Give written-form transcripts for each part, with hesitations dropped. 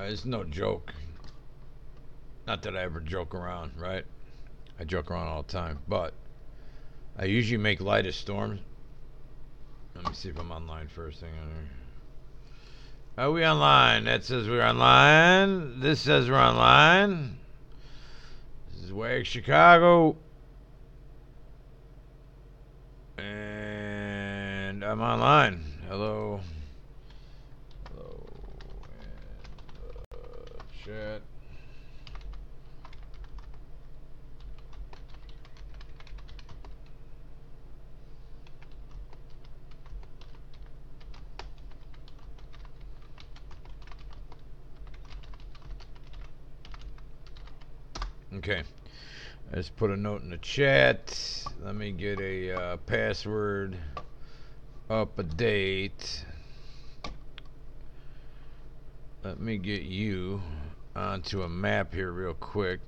It's no joke. Not that I ever joke around, right? I joke around all the time, but I usually make light of storms. Let me see if I'm online first thing on here. Are we online? That says we're online. This says we're online. This is Wag Chicago. And I'm online. Hello. Hello. And chat. Okay. Let's put a note in the chat. Let me get a password up a date. Let me get you onto a map here real quick.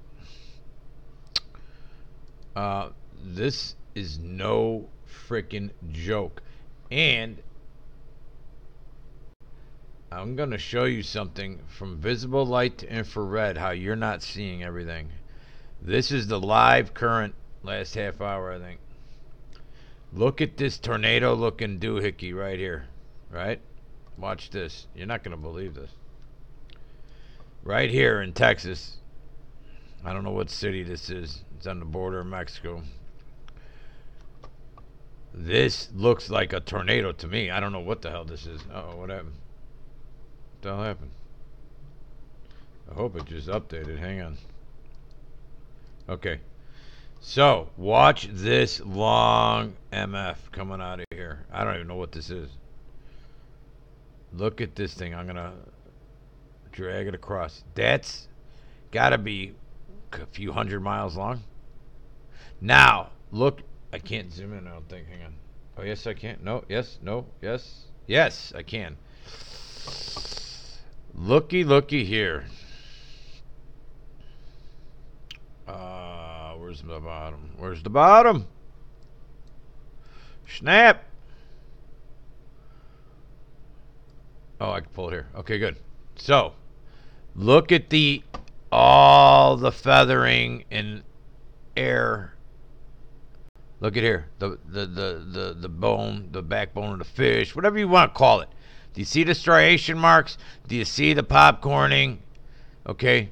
This is no freaking joke. And I'm going to show you something from visible light to infrared, how you're not seeing everything. This is the live current last half hour, I think. Look at this tornado looking doohickey right here, right? Watch this. You're not going to believe this. Right here in Texas. I don't know what city this is. It's on the border of Mexico. This looks like a tornado to me. I don't know what the hell this is. Uh-oh, what happened? What the hell happened? I hope it just updated. Hang on. Okay. So, watch this long MF coming out of here. I don't even know what this is. Look at this thing. I'm going to drag it across. That's got to be a few hundred miles long. Now, look. I can't zoom in, I don't think. Hang on. Oh, yes, I can. No, yes, no, yes. Yes, I can. Looky here. Where's the bottom? Where's the bottom? Snap. Oh, I can pull it here. Okay, good. So, look at all the feathering and air. Look at here. The bone, the backbone of the fish, whatever you want to call it. Do you see the striation marks? Do you see the popcorning? Okay.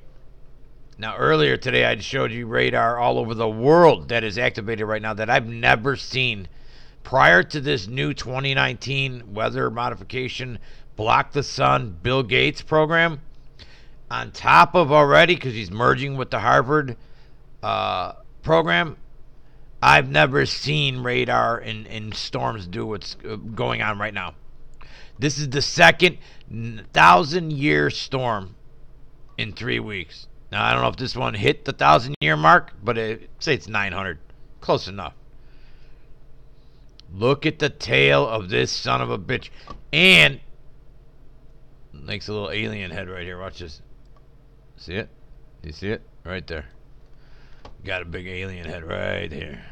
Now, earlier today, I showed you radar all over the world that is activated right now that I've never seen. Prior to this new 2019 weather modification, Block the Sun, Bill Gates program, on top of already, because he's merging with the Harvard program, I've never seen radar in storms do what's going on right now. This is the second 1,000-year storm in 3 weeks. Now, I don't know if this one hit the 1,000-year mark, but say it's 900. Close enough. Look at the tail of this son of a bitch. And makes a little alien head right here. Watch this. See it? Do you see it? Right there. Got a big alien head right here.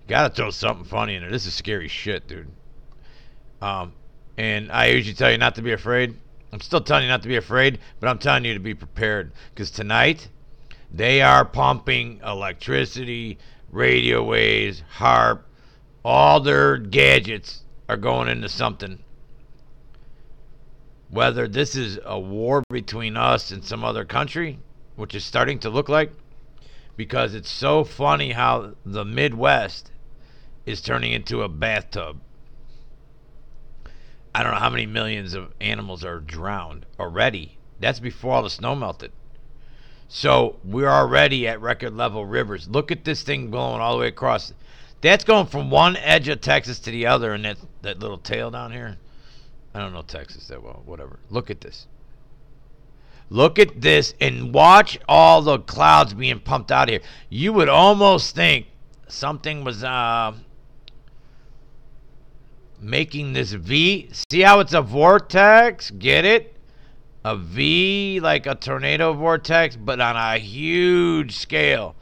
Gotta throw something funny in there. This is scary shit, dude. And I usually tell you not to be afraid. I'm still telling you not to be afraid, but I'm telling you to be prepared. Because tonight, they are pumping electricity, radio waves, HARP, all their gadgets are going into something. Whether this is a war between us and some other country, which is starting to look like, because it's so funny how the Midwest is turning into a bathtub. I don't know how many millions of animals are drowned already. That's before all the snow melted. So we're already at record level rivers. Look at this thing blowing all the way across. That's going from one edge of Texas to the other, and that little tail down here. I don't know Texas that well. Whatever. Look at this. Look at this and watch all the clouds being pumped out of here. You would almost think something was making this V. See how it's a vortex? Get it? A V, like a tornado vortex, but on a huge scale.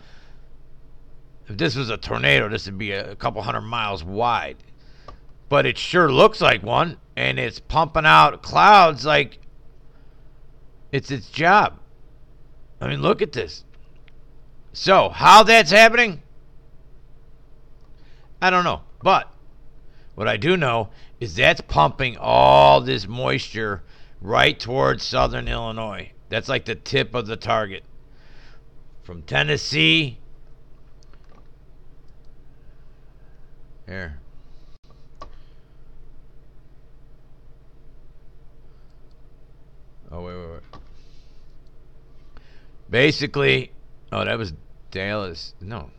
If this was a tornado, this would be a couple hundred miles wide. But it sure looks like one, and it's pumping out clouds like It's its job. I mean, look at this. So, how that's happening, I don't know. But what I do know is that's pumping all this moisture right towards southern Illinois. That's like the tip of the target. From Tennessee. Here. Oh, wait. Basically, oh, that was Dallas. No,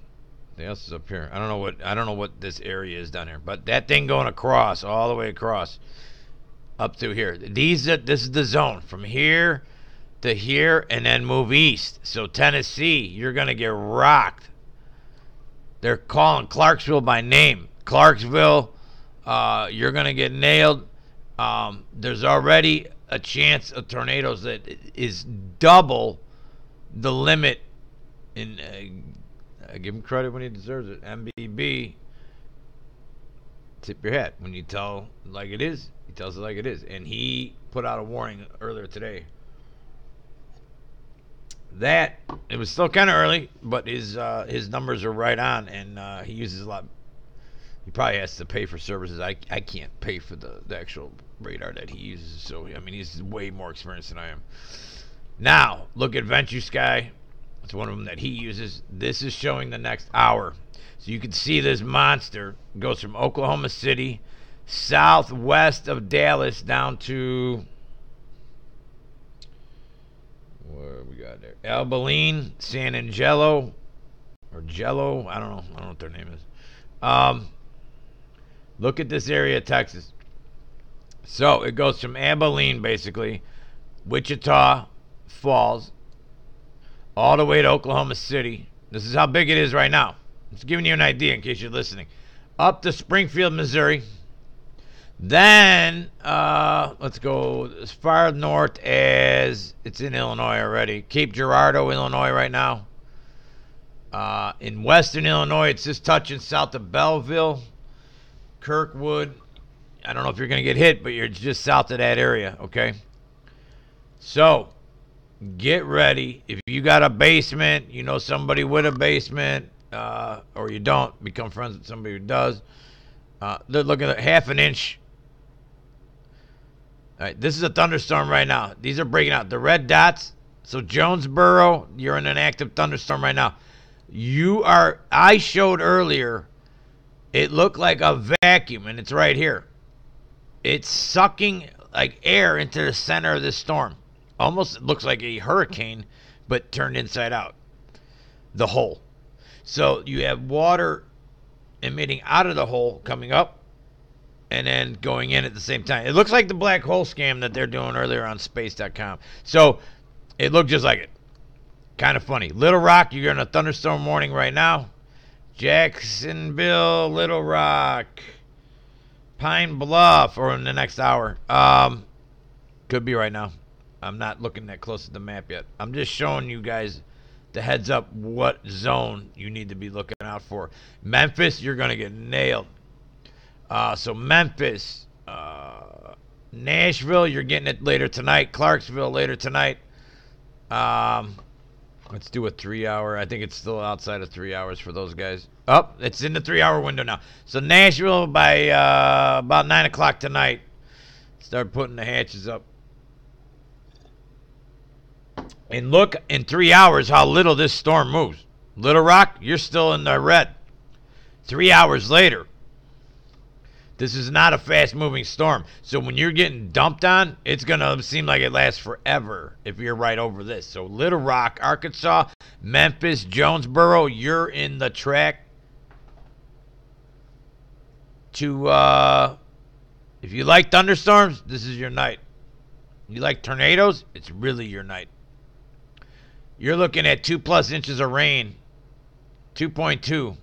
Dallas is up here. I don't know what this area is down here, but that thing going across, all the way across, up through here. This is the zone from here to here, and then move east. So Tennessee, you're gonna get rocked. They're calling Clarksville by name. Clarksville, you're gonna get nailed. There's already a chance of tornadoes that is double the limit. In I give him credit when he deserves it. MBB, tip your hat when you tell like it is. He tells it like it is, and he put out a warning earlier today. That it was still kind of early, but his numbers are right on, and he uses a lot. He probably has to pay for services. I can't pay for the actual radar that he uses, so I mean he's way more experienced than I am. Now look at Venture Sky. It's one of them that he uses. This is showing the next hour, so you can see this monster goes from Oklahoma City, southwest of Dallas, down to where we got there, Abilene, San Angelo, or Jello. I don't know what their name is. Look at this area of Texas. So it goes from Abilene, basically, Wichita Falls, all the way to Oklahoma City. This is how big it is right now. It's giving you an idea in case you're listening. Up to Springfield, Missouri. Then let's go as far north as it's in Illinois already. Cape Girardeau, Illinois, right now. In western Illinois, it's just touching south of Belleville, Kirkwood. I don't know if you're going to get hit, but you're just south of that area, okay? So, get ready. If you got a basement, you know somebody with a basement, or you don't, become friends with somebody who does. They're looking at half an inch. All right, this is a thunderstorm right now. These are breaking out. The red dots. So Jonesboro, you're in an active thunderstorm right now. I showed earlier, it looked like a vacuum, and it's right here. It's sucking like air into the center of this storm. Almost looks like a hurricane, but turned inside out. The hole. So you have water emitting out of the hole, coming up, and then going in at the same time. It looks like the black hole scam that they're doing earlier on space.com. So it looked just like it. Kind of funny. Little Rock, you're in a thunderstorm warning right now. Jacksonville, Little Rock, Pine Bluff, or in the next hour. Could be right now. I'm not looking that close at the map yet. I'm just showing you guys the heads up what zone you need to be looking out for. Memphis, you're going to get nailed. So Memphis, Nashville, you're getting it later tonight. Clarksville later tonight. Let's do a 3 hour. I think it's still outside of 3 hours for those guys. Oh, it's in the 3 hour window now. So Nashville by about 9 o'clock tonight. Start putting the hatches up. And look in 3 hours how little this storm moves. Little Rock, you're still in the red. 3 hours later. This is not a fast-moving storm. So when you're getting dumped on, it's going to seem like it lasts forever if you're right over this. So Little Rock, Arkansas, Memphis, Jonesboro, you're in the track to, if you like thunderstorms, this is your night. You like tornadoes, it's really your night. You're looking at 2+ inches of rain, 2.2.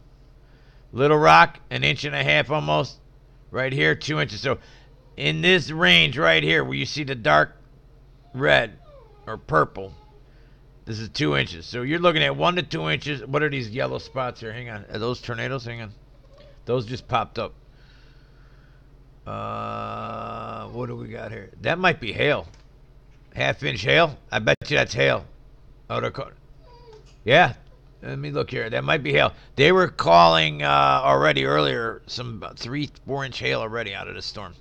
Little Rock, 1.5 inches almost. Right here, 2 inches. So in this range right here where you see the dark red or purple, this is 2 inches. So you're looking at 1 to 2 inches. What are these yellow spots here? Hang on. Are those tornadoes? Hang on. Those just popped up. What do we got here? That might be hail. Half-inch hail? I bet you that's hail. Oh, yeah. Let me look here. That might be hail. They were calling already earlier some 3-4 inch hail already out of this storm.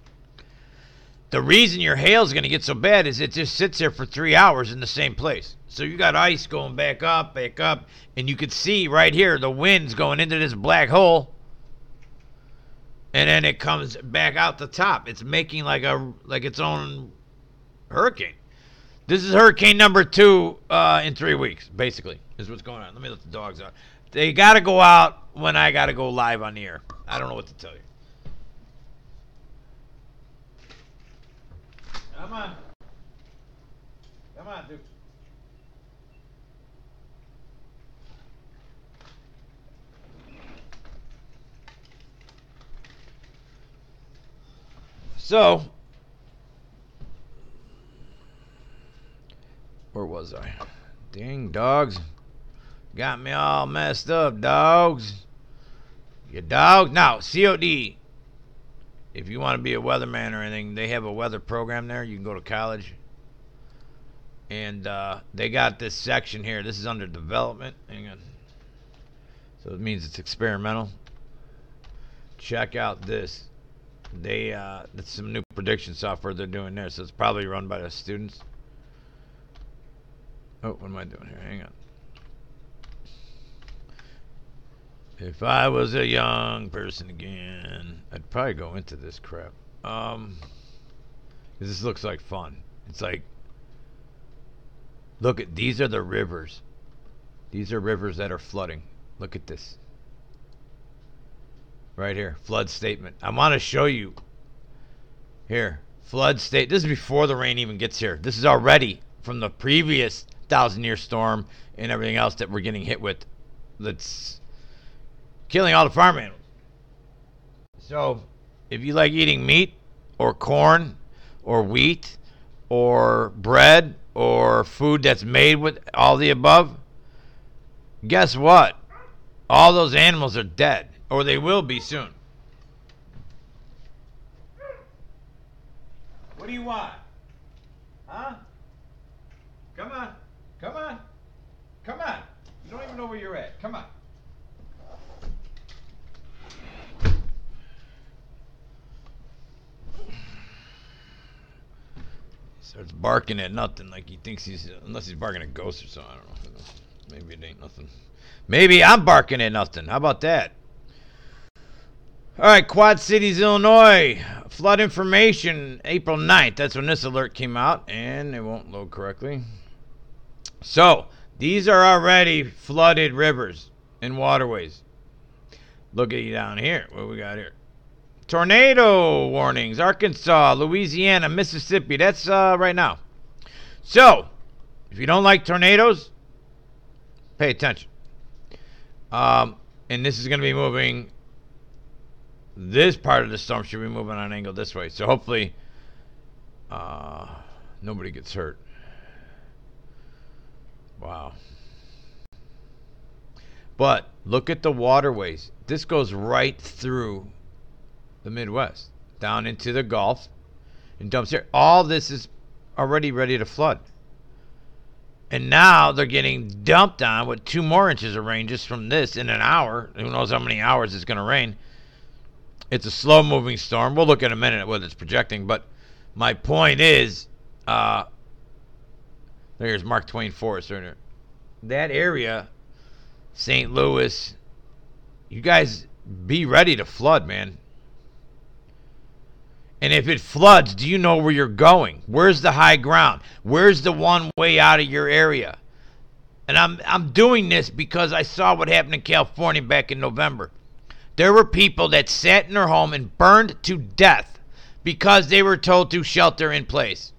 The reason your hail is going to get so bad is it just sits there for 3 hours in the same place. So you got ice going back up, and you can see right here the wind's going into this black hole, and then it comes back out the top. It's making like its own hurricane. This is hurricane number 2 in 3 weeks, basically, is what's going on. Let me let the dogs out. They got to go out when I got to go live on the air. I don't know what to tell you. Come on. Come on, dude. So, where was I? Dang, dogs. Got me all messed up, dogs. You dogs? Now, COD. If you want to be a weatherman or anything, they have a weather program there. You can go to college. And they got this section here. This is under development. Hang on. So it means it's experimental. Check out this. That's some new prediction software they're doing there. So it's probably run by the students. Oh, what am I doing here? Hang on. If I was a young person again, I'd probably go into this crap. This looks like fun. It's like, look at, these are the rivers. These are rivers that are flooding. Look at this. Right here, flood statement. I want to show you. Here, flood state. This is before the rain even gets here. This is already from the previous 1,000-year storm and everything else that we're getting hit with. That's killing all the farm animals. So, if you like eating meat or corn or wheat or bread or food that's made with all the above, guess what? All those animals are dead, or they will be soon. What do you want? Huh? Come on. Come on. Come on. You don't even know where you're at. Come on. Starts barking at nothing like he thinks he's, unless he's barking at ghosts or something. I don't know. Maybe it ain't nothing. Maybe I'm barking at nothing. How about that? All right, Quad Cities, Illinois. Flood information, April 9th. That's when this alert came out, and it won't load correctly. So, these are already flooded rivers and waterways. Look at you down here. What we got here? Tornado warnings, Arkansas, Louisiana, Mississippi. That's right now. So, if you don't like tornadoes, pay attention. And this is going to be moving. This part of the storm should be moving on an angle this way. So hopefully nobody gets hurt. Wow. But look at the waterways. This goes right through the Midwest, down into the Gulf, and dumps here. All this is already ready to flood. And now they're getting dumped on with 2 more inches of rain just from this in an hour. Who knows how many hours it's going to rain. It's a slow-moving storm. We'll look in a minute at what it's projecting. But my point is, there's Mark Twain Forest right there. That area, St. Louis, you guys be ready to flood, man. And if it floods, do you know where you're going? Where's the high ground? Where's the one way out of your area? And I'm doing this because I saw what happened in California back in November. There were people that sat in their home and burned to death because they were told to shelter in place.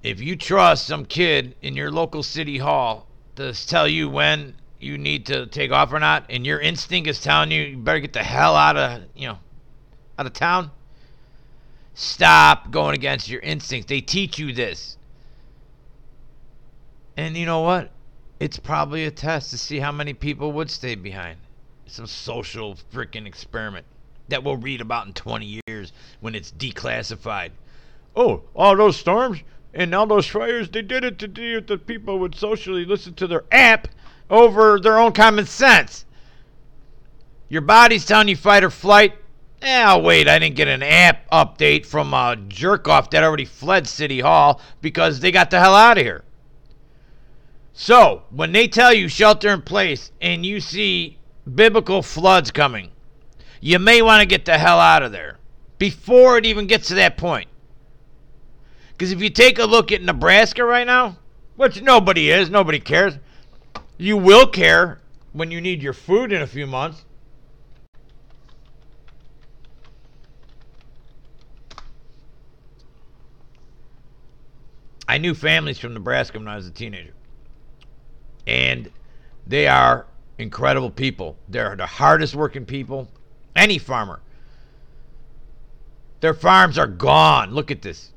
If you trust some kid in your local city hall to tell you when you need to take off or not, and your instinct is telling you you better get the hell out of town, stop going against your instincts. They teach you this. And you know what? It's probably a test to see how many people would stay behind. Some social freaking experiment. that we'll read about in 20 years when it's declassified. Oh, all those storms and all those fires, they did it to do the people would socially listen to their app over their own common sense. Your body's telling you fight or flight. Oh, wait, I didn't get an app update from a jerk-off that already fled City Hall because they got the hell out of here. So, when they tell you shelter in place and you see biblical floods coming, you may want to get the hell out of there before it even gets to that point. Because if you take a look at Nebraska right now, which nobody cares, you will care when you need your food in a few months. I knew families from Nebraska when I was a teenager. And they are incredible people. They're the hardest working people. Any farmer. Their farms are gone. Look at this.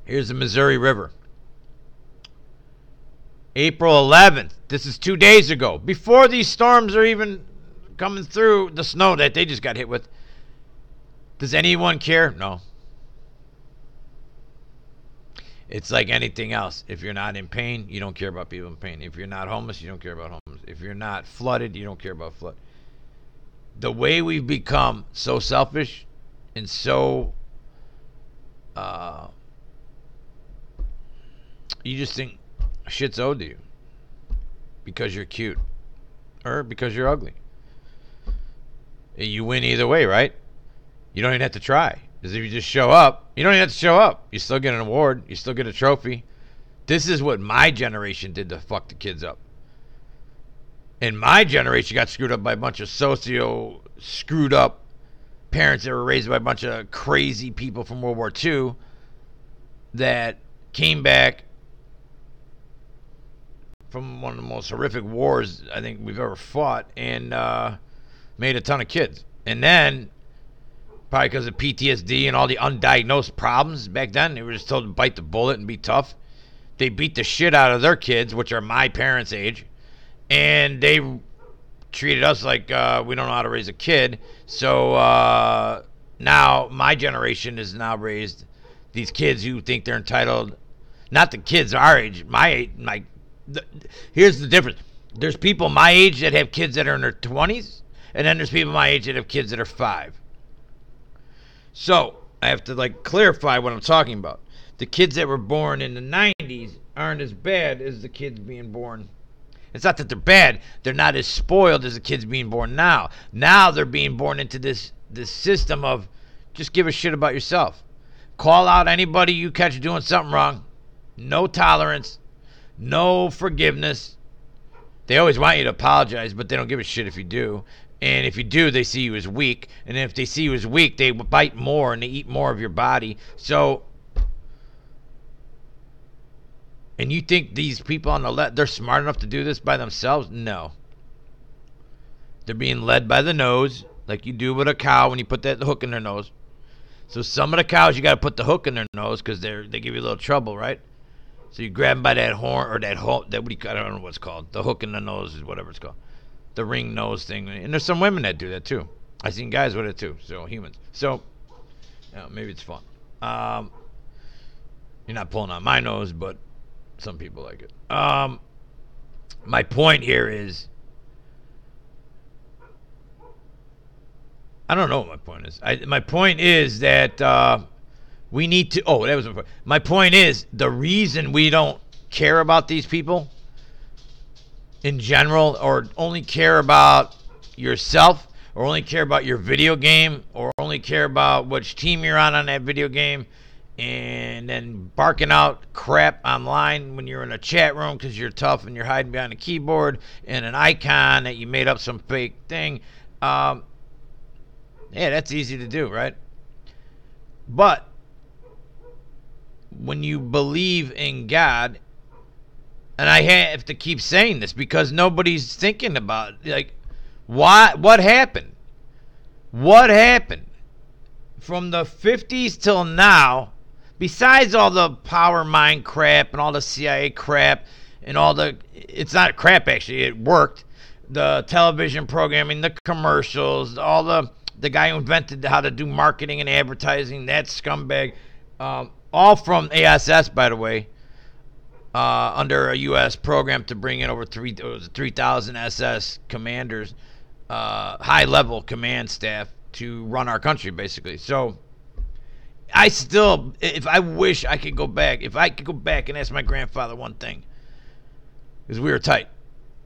Here's the Missouri River. April 11th. This is 2 days ago. Before these storms are even coming through, the snow that they just got hit with. Does anyone care? No. It's like anything else. If you're not in pain, you don't care about people in pain. If you're not homeless, you don't care about homeless. If you're not flooded, you don't care about flood. The way we've become so selfish and so you just think shit's owed to you because you're cute or because you're ugly. You win either way, right? You don't even have to try. Because if you just show up, you don't even have to show up. You still get an award. You still get a trophy. This is what my generation did to fuck the kids up. And my generation got screwed up by a bunch of screwed up parents that were raised by a bunch of crazy people from World War II that came back from one of the most horrific wars I think we've ever fought and made a ton of kids. And then, probably because of PTSD and all the undiagnosed problems back then, they were just told to bite the bullet and be tough. They beat the shit out of their kids, which are my parents' age, and they treated us like we don't know how to raise a kid. So now my generation is now raised these kids who think they're entitled. Not the kids our age, my age. Here's the difference. There's people my age that have kids that are in their 20s, and then there's people my age that have kids that are 5. So I have to clarify what I'm talking about. The kids that were born in the 90s aren't as bad as the kids being born. It's not that they're bad. They're not as spoiled as the kids being born now. Now they're being born into this system of just give a shit about yourself. Call out anybody you catch doing something wrong. No tolerance. No forgiveness. They always want you to apologize, but they don't give a shit if you do. And if you do, they see you as weak. And if they see you as weak, they bite more and they eat more of your body. So, and you think these people on the left, they're smart enough to do this by themselves? No. They're being led by the nose, like you do with a cow when you put that hook in their nose. So some of the cows, you got to put the hook in their nose because they give you a little trouble, right? So you grab them by that horn or that I don't know what it's called. The hook in the nose is whatever it's called. The ring nose thing. And there's some women that do that too. I've seen guys with it too. So humans. So maybe it's fun. You're not pulling on my nose, but some people like it. My point here is, I don't know what my point is. My point is that we need to. Oh, that was my point. My point is the reason we don't care about these people in general, or only care about yourself, or only care about your video game, or only care about which team you're on that video game, and then barking out crap online when you're in a chat room because you're tough and you're hiding behind a keyboard and an icon that you made up some fake thing. Yeah, that's easy to do, right? But when you believe in God, and I have to keep saying this because nobody's thinking about what happened? What happened from the 50s till now? Besides all the power mind crap and all the CIA crap and all it's not crap actually, it worked. the television programming, the commercials, all the guy who invented how to do marketing and advertising, that scumbag, all from ASS, by the way, under a U.S. program to bring in over 3,000 SS commanders, high-level command staff to run our country, basically. So I still, if I wish I could go back, if I could go back and ask my grandfather one thing, because we were tight,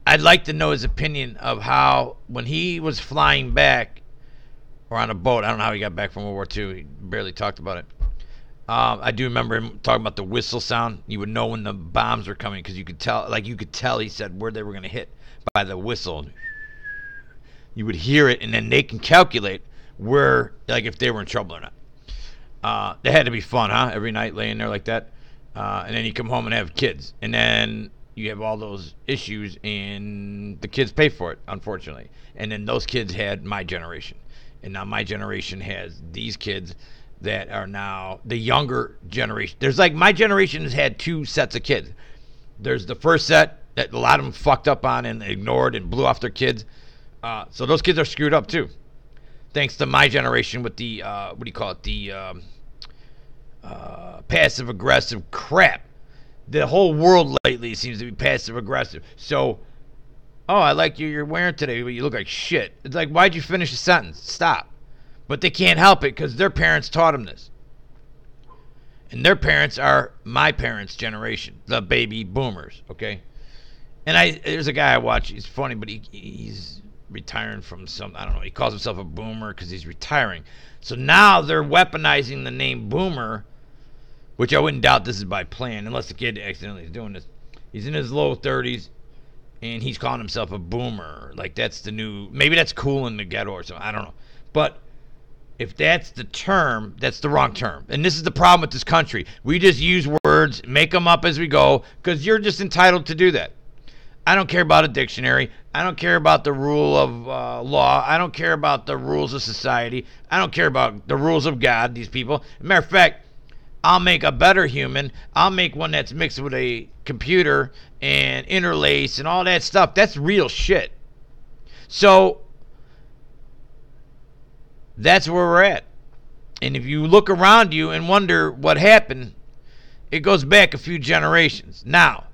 I'd like to know his opinion of how, when he was flying back, or on a boat, I don't know how he got back from World War II, he barely talked about it. I do remember him talking about the whistle sound. You would know when the bombs were coming because you could tell, he said, where they were going to hit by the whistle. You would hear it, and then they can calculate where, like, if they were in trouble or not. That had to be fun, huh? Every night laying there like that. And then you come home and have kids. And then you have all those issues, and the kids pay for it, unfortunately. And then those kids had my generation. And now my generation has these kids that are now the younger generation. There's like, my generation has had two sets of kids. There's the first set that a lot of them fucked up on and ignored and blew off their kids. So those kids are screwed up too. Thanks to my generation with the, what do you call it? The passive aggressive crap. The whole world lately seems to be passive aggressive. So, oh, I like you're wearing today, but you look like shit. It's like, why'd you finish a sentence? Stop. But they can't help it because their parents taught them this. And their parents are my parents' generation, the baby boomers, okay? And there's a guy I watch, he's funny, but he's retiring from some, I don't know, he calls himself a boomer because he's retiring. So now they're weaponizing the name boomer, which I wouldn't doubt this is by plan, unless the kid accidentally is doing this. He's in his low 30s, and he's calling himself a boomer. Like, that's the new, maybe that's cool in the ghetto or something, I don't know. But if that's the term, that's the wrong term. And this is the problem with this country. We just use words, make them up as we go, because you're just entitled to do that. I don't care about a dictionary. I don't care about the rule of law. I don't care about the rules of society. I don't care about the rules of God, these people. As a matter of fact, I'll make a better human. I'll make one that's mixed with a computer and interlace and all that stuff. That's real shit. So that's where we're at. And if you look around you and wonder what happened, it goes back a few generations. Now,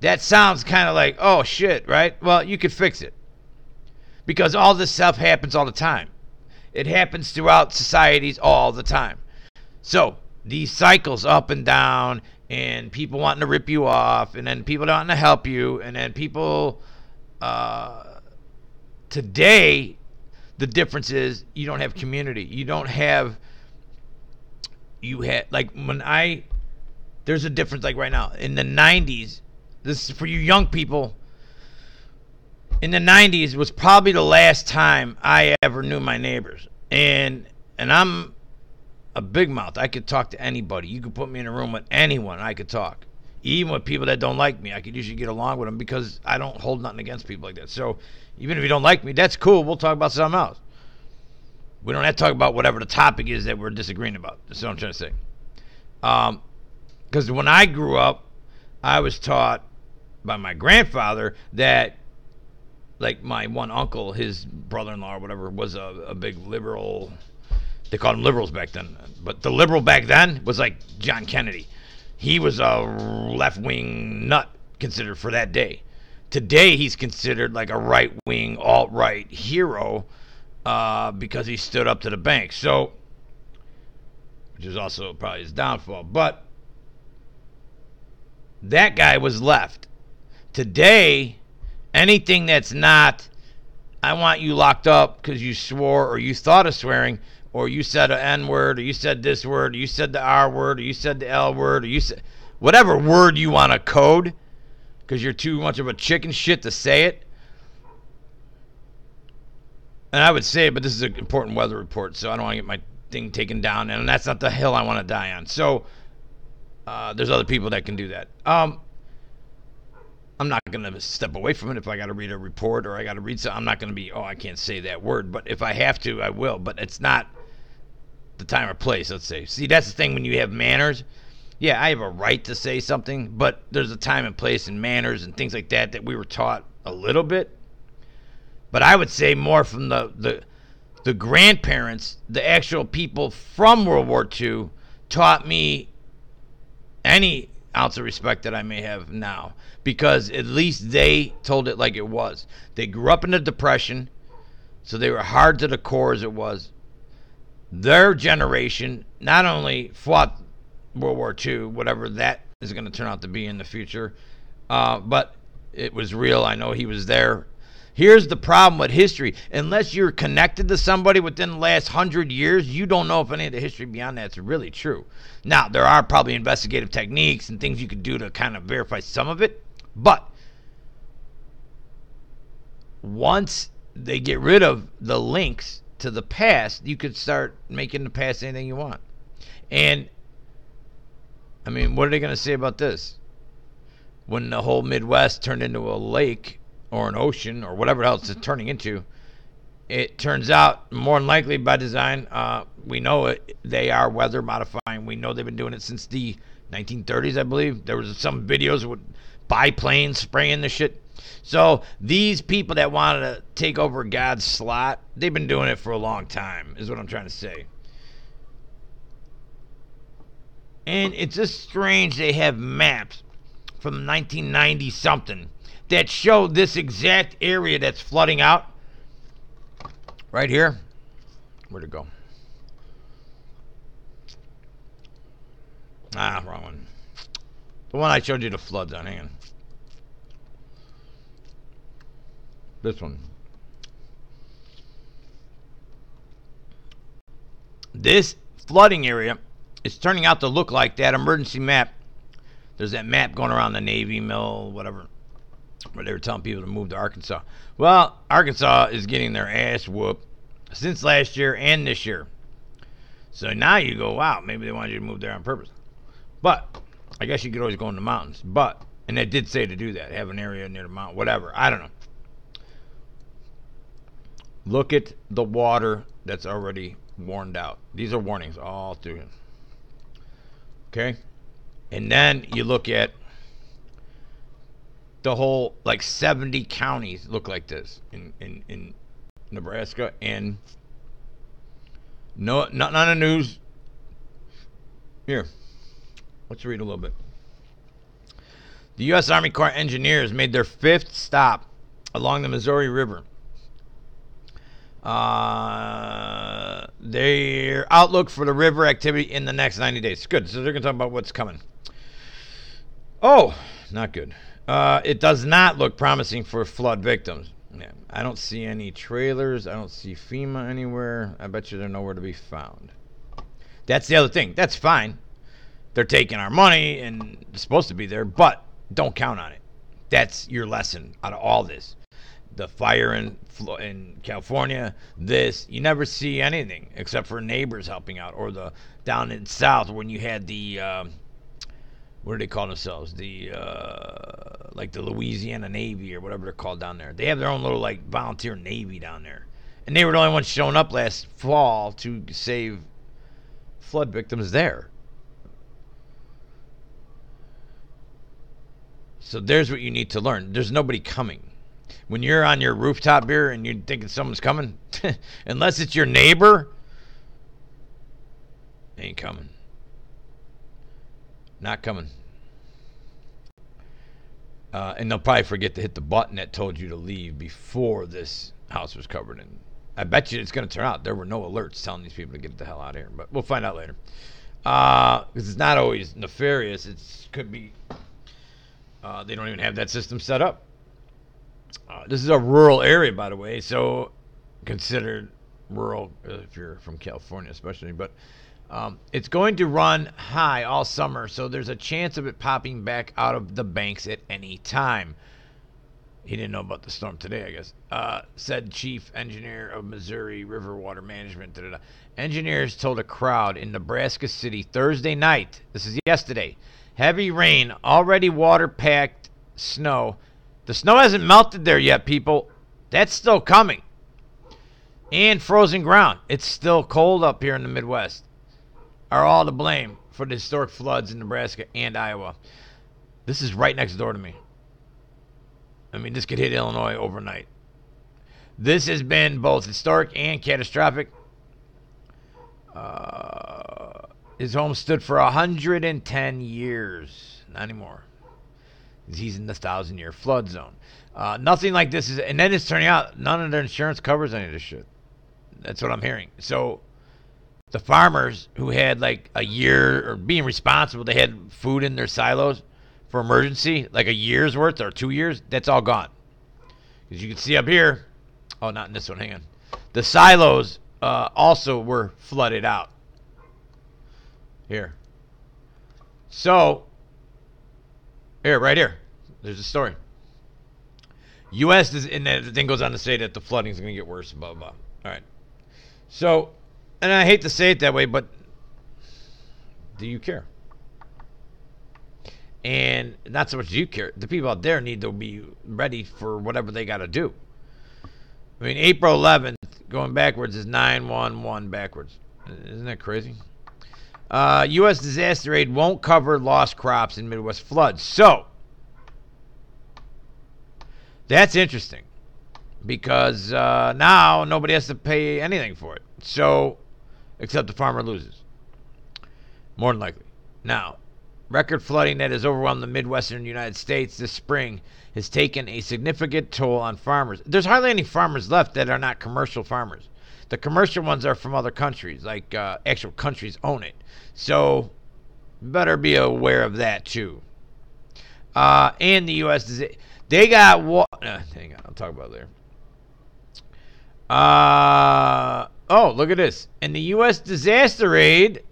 that sounds kind of like, oh shit, right? Well, you could fix it. Because all this stuff happens all the time. It happens throughout societies all the time. So, these cycles up and down, and people wanting to rip you off, and then people wanting to help you, and then people, today, the difference is you don't have community. There's a difference like right now. In the 90s, this is for you young people, in the 90s was probably the last time I ever knew my neighbors. And I'm a big mouth. I could talk to anybody. You could put me in a room with anyone, I could talk. Even with people that don't like me, I could usually get along with them because I don't hold nothing against people like that. So even if you don't like me, that's cool. We'll talk about something else. We don't have to talk about whatever the topic is that we're disagreeing about. That's what I'm trying to say. Because when I grew up, I was taught by my grandfather that, like, my one uncle, his brother-in-law or whatever, was a big liberal. They called them liberals back then. But the liberal back then was like John Kennedy. He was a left-wing nut considered for that day. Today, he's considered like a right-wing, alt-right hero because he stood up to the bank. So, which is also probably his downfall. But that guy was left. Today, anything that's not, I want you locked up because you swore or you thought of swearing, or you said an N word, or you said this word, or you said the R word, or you said the L word, or you said whatever word you want to code because you're too much of a chicken shit to say it. And I would say it, but this is an important weather report, so I don't want to get my thing taken down, and that's not the hill I want to die on. So there's other people that can do that. I'm not going to step away from it if I got to read a report or I got to read something. I'm not going to be, I can't say that word. But if I have to, I will. But it's not the time or place, let's say. See, that's the thing when you have manners. Yeah, I have a right to say something, but there's a time and place and manners and things like that that we were taught a little bit. But I would say more from the grandparents, the actual people from World War II, taught me any ounce of respect that I may have now, because at least they told it like it was. They grew up in the Depression, so they were hard to the core as it was. Their generation not only fought World War II, whatever that is going to turn out to be in the future, but it was real. I know he was there. Here's the problem with history. Unless you're connected to somebody within the last 100 years, you don't know if any of the history beyond that's really true. Now, there are probably investigative techniques and things you could do to kind of verify some of it, but once they get rid of the links to the past, you could start making the past anything you want. And, I mean, what are they going to say about this? When the whole Midwest turned into a lake or an ocean or whatever else it's turning into, it turns out more than likely by design, we know it, they are weather modifying. We know they've been doing it since the 1930s, I believe. There was some videos with biplanes spraying the shit. So these people that wanted to take over God's slot, they've been doing it for a long time, is what I'm trying to say. And it's just strange they have maps from 1990 something that show this exact area that's flooding out right here. Where'd it go? Wrong one. The one I showed you the floods on. Hang on. This one. This flooding area is turning out to look like that emergency map. There's that map going around the Navy mill, whatever, where they were telling people to move to Arkansas. Well, Arkansas is getting their ass whooped since last year and this year. So now you go, wow, maybe they wanted you to move there on purpose. But I guess you could always go in the mountains. But, and they did say to do that, have an area near the mountain, whatever. I don't know. Look at the water that's already warned out. These are warnings all through. Okay? And then you look at the whole, like 70 counties look like this in Nebraska. And no, not on the news. Here, let's read a little bit. The U.S. Army Corps of Engineers made their 5th stop along the Missouri River. Their outlook for the river activity in the next 90 days. Good. So they're going to talk about what's coming. Oh, not good. It does not look promising for flood victims. Yeah, I don't see any trailers. I don't see FEMA anywhere. I bet you they're nowhere to be found. That's the other thing. That's fine. They're taking our money and it's supposed to be there, but don't count on it. That's your lesson out of all this. The fire in California, this, you never see anything except for neighbors helping out, or the down in south when you had the what do they call themselves, the like the Louisiana Navy or whatever they're called down there. They have their own little like volunteer navy down there, and they were the only ones showing up last fall to save flood victims there. So there's what you need to learn. There's nobody coming. When you're on your rooftop beer and you're thinking someone's coming, unless it's your neighbor, they ain't coming. Not coming. And they'll probably forget to hit the button that told you to leave before this house was covered in. I bet you it's going to turn out there were no alerts telling these people to get the hell out of here. But we'll find out later. Because it's not always nefarious. It could be they don't even have that system set up. This is a rural area, by the way, so considered rural if you're from California especially. But it's going to run high all summer, so there's a chance of it popping back out of the banks at any time. He didn't know about the storm today, I guess. Said Chief Engineer of Missouri River Water Management. Da-da-da. Engineers told a crowd in Nebraska City Thursday night, this is yesterday, heavy rain, already water-packed snow. The snow hasn't melted there yet, people. That's still coming. And frozen ground. It's still cold up here in the Midwest. Are all to blame for the historic floods in Nebraska and Iowa. This is right next door to me. I mean, this could hit Illinois overnight. This has been both historic and catastrophic. His home stood for 110 years. Not anymore. He's in the 1,000-year flood zone. Nothing like this is, and then it's turning out none of their insurance covers any of this shit. That's what I'm hearing. So the farmers who had like a year or being responsible, they had food in their silos for emergency, like a year's worth or 2 years. That's all gone. As you can see up here, oh, not in this one. Hang on. The silos also were flooded out. Here. So, here, right here. There's a story. U.S. does, and then the thing goes on to say that the flooding is going to get worse, blah, blah, blah. All right. So, and I hate to say it that way, but do you care? And not so much do you care. The people out there need to be ready for whatever they got to do. I mean, April 11th, going backwards, is 911 backwards. Isn't that crazy? U.S. disaster aid won't cover lost crops in Midwest floods. So, that's interesting. Because now nobody has to pay anything for it. So, except the farmer loses. More than likely. Now, record flooding that has overwhelmed the Midwestern United States this spring has taken a significant toll on farmers. There's hardly any farmers left that are not commercial farmers. The commercial ones are from other countries, like actual countries own it. So, better be aware of that too. And the U.S. They got hang on, I'll talk about it later. Oh, look at this. And the U.S. disaster aid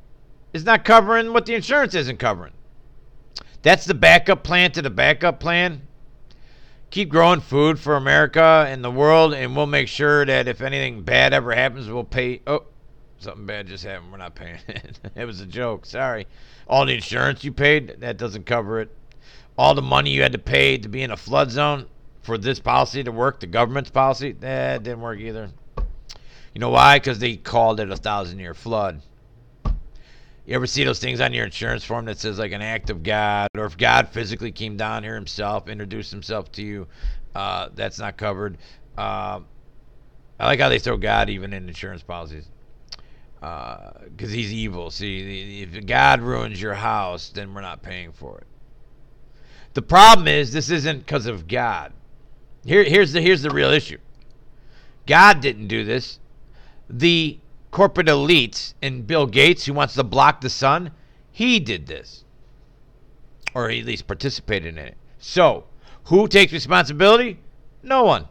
is not covering what the insurance isn't covering. That's the backup plan to the backup plan. Keep growing food for America and the world, and we'll make sure that if anything bad ever happens, we'll pay. Oh, something bad just happened. We're not paying it. It was a joke. Sorry. All the insurance you paid, that doesn't cover it. All the money you had to pay to be in a flood zone for this policy to work, the government's policy, that didn't work either. You know why? Because they called it a 1,000-year flood. You ever see those things on your insurance form that says like an act of God, or if God physically came down here himself, introduced himself to you, that's not covered. I like how they throw God even in insurance policies, because he's evil. See, if God ruins your house, then we're not paying for it. The problem is this isn't because of God. Here's the real issue. God didn't do this. The corporate elites and Bill Gates, who wants to block the sun, he did this. Or at least participated in it. So, who takes responsibility? No one.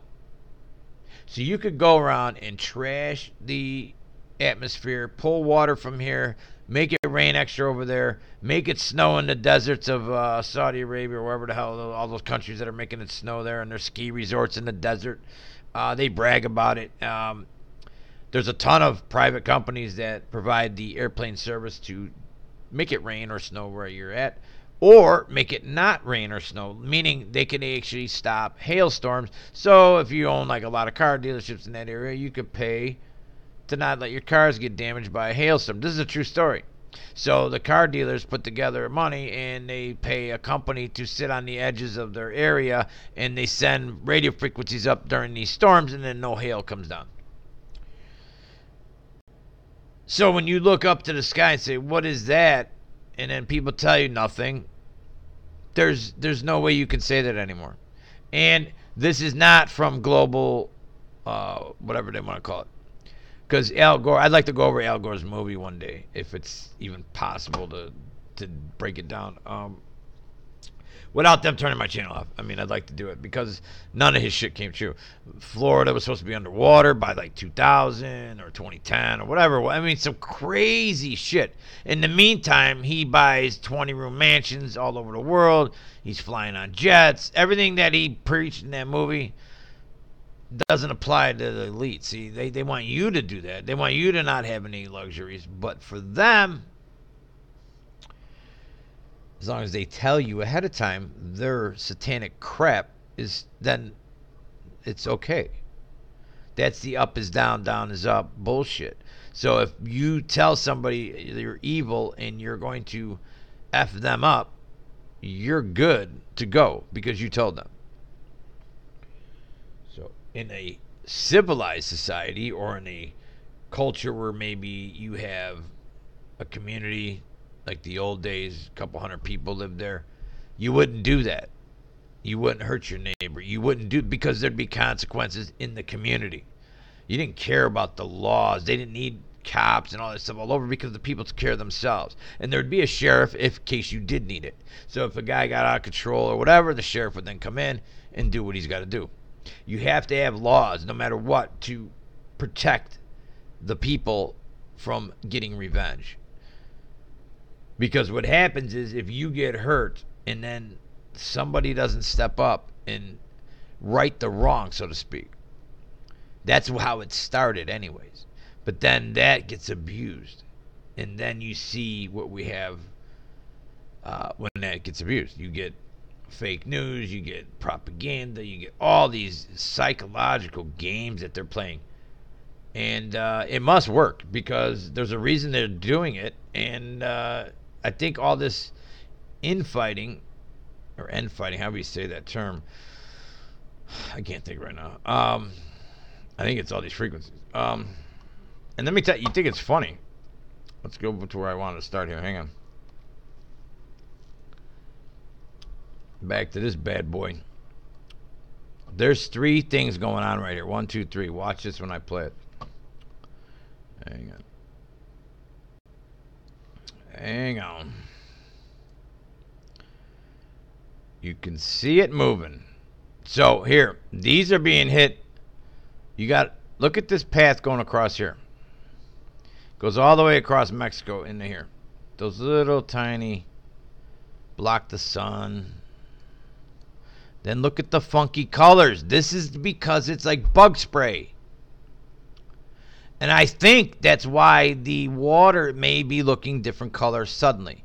So you could go around and trash the atmosphere, pull water from here, make it rain extra over there, make it snow in the deserts of Saudi Arabia or wherever the hell, all those countries that are making it snow there, and their ski resorts in the desert. They brag about it. There's a ton of private companies that provide the airplane service to make it rain or snow where you're at, or make it not rain or snow, meaning they can actually stop hailstorms. So if you own like a lot of car dealerships in that area, you could pay to not let your cars get damaged by a hailstorm. This is a true story. So the car dealers put together money and they pay a company to sit on the edges of their area, and they send radio frequencies up during these storms, and then no hail comes down. So when you look up to the sky and say, what is that? And then people tell you nothing, there's no way you can say that anymore. And this is not from global, whatever they want to call it. Because Al Gore, I'd like to go over Al Gore's movie one day, if it's even possible to break it down. Without them turning my channel off. I mean, I'd like to do it because none of his shit came true. Florida was supposed to be underwater by like 2000 or 2010 or whatever. I mean, some crazy shit. In the meantime, he buys 20-room mansions all over the world. He's flying on jets. Everything that he preached in that movie doesn't apply to the elite. See, they want you to do that. They want you to not have any luxuries. But for them, as long as they tell you ahead of time their satanic crap is, then it's okay. That's the up is down, down is up bullshit. So if you tell somebody you're evil and you're going to F them up, you're good to go because you told them. So in a civilized society or in a culture where maybe you have a community like the old days, a couple hundred people lived there, you wouldn't do that. You wouldn't hurt your neighbor. You wouldn't do, because there'd be consequences in the community. You didn't care about the laws. They didn't need cops and all that stuff all over because the people took care of themselves. And there'd be a sheriff if in case you did need it. So if a guy got out of control or whatever, the sheriff would then come in and do what he's got to do. You have to have laws, no matter what, to protect the people from getting revenge. Because what happens is if you get hurt and then somebody doesn't step up and right the wrong, so to speak, that's how it started anyways. But then that gets abused. And then you see what we have when that gets abused. You get fake news, you get propaganda, you get all these psychological games that they're playing. And it must work because there's a reason they're doing it. And I think all this infighting, or end fighting, however you say that term, I can't think right now. I think it's all these frequencies. And let me tell you, you think it's funny. Let's go to where I wanted to start here. Hang on. Back to this bad boy. There's 3 things going on right here. 1, 2, 3. Watch this when I play it. Hang on. Hang on. You can see it moving. So here, these are being hit. You got, look at this path going across here. Goes all the way across Mexico into here. Those little tiny, block the sun. Then look at the funky colors. This is because it's like bug spray. And I think that's why the water may be looking different colors suddenly.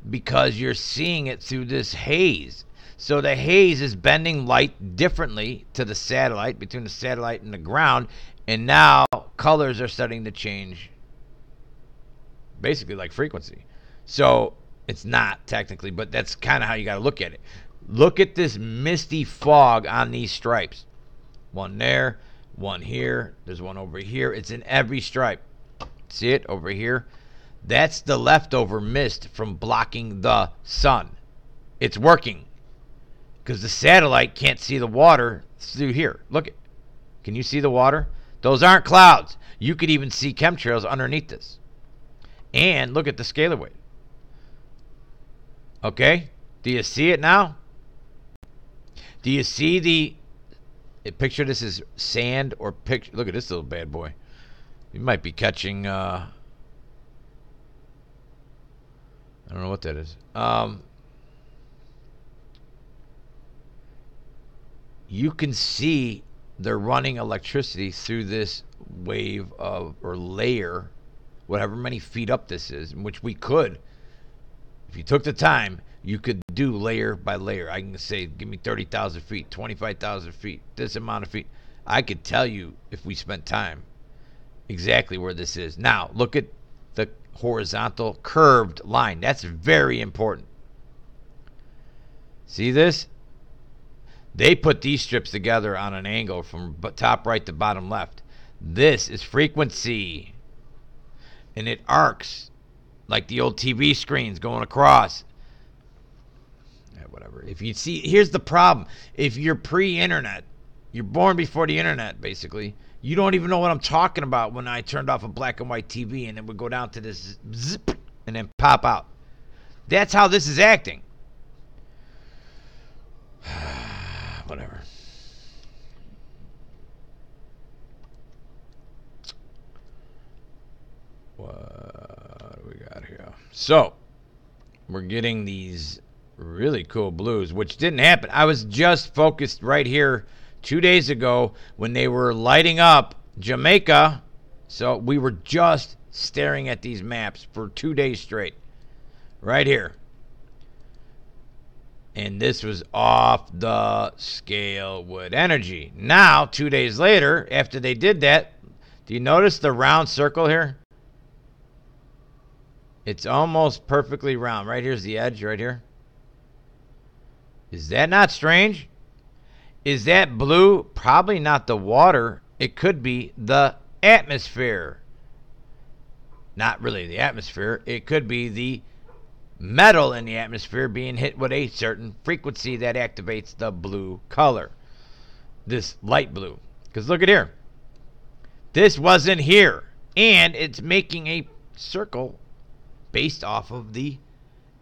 Because you're seeing it through this haze. So the haze is bending light differently to the satellite, between the satellite and the ground. And now colors are starting to change. Basically like frequency. So it's not technically, but that's kind of how you got to look at it. Look at this misty fog on these stripes. One there, one here. There's one over here. It's in every stripe. See it over here? That's the leftover mist from blocking the sun. It's working. Because the satellite can't see the water through here. Look. Can you see the water? Those aren't clouds. You could even see chemtrails underneath this. And look at the scalar weight. Okay? Do you see it now? Do you see the... Picture this as sand or picture... Look at this little bad boy. You might be catching... I don't know what that is. You can see they're running electricity through this wave of, or layer, whatever many feet up this is, in which we could, if you took the time, you could do layer by layer. I can say, give me 30,000 feet, 25,000 feet, this amount of feet. I could tell you, if we spent time, exactly where this is. Now, look at the horizontal curved line. That's very important. See this? They put these strips together on an angle from top right to bottom left. This is frequency. And it arcs like the old TV screens going across. Yeah, whatever. If you see, here's the problem. If you're pre-internet, you're born before the internet, basically, you don't even know what I'm talking about when I turned off a black and white TV and it would go down to this zip and then pop out. That's how this is acting. Whatever. What do we got here? So, we're getting these really cool blues, which didn't happen. I was just focused right here 2 days ago when they were lighting up Jamaica. So, we were just staring at these maps for 2 days straight. Right here. And this was off the scale with energy. Now, 2 days later, after they did that, do you notice the round circle here? It's almost perfectly round. Right here's the edge, right here. Is that not strange? Is that blue? Probably not the water it could be the atmosphere. Not really the atmosphere. It could be the metal in the atmosphere being hit with a certain frequency that activates the blue color. This light blue. Because look at here. This wasn't here. And it's making a circle based off of the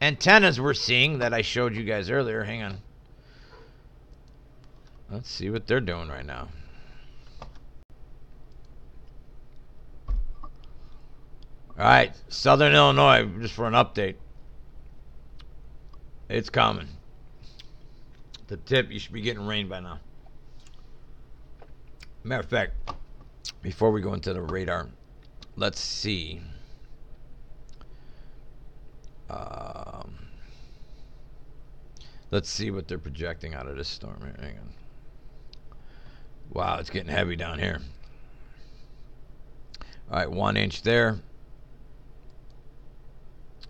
antennas we're seeing that I showed you guys earlier. Hang on. Let's see what they're doing right now. All right, Southern Illinois, just for an update. It's coming. The tip, you should be getting rain by now. Matter of fact, before we go into the radar, let's see. Let's see what they're projecting out of this storm here. Hang on. Wow, it's getting heavy down here. All right, 1 inch there.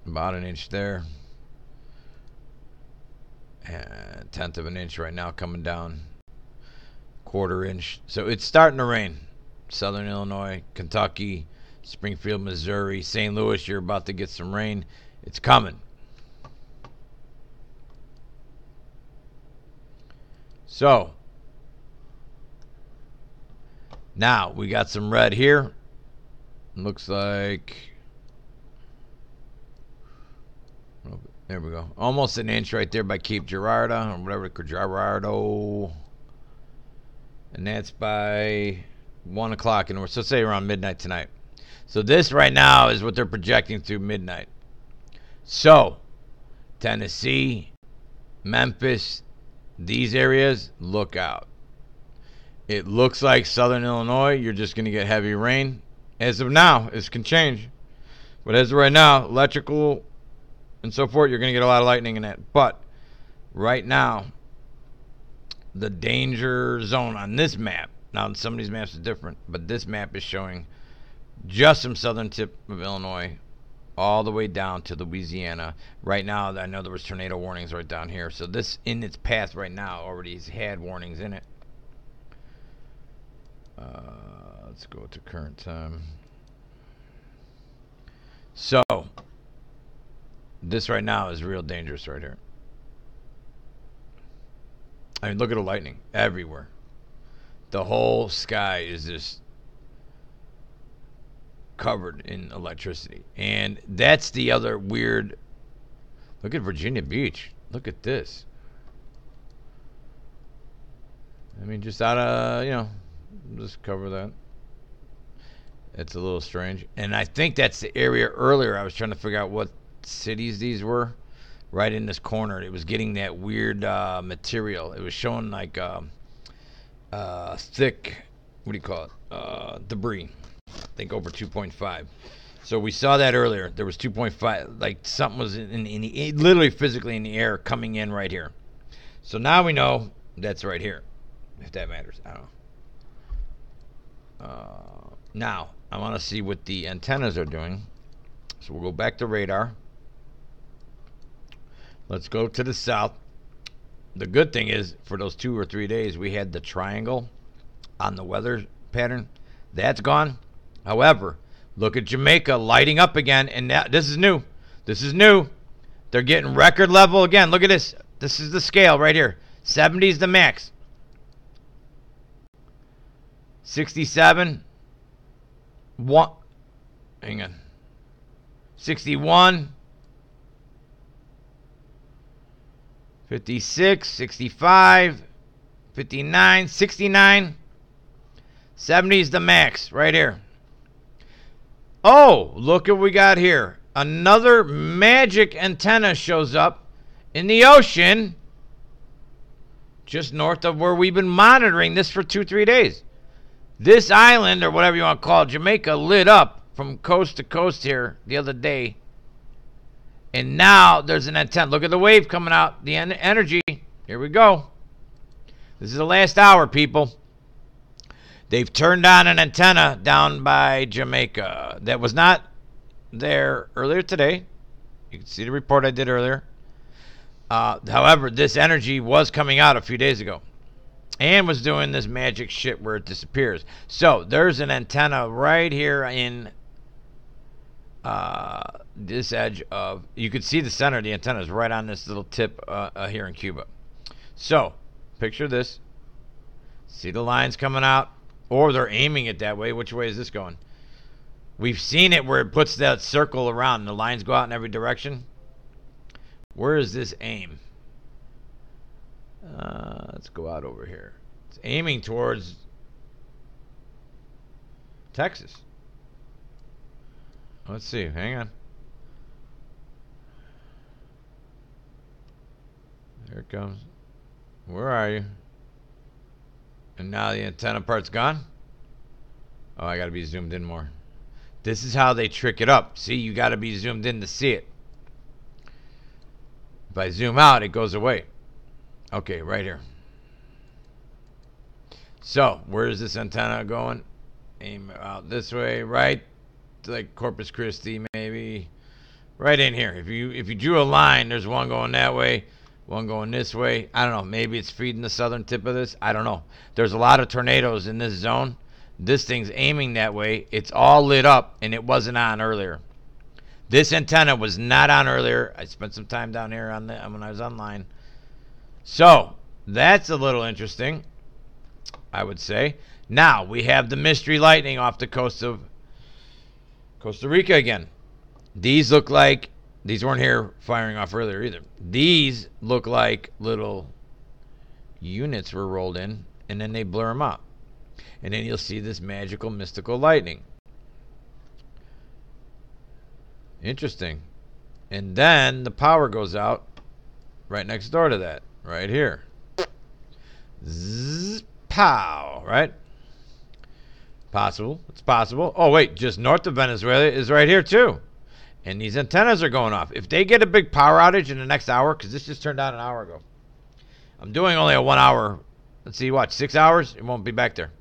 About an inch there. And 1/10 of an inch right now coming down. 1/4 inch. So it's starting to rain. Southern Illinois, Kentucky, Springfield, Missouri, St. Louis, you're about to get some rain. It's coming. So, now we got some red here. Looks like, there we go. Almost an inch right there by Cape Girardeau, or whatever, Girardeau. And that's by 1 o'clock in the morning. So say around midnight tonight. So this right now is what they're projecting through midnight. So, Tennessee, Memphis, these areas, look out. It looks like Southern Illinois, you're just going to get heavy rain. As of now, this can change. But as of right now, electrical and so forth, you're going to get a lot of lightning in that. But right now, the danger zone on this map, now some of these maps are different, but this map is showing just from southern tip of Illinois all the way down to Louisiana. Right now, I know there was tornado warnings right down here. So this, in its path right now, already has had warnings in it. Let's go to current time. So, this right now is real dangerous right here. I mean, look at the lightning everywhere. The whole sky is just covered in electricity. And that's the other weird. Look at Virginia Beach. Look at this. I mean, just out of, just cover that. It's a little strange. And I think that's the area earlier I was trying to figure out what cities these were. Right in this corner. It was getting that weird material. It was showing like thick, what do you call it? Debris. I think over 2.5. So we saw that earlier. There was 2.5. Like something was literally physically in the air coming in right here. So now we know that's right here. If that matters. I don't know. Now, I want to see what the antennas are doing. So we'll go back to radar. Let's go to the south. The good thing is, for those 2 or 3 days, we had the triangle on the weather pattern. That's gone. However, look at Jamaica lighting up again. And this is new. This is new. They're getting record level again. Look at this. This is the scale right here. 70 is the max. 67. Hang on. 61. 56, 65, 59, 69. 70 is the max right here. Oh, look at what we got here. Another magic antenna shows up in the ocean just north of where we've been monitoring this for 2-3 days. This island, or whatever you want to call it, Jamaica, lit up from coast to coast here the other day. And now there's an antenna. Look at the wave coming out. The energy. Here we go. This is the last hour, people. They've turned on an antenna down by Jamaica that was not there earlier today. You can see the report I did earlier. However, this energy was coming out a few days ago. and was doing this magic shit where it disappears. So there's an antenna right here in this edge of, you could see the center of the antenna is right on this little tip here in Cuba. So picture this. See the lines coming out, or they're aiming it that way. Which way is this going? We've seen it where it puts that circle around and the lines go out in every direction. Where is this aim? Let's go out over here. It's aiming towards Texas. Let's see. Hang on. There it comes. Where are you? And now the antenna part's gone. Oh, I gotta be zoomed in more. This is how they trick it up. See, you gotta be zoomed in to see it. If I zoom out, it goes away. Okay, right here. So, where is this antenna going? Aim out this way, right? Like Corpus Christi, maybe. Right in here. If you drew a line, there's one going that way, one going this way. I don't know. Maybe it's feeding the southern tip of this. I don't know. There's a lot of tornadoes in this zone. This thing's aiming that way. It's all lit up, and it wasn't on earlier. This antenna was not on earlier. I spent some time down here on when I was online. So, that's a little interesting, I would say. Now, we have the mystery lightning off the coast of Costa Rica again. These look like, these weren't here firing off earlier either. These look like little units were rolled in, and then they blur them out. And then you'll see this magical, mystical lightning. Interesting. And then the power goes out right next door to that, right here. Zzz, pow, right? Possible. It's possible. Oh, wait, just north of Venezuela is right here, too. And these antennas are going off. If they get a big power outage in the next hour, because this just turned on an hour ago. I'm doing only a 1 hour. Let's see, watch, 6 hours? It won't be back there.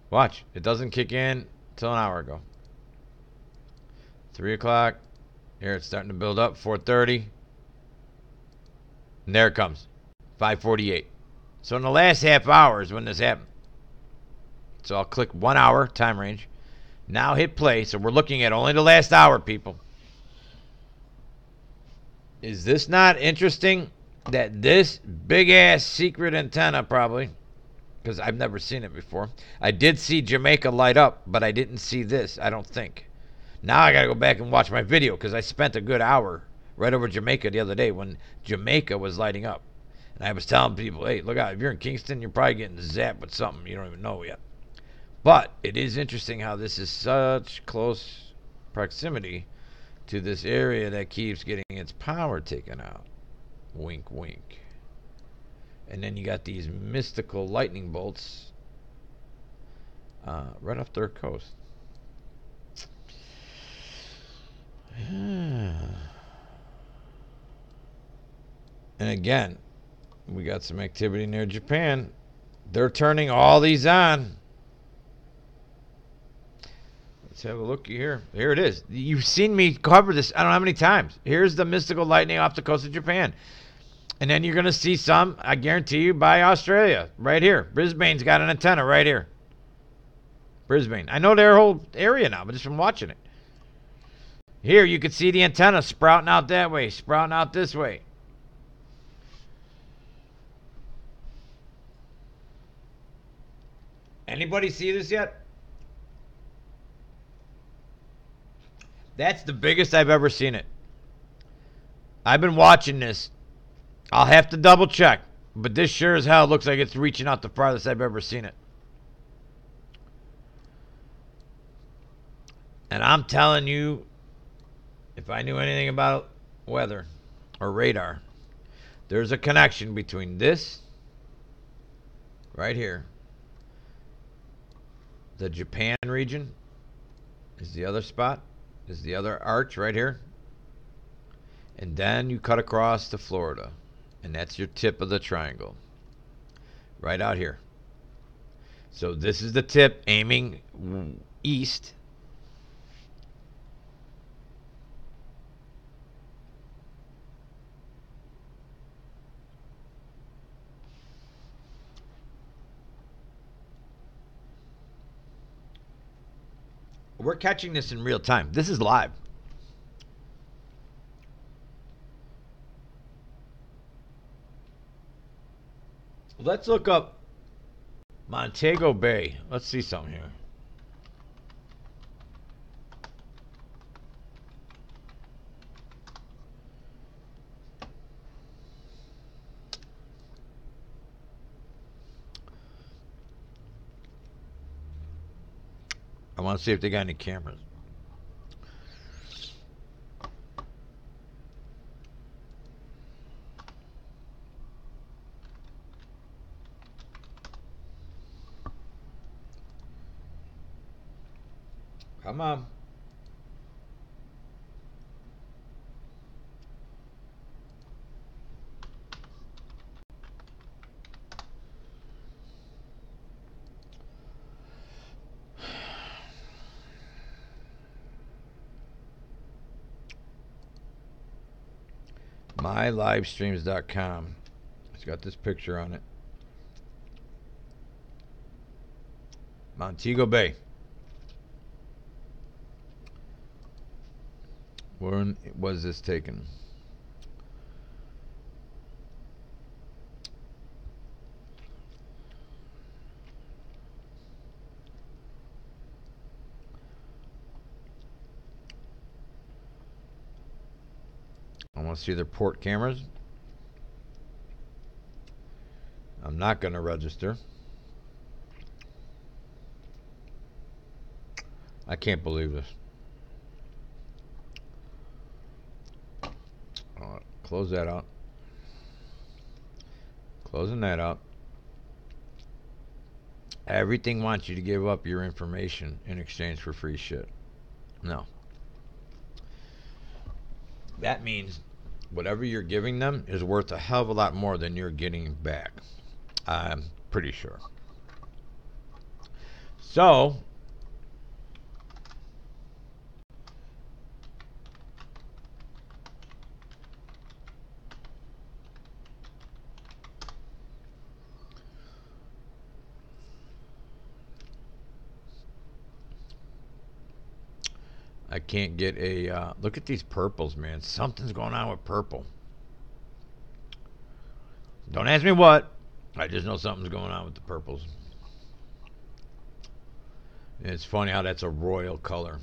Watch, it doesn't kick in until an hour ago. 3 o'clock. Here, it's starting to build up. 4:30. And there it comes. 5:48. So in the last half hour is when this happened. So I'll click 1 hour time range. Now hit play. So we're looking at only the last hour, people. Is this not interesting that this big ass secret antenna, probably, because I've never seen it before. I did see Jamaica light up, but I didn't see this, I don't think. Now I gotta go back and watch my video, because I spent a good hour right over Jamaica the other day when Jamaica was lighting up. And I was telling people, hey, look out, if you're in Kingston, you're probably getting zapped with something you don't even know yet. But it is interesting how this is such close proximity to this area that keeps getting its power taken out. Wink, wink. And then you got these mystical lightning bolts right off their coast. And again, we got some activity near Japan. They're turning all these on. Let's have a look here. Here it is. You've seen me cover this I don't know how many times. Here's the mystical lightning off the coast of Japan. And then you're going to see some, I guarantee you, by Australia. Right here. Brisbane's got an antenna right here. Brisbane. I know their whole area now, but just from watching it. Here, you can see the antenna sprouting out that way, sprouting out this way. Anybody see this yet? That's the biggest I've ever seen it. I've been watching this. I'll have to double check, but this sure as hell looks like it's reaching out the farthest I've ever seen it. And I'm telling you, if I knew anything about weather or radar, there's a connection between this right here, the Japan region is the other spot, is the other arch right here, and then you cut across to Florida, and that's your tip of the triangle right out here. So this is the tip aiming east. We're catching this in real time. This is live. Let's look up Montego Bay. Let's see something here. I want to see if they got any cameras. Come on. MyLivestreams.com. It's got this picture on it. Montego Bay. When was this taken? I want to see their port cameras. I'm not going to register. I can't believe this. Close that out. Closing that out. Everything wants you to give up your information in exchange for free shit. No. That means whatever you're giving them is worth a hell of a lot more than you're getting back. I'm pretty sure. So, I can't get a look at these purples, man. Something's going on with purple. Don't ask me what. I just know something's going on with the purples. And it's funny how that's a royal color.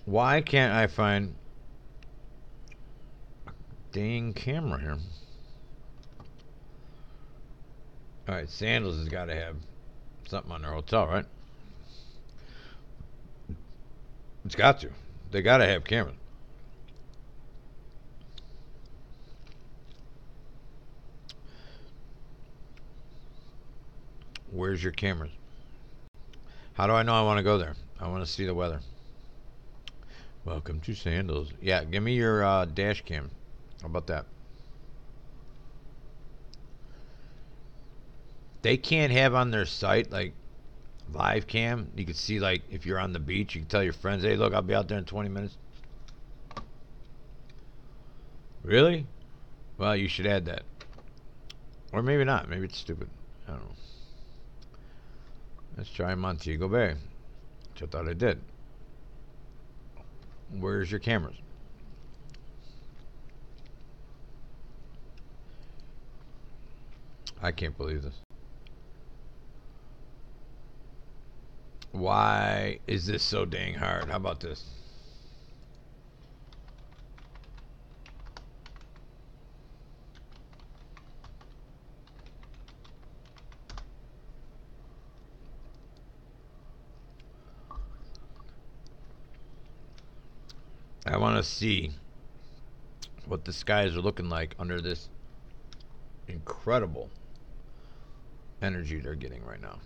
Why can't I find a dang camera here? Alright, Sandals has got to have something on their hotel, right? It's got to. They got to have cameras. Where's your cameras? How do I know I want to go there? I want to see the weather. Welcome to Sandals. Yeah, give me your dash cam. How about that? They can't have on their site like live cam. You can see like if you're on the beach, you can tell your friends, "Hey, look, I'll be out there in 20 minutes." Really? Well, you should add that. Or maybe not. Maybe it's stupid. I don't know. Let's try Montego Bay, which I thought I did. Where's your cameras? I can't believe this. Why is this so dang hard? How about this? I want to see what the skies are looking like under this incredible energy they're getting right now.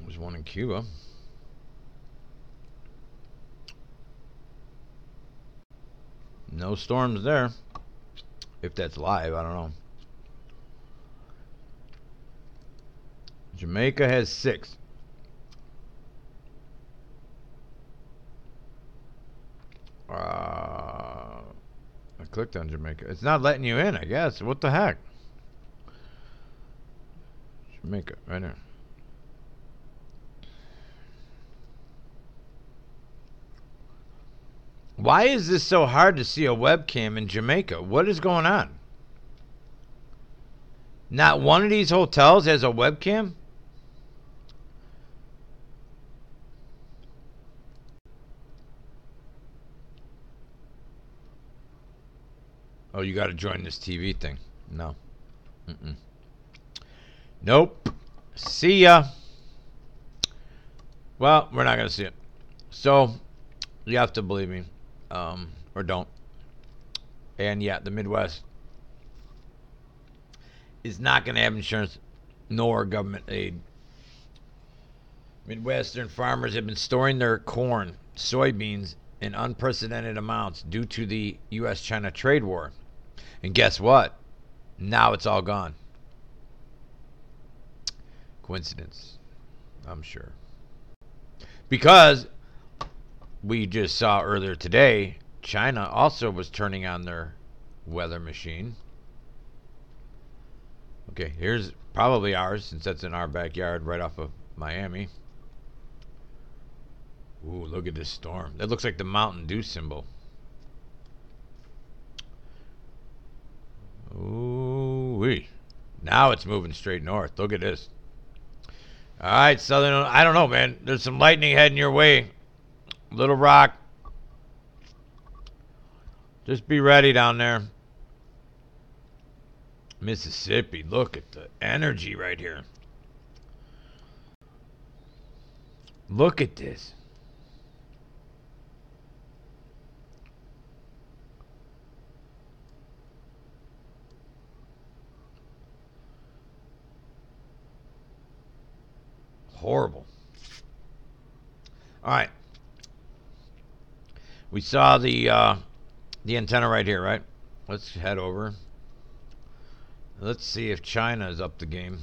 There's one in Cuba. No storms there. If that's live, I don't know. Jamaica has 6. I clicked on Jamaica. It's not letting you in, I guess. What the heck? Jamaica, right there. Why is this so hard to see a webcam in Jamaica? What is going on? Not one of these hotels has a webcam? Oh, you got to join this TV thing. No. Mm-mm. Nope. See ya. Well, we're not going to see it. So, you have to believe me. Or don't. And yeah, the Midwest is not going to have insurance nor government aid. Midwestern farmers have been storing their corn, soybeans in unprecedented amounts due to the U.S. China trade war. And guess what? Now it's all gone. Coincidence, I'm sure. Because we just saw earlier today, China also was turning on their weather machine. Okay, here's probably ours, since that's in our backyard right off of Miami. Ooh, look at this storm. That looks like the Mountain Dew symbol. Ooh-wee. Now it's moving straight north. Look at this. All right, Southern. I don't know, man. There's some lightning heading your way. Little Rock. Just be ready down there. Mississippi. Look at the energy right here. Look at this. Horrible. All right. We saw the antenna right here, right? Let's head over. Let's see if China is up the game.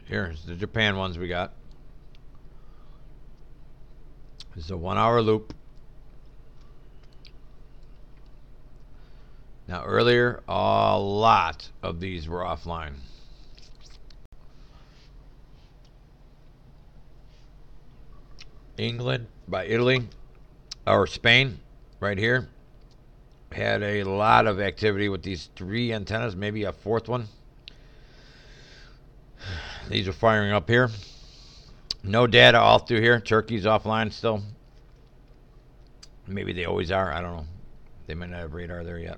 Here's the Japan ones we got. This is a 1 hour loop. Now earlier, a lot of these were offline. England by Italy, or Spain, right here, had a lot of activity with these 3 antennas, maybe a 4th one. These are firing up here. No data all through here. Turkey's offline still. Maybe they always are. I don't know. They might not have radar there yet.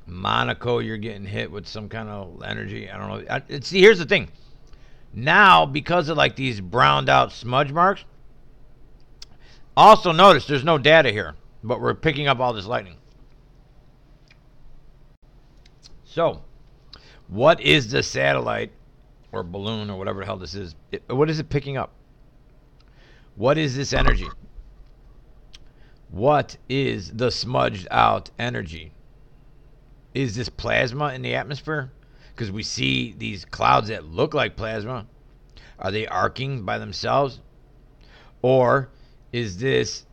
Monaco, you're getting hit with some kind of energy. I don't know. See, here's the thing. Now, because of like these browned out smudge marks, also notice there's no data here, but we're picking up all this lightning. So, what is the satellite or balloon or whatever the hell this is? What is it picking up? What is this energy? What is the smudged out energy? Is this plasma in the atmosphere? Because we see these clouds that look like plasma. Are they arcing by themselves? Or is this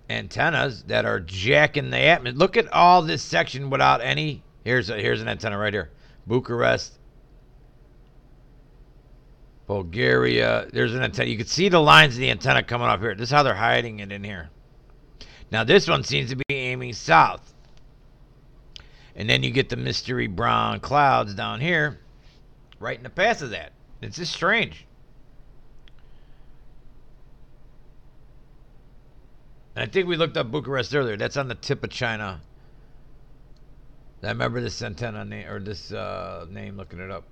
antennas that are jacking the atmosphere? Look at all this section without any. Here's an antenna right here. Bucharest, Bulgaria. There's an antenna. You can see the lines of the antenna coming off here. This is how they're hiding it in here. Now this one seems to be aiming south. And then you get the mystery brown clouds down here, right in the path of that. It's just strange. And I think we looked up Bucharest earlier. That's on the tip of China. I remember this antenna name, or this name, looking it up.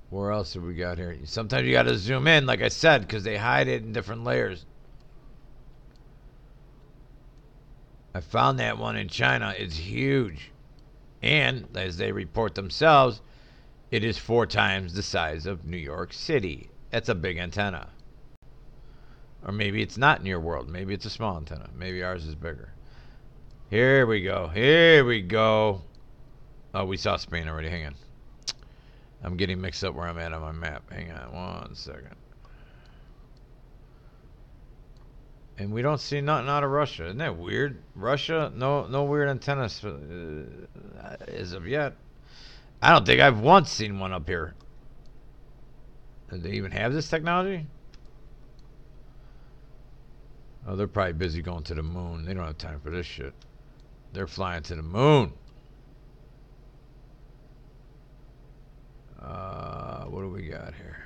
Where else have we got here? Sometimes you got to zoom in, like I said, because they hide it in different layers. I found that one in China. It's huge. And, as they report themselves, it is 4 times the size of New York City. That's a big antenna. Or maybe it's not in your world. Maybe it's a small antenna. Maybe ours is bigger. Here we go. Here we go. Oh, we saw Spain already. Hang on. I'm getting mixed up where I'm at on my map. Hang on 1 second. And we don't see nothing out of Russia. Isn't that weird? Russia, no weird antennas as of yet. I don't think I've once seen one up here. Do they even have this technology? Oh, they're probably busy going to the moon. They don't have time for this shit. They're flying to the moon. What do we got here?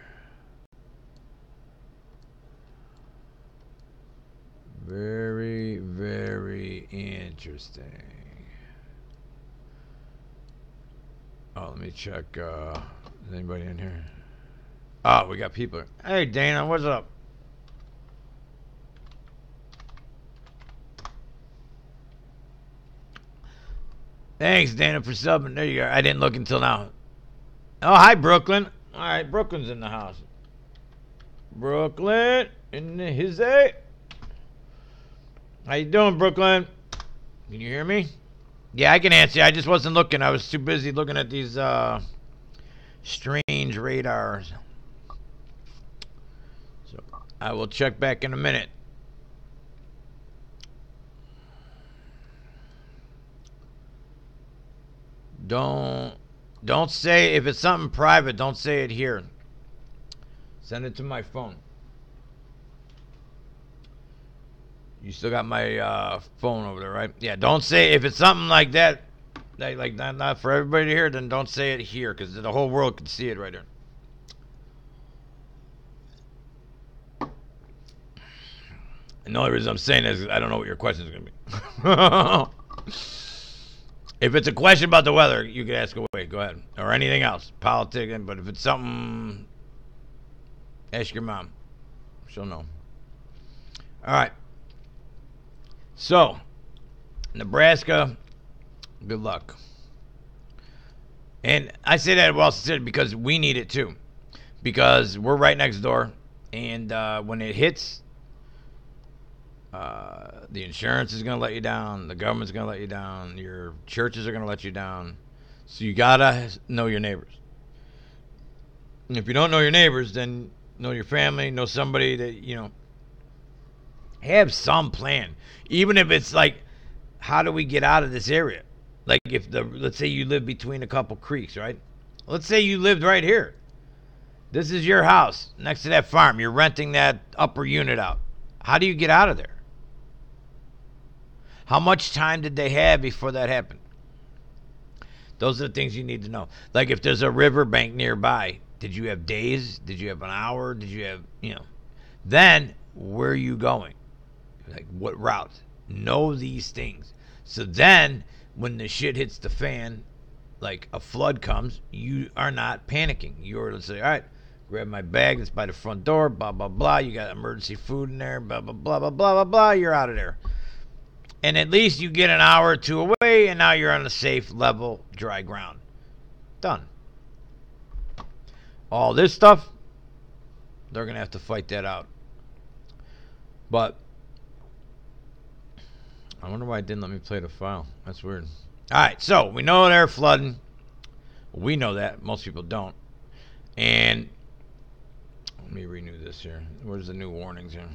Very, very interesting. Oh, let me check. Is anybody in here? Oh, we got people. Hey, Dana, what's up? Thanks, Dana, for subbing. There you go. I didn't look until now. Oh, hi, Brooklyn. All right, Brooklyn's in the house. Brooklyn in the hizzy. How you doing, Brooklyn? Can you hear me? Yeah, I can answer you. I just wasn't looking. I was too busy looking at these strange radars. So I will check back in a minute. Don't say if it's something private. Don't say it here. Send it to my phone. You still got my phone over there, right? Yeah. Don't say if it's something like that, like not for everybody to hear. Then don't say it here because the whole world can see it right here. And the only reason I'm saying is I don't know what your question is going to be. If it's a question about the weather, you can ask away. Go ahead. Or anything else. Politics. But if it's something, ask your mom. She'll know. All right. So, Nebraska, good luck. And I say that well sincerely because we need it too. Because we're right next door. And when it hits, the insurance is going to let you down. The government's going to let you down. Your churches are going to let you down. So you got to know your neighbors. And if you don't know your neighbors, then know your family, know somebody that, have some plan. Even if it's like, how do we get out of this area? Like if let's say you live between a couple creeks, right? Let's say you lived right here. This is your house next to that farm. You're renting that upper unit out. How do you get out of there? How much time did they have before that happened? Those are the things you need to know. Like if there's a riverbank nearby, did you have days? Did you have an hour? Did you have, Then where are you going? Like what route? Know these things. So then when the shit hits the fan, like a flood comes, you are not panicking. You're to say, all right, grab my bag that's by the front door, blah, blah, blah. You got emergency food in there, blah, blah, blah, blah, blah, blah, blah. You're out of there. And at least you get an hour or two away, and now you're on a safe, level, dry ground. Done. All this stuff, they're going to have to fight that out. But I wonder why it didn't let me play the file. That's weird. All right, so we know they're flooding. We know that. Most people don't. And let me renew this here. Where's the new warnings here?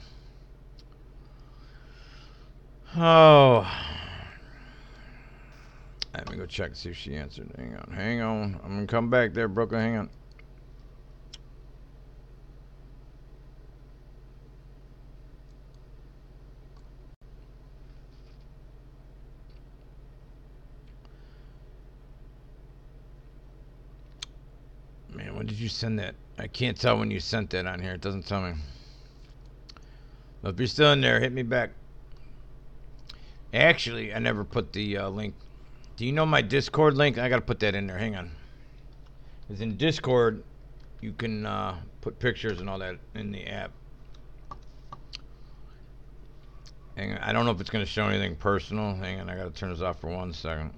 Oh. Let me go check to see if she answered. Hang on. I'm going to come back there, Brooklyn. Hang on. Man, when did you send that? I can't tell when you sent that on here. It doesn't tell me. But if you're still in there, hit me back. Actually, I never put the link. Do you know my Discord link? I got to put that in there. Hang on. Because in Discord, you can put pictures and all that in the app. Hang on. I don't know if it's going to show anything personal. Hang on. I got to turn this off for 1 second.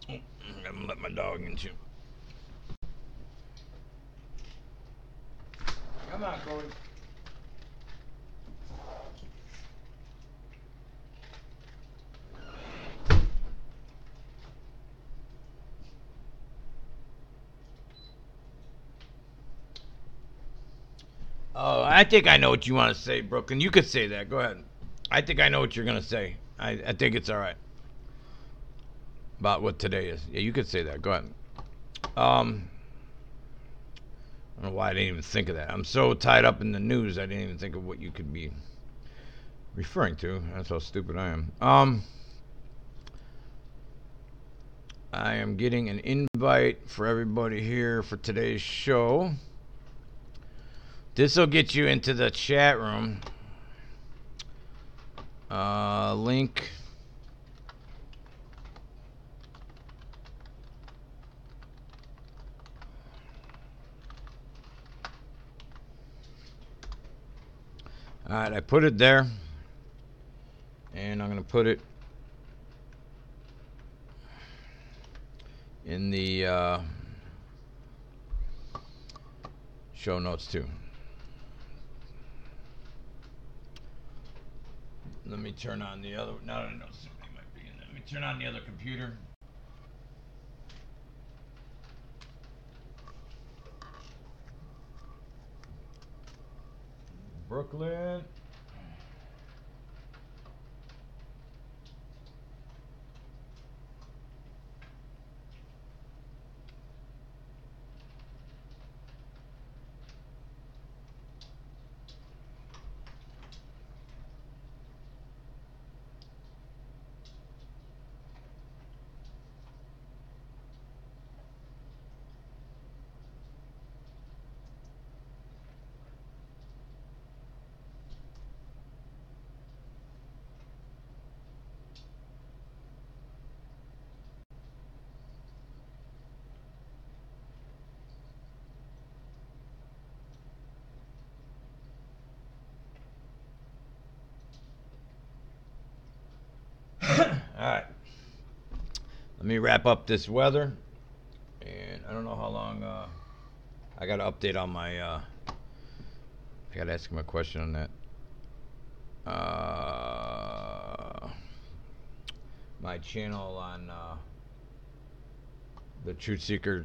I'm going to let my dog in too. Come on, Cody. I think I know what you want to say, Brooklyn. You could say that. Go ahead. I think I know what you're going to say. I think it's all right. About what today is. Yeah, you could say that. Go ahead. I don't know why I didn't even think of that. I'm so tied up in the news, I didn't even think of what you could be referring to. That's how stupid I am. I am getting an invite for everybody here for today's show. This will get you into the chat room. Link. Alright, I put it there. And I'm going to put it in the show notes too. Let me turn on the other. Now that I know somebody might be in there. Let me turn on the other computer. Brooklyn. Alright. Let me wrap up this weather. And I don't know how long I got to update on my I got to ask him a question on that. My channel on the Truth Seeker,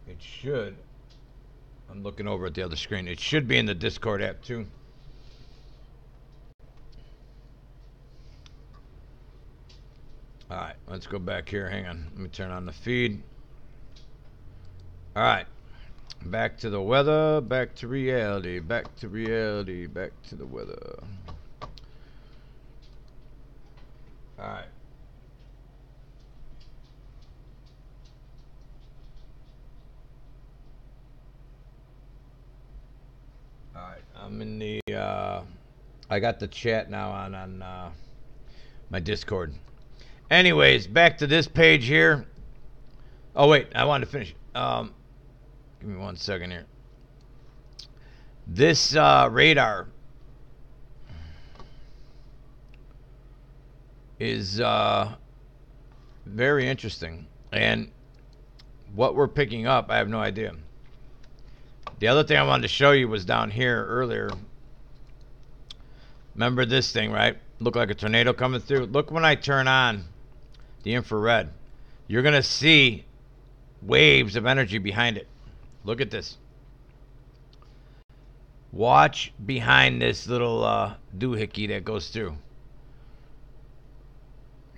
it should, I'm looking over at the other screen, it should be in the Discord app too. Alright, let's go back here. Hang on. Let me turn on the feed. Alright. Back to the weather. Back to reality. Back to reality. Back to the weather. Alright. Alright. I'm in the I got the chat now on my Discord. Anyways, back to this page here. Oh wait, I wanted to finish. Give me 1 second here. This radar is very interesting, and what we're picking up, I have no idea. The other thing I wanted to show you was down here earlier. Remember this thing, right? Looked like a tornado coming through. Look when I turn on the infrared. You're going to see waves of energy behind it. Look at this. Watch behind this little doohickey that goes through.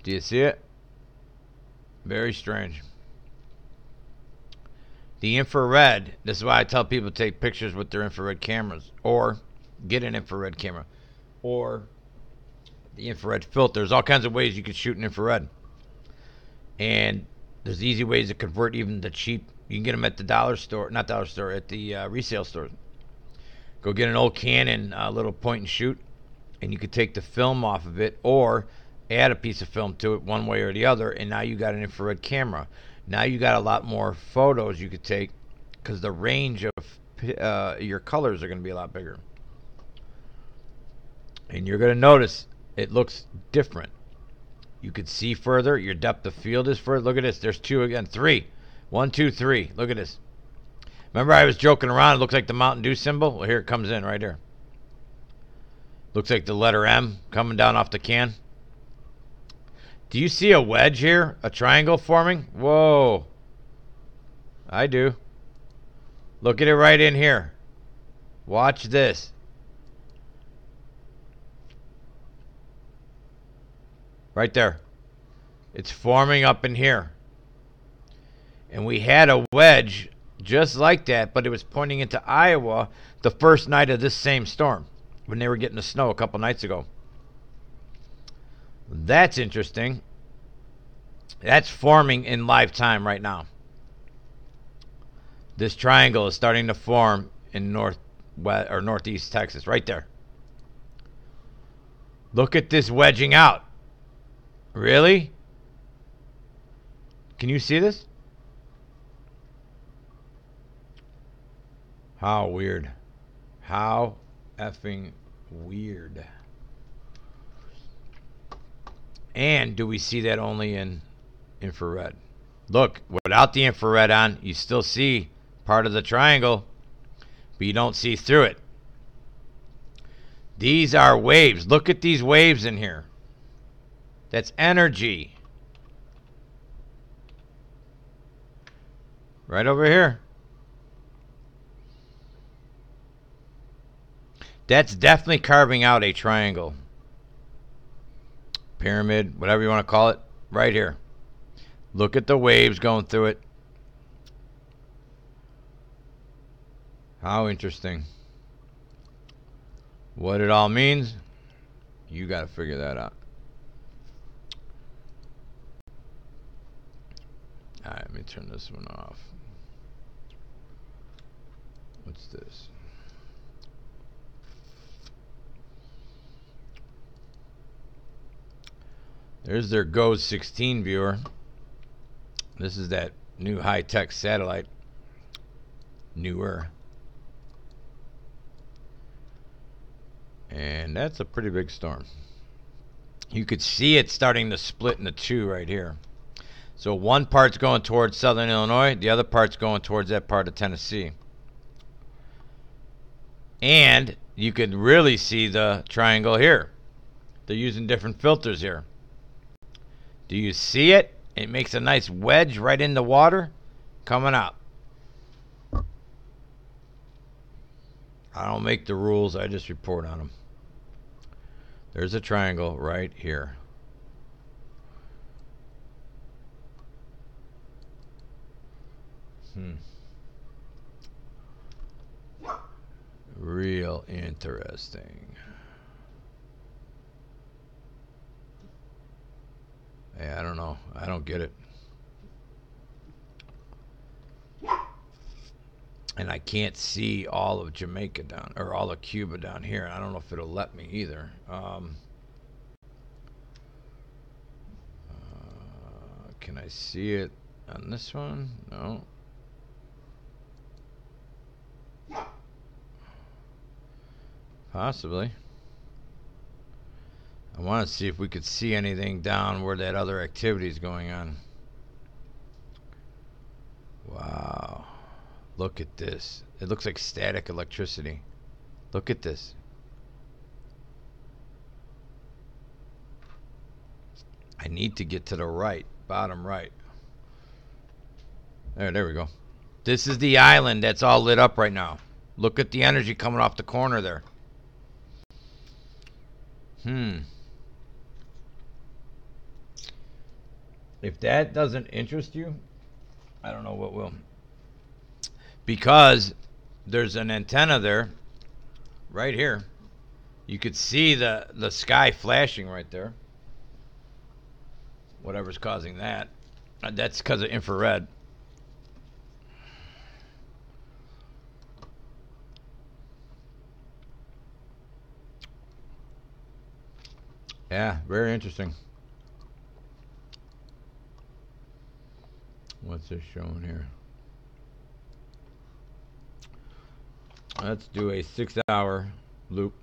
Do you see it? Very strange. The infrared, this is why I tell people to take pictures with their infrared cameras, or get an infrared camera, or the infrared filter. There's all kinds of ways you can shoot an infrared. And there's easy ways to convert even the cheap. You can get them at the dollar store, not dollar store, at the resale stores. Go get an old Canon little point and shoot, and you could take the film off of it, or add a piece of film to it one way or the other, and now you got an infrared camera. Now you got a lot more photos you could take, because the range of your colors are going to be a lot bigger. And you're going to notice it looks different. You could see further. Your depth of field is further. Look at this. There's two again. Three. 1, 2, 3. Look at this. Remember I was joking around. It looks like the Mountain Dew symbol. Well, here it comes in right here. Looks like the letter M coming down off the can. Do you see a wedge here? A triangle forming? Whoa. I do. Look at it right in here. Watch this. Right there. It's forming up in here. And we had a wedge just like that, but it was pointing into Iowa the first night of this same storm when they were getting the snow a couple nights ago. That's interesting. That's forming in live time right now. This triangle is starting to form in northeast Texas, right there. Look at this wedging out. Really? Can you see this? How weird. How effing weird. And do we see that only in infrared? Look, without the infrared on, you still see part of the triangle, but you don't see through it. These are waves. Look at these waves in here. That's energy. Right over here. That's definitely carving out a triangle. Pyramid, whatever you want to call it, right here. Look at the waves going through it. How interesting. What it all means, you got to figure that out. All right, let me turn this one off. What's this? There's their GOES 16 viewer. This is that new high-tech satellite. Newer. And that's a pretty big storm. You could see it starting to split into two right here. So one part's going towards southern Illinois, the other part's going towards that part of Tennessee. And you could really see the triangle here. They're using different filters here. Do you see it? It makes a nice wedge right in the water coming out. I don't make the rules, I just report on them. There's a triangle right here. Real interesting. Hey, I don't know. I don't get it. And I can't see all of Jamaica down, or all of Cuba down here. I don't know if it'll let me either. Can I see it on this one? No. Possibly. I want to see if we could see anything down where that other activity is going on. Wow. Look at this. It looks like static electricity. Look at this. I need to get to the right, bottom right. There we go. This is the island that's all lit up right now. Look at the energy coming off the corner there. If that doesn't interest you, I don't know what will. Because there's an antenna there, right here. You could see the sky flashing right there. Whatever's causing that. That's because of infrared. Yeah, very interesting. What's this showing here? Let's do a 6-hour loop.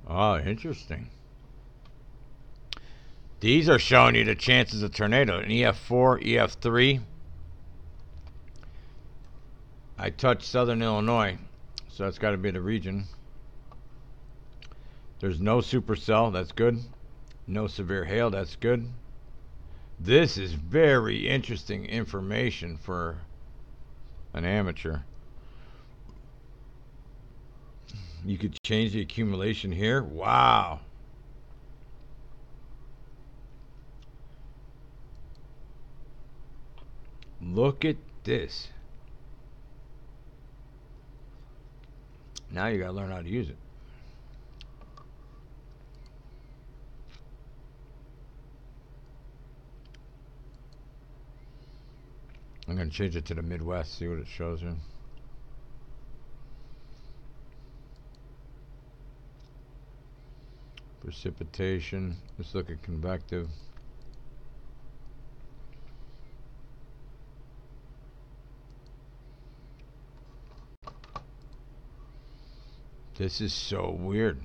Oh, interesting. These are showing you the chances of tornado. An EF4, EF3. I touched southern Illinois. So that's got to be the region. There's no supercell. That's good. No severe hail. That's good. This is very interesting information for an amateur. You could change the accumulation here. Wow. Look at this. Now you gotta learn how to use it. I'm gonna change it to the Midwest, see what it shows you. Precipitation. Let's look at convective. This is so weird.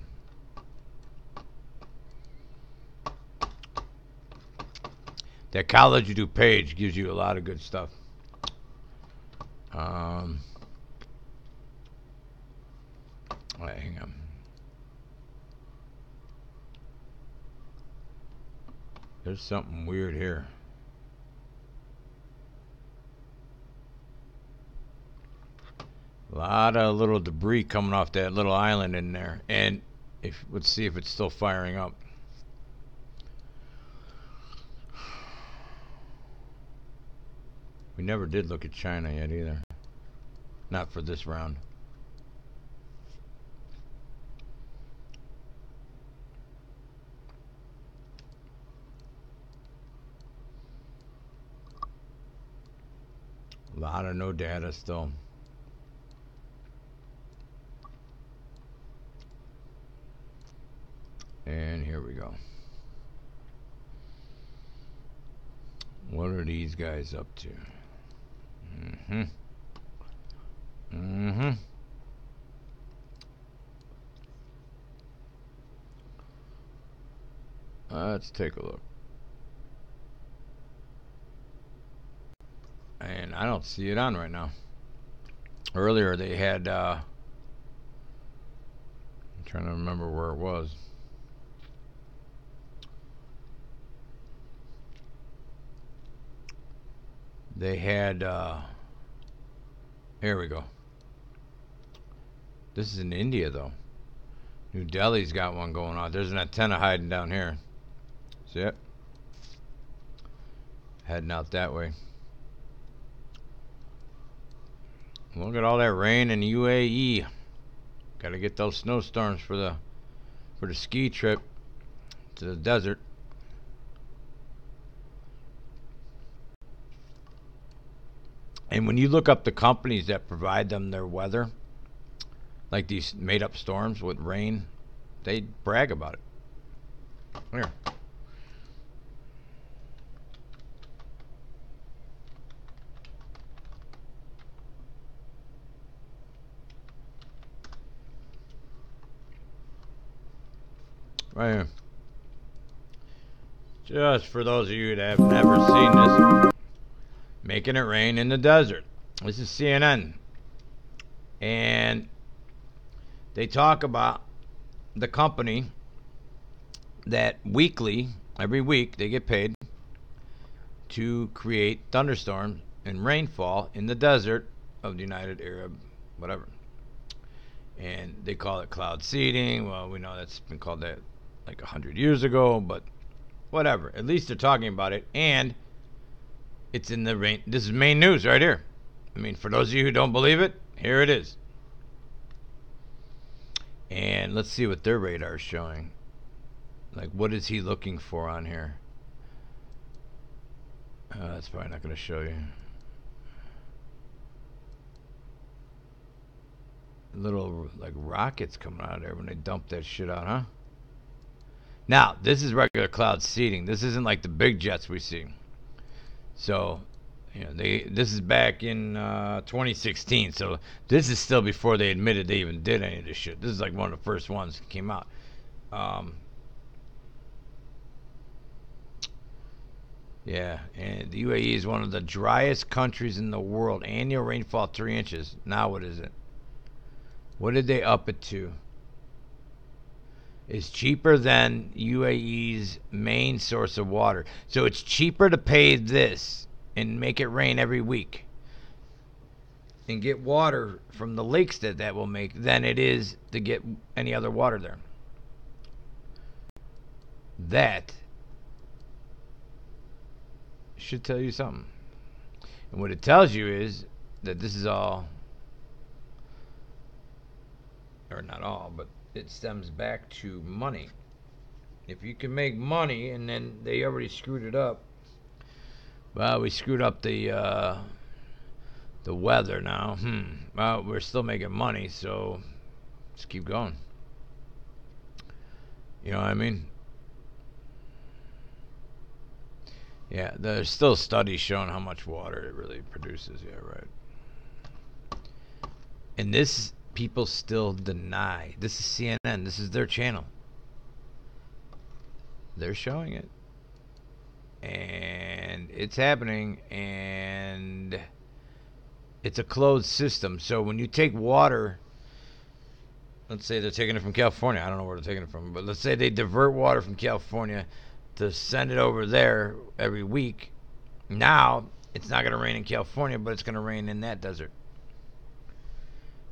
That College You Do page gives you a lot of good stuff. Wait, hang on. There's something weird here. A lot of little debris coming off that little island in there. And let's see if it's still firing up. We never did look at China yet either. Not for this round. A lot of no data still. And here we go. What are these guys up to? Let's take a look. And I don't see it on right now. Earlier they had, I'm trying to remember where it was. They had, here we go. This is in India though. New Delhi's got one going on. There's an antenna hiding down here. See it? Heading out that way. Look at all that rain in UAE. Got to get those snowstorms for the ski trip to the desert. And when you look up the companies that provide them their weather, like these made-up storms with rain, they brag about it. Here. Right here. Just for those of you that have never seen this, making it rain in the desert. This is CNN. And they talk about the company that weekly, every week, they get paid to create thunderstorms and rainfall in the desert of the United Arab, whatever. And they call it cloud seeding. Well, we know that's been called that like 100 years ago, but whatever. At least they're talking about it, and it's in the rain. This is main news right here. I mean, for those of you who don't believe it, here it is. And let's see what their radar is showing. Like, what is he looking for on here? That's probably not going to show you. Little, like, rockets coming out of there when they dump that shit out, huh? Now, this is regular cloud seeding. This isn't like the big jets we see. So, you know, this is back in 2016. So this is still before they admitted they even did any of this shit. This is like one of the first ones that came out. Yeah, and the UAE is one of the driest countries in the world. Annual rainfall 3 inches. Now what is it? What did they up it to? Is cheaper than UAE's main source of water. So it's cheaper to pay this and make it rain every week and get water from the lakes that will make than it is to get any other water there. That should tell you something. And what it tells you is that this is all, or not all, but it stems back to money. If you can make money and then they already screwed it up, well, we screwed up the weather now. Well, we're still making money, so let's keep going. You know what I mean? Yeah, there's still studies showing how much water it really produces. Yeah, right. And this, people still deny. This is CNN. This is their channel. They're showing it. And it's happening. And it's a closed system. So when you take water, let's say they're taking it from California. I don't know where they're taking it from. But let's say they divert water from California to send it over there every week. Now, it's not going to rain in California, but it's going to rain in that desert.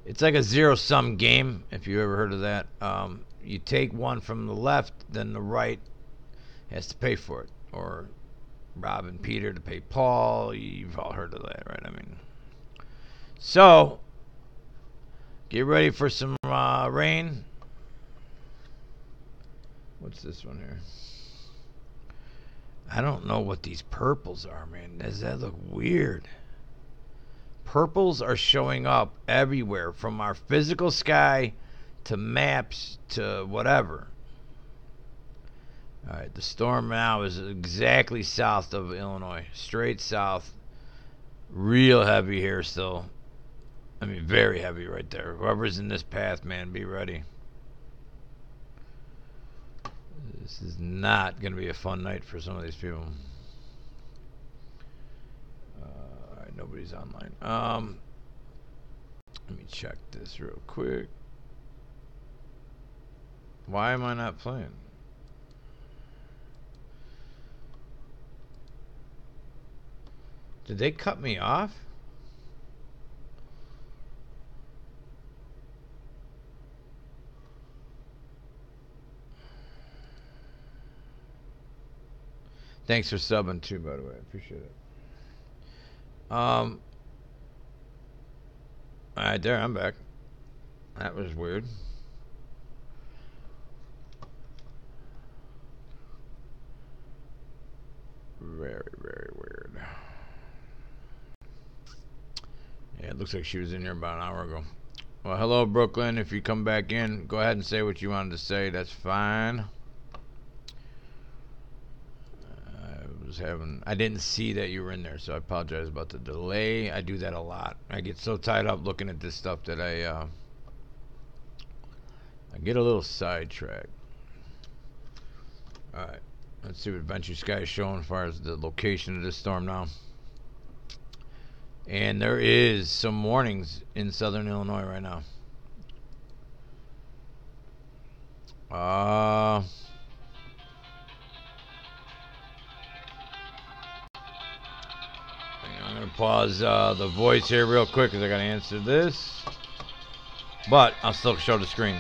It's like a zero-sum game, if you ever heard of that. You take one from the left, then the right has to pay for it. Or Rob and Peter to pay Paul. You've all heard of that, right? I mean, so get ready for some rain. What's this one here? I don't know what these purples are, man. Does that look weird? Purples are showing up everywhere, from our physical sky to maps to whatever. All right, the storm now is exactly south of Illinois, straight south. Real heavy here still. I mean, very heavy right there. Whoever's in this path, man, be ready. This is not going to be a fun night for some of these people. All right, nobody's online. Let me check this real quick. Why am I not playing? Did they cut me off? Thanks for subbing too, by the way. I appreciate it. Alright, there, I'm back. That was weird. Very, very weird. Yeah, it looks like she was in here about an hour ago. Well, hello, Brooklyn. If you come back in, go ahead and say what you wanted to say. That's fine. I didn't see that you were in there, so I apologize about the delay. I do that a lot. I get so tied up looking at this stuff that I get a little sidetracked. All right, let's see what Adventure Sky is showing as far as the location of this storm now. And there is some warnings in southern Illinois right now. I'm going to pause the voice here real quick because I got to answer this. But I'll still show the screen.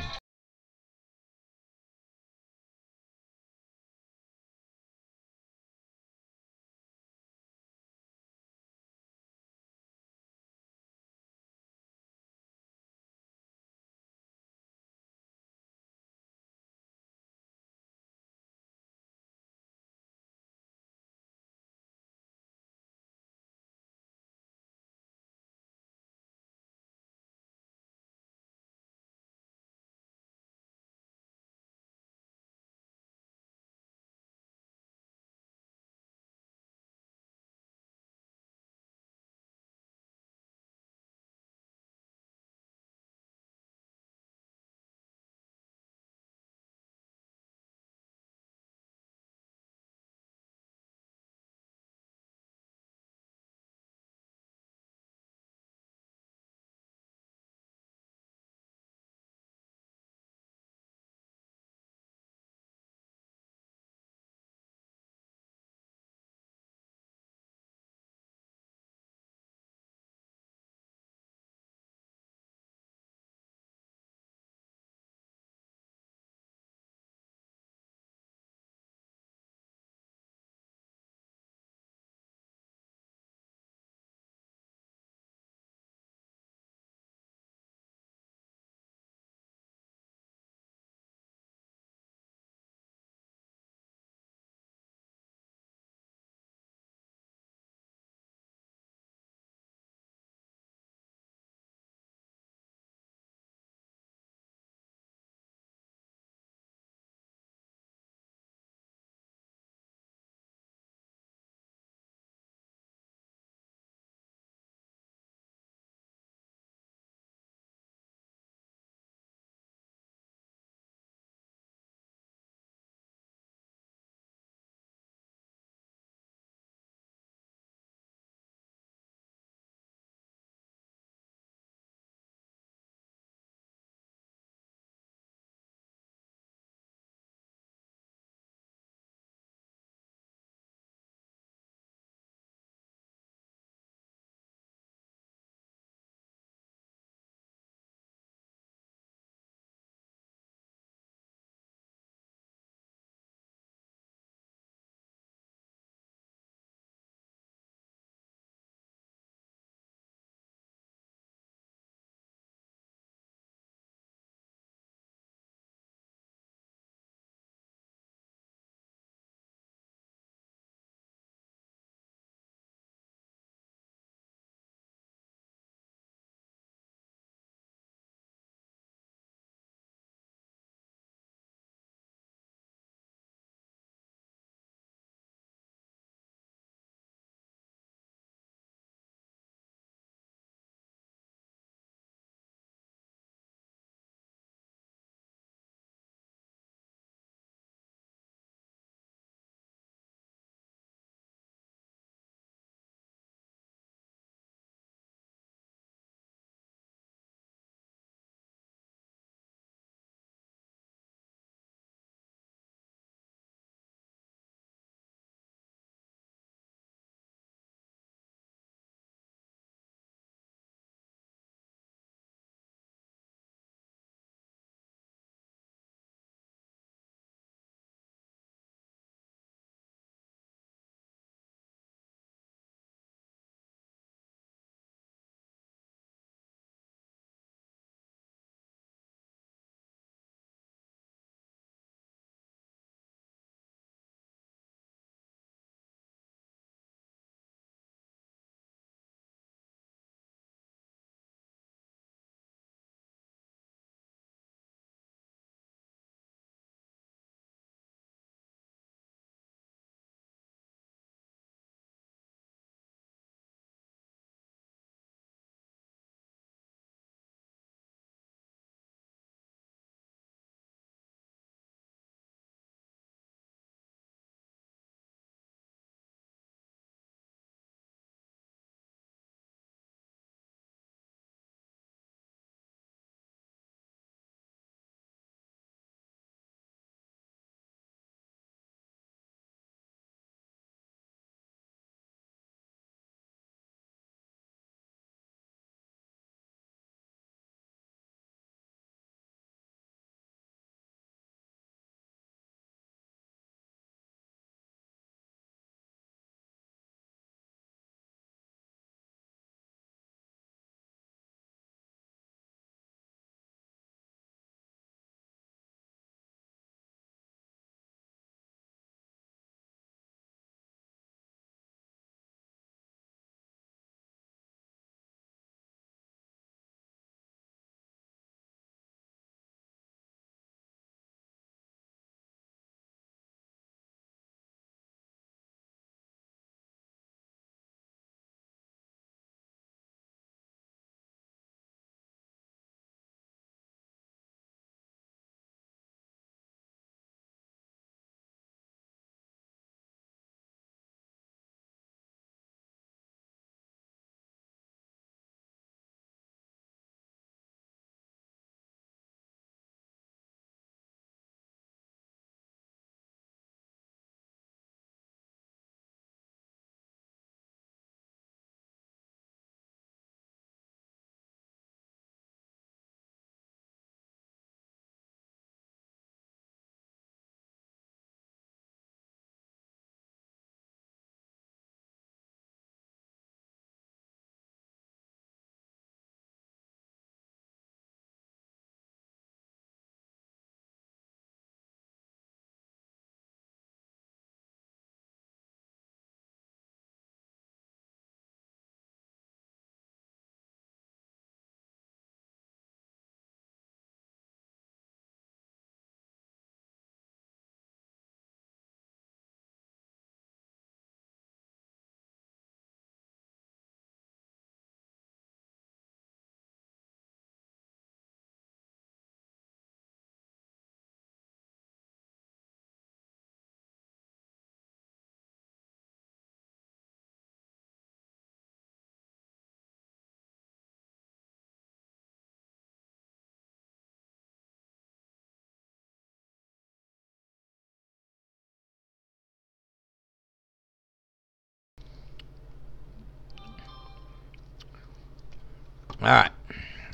All right,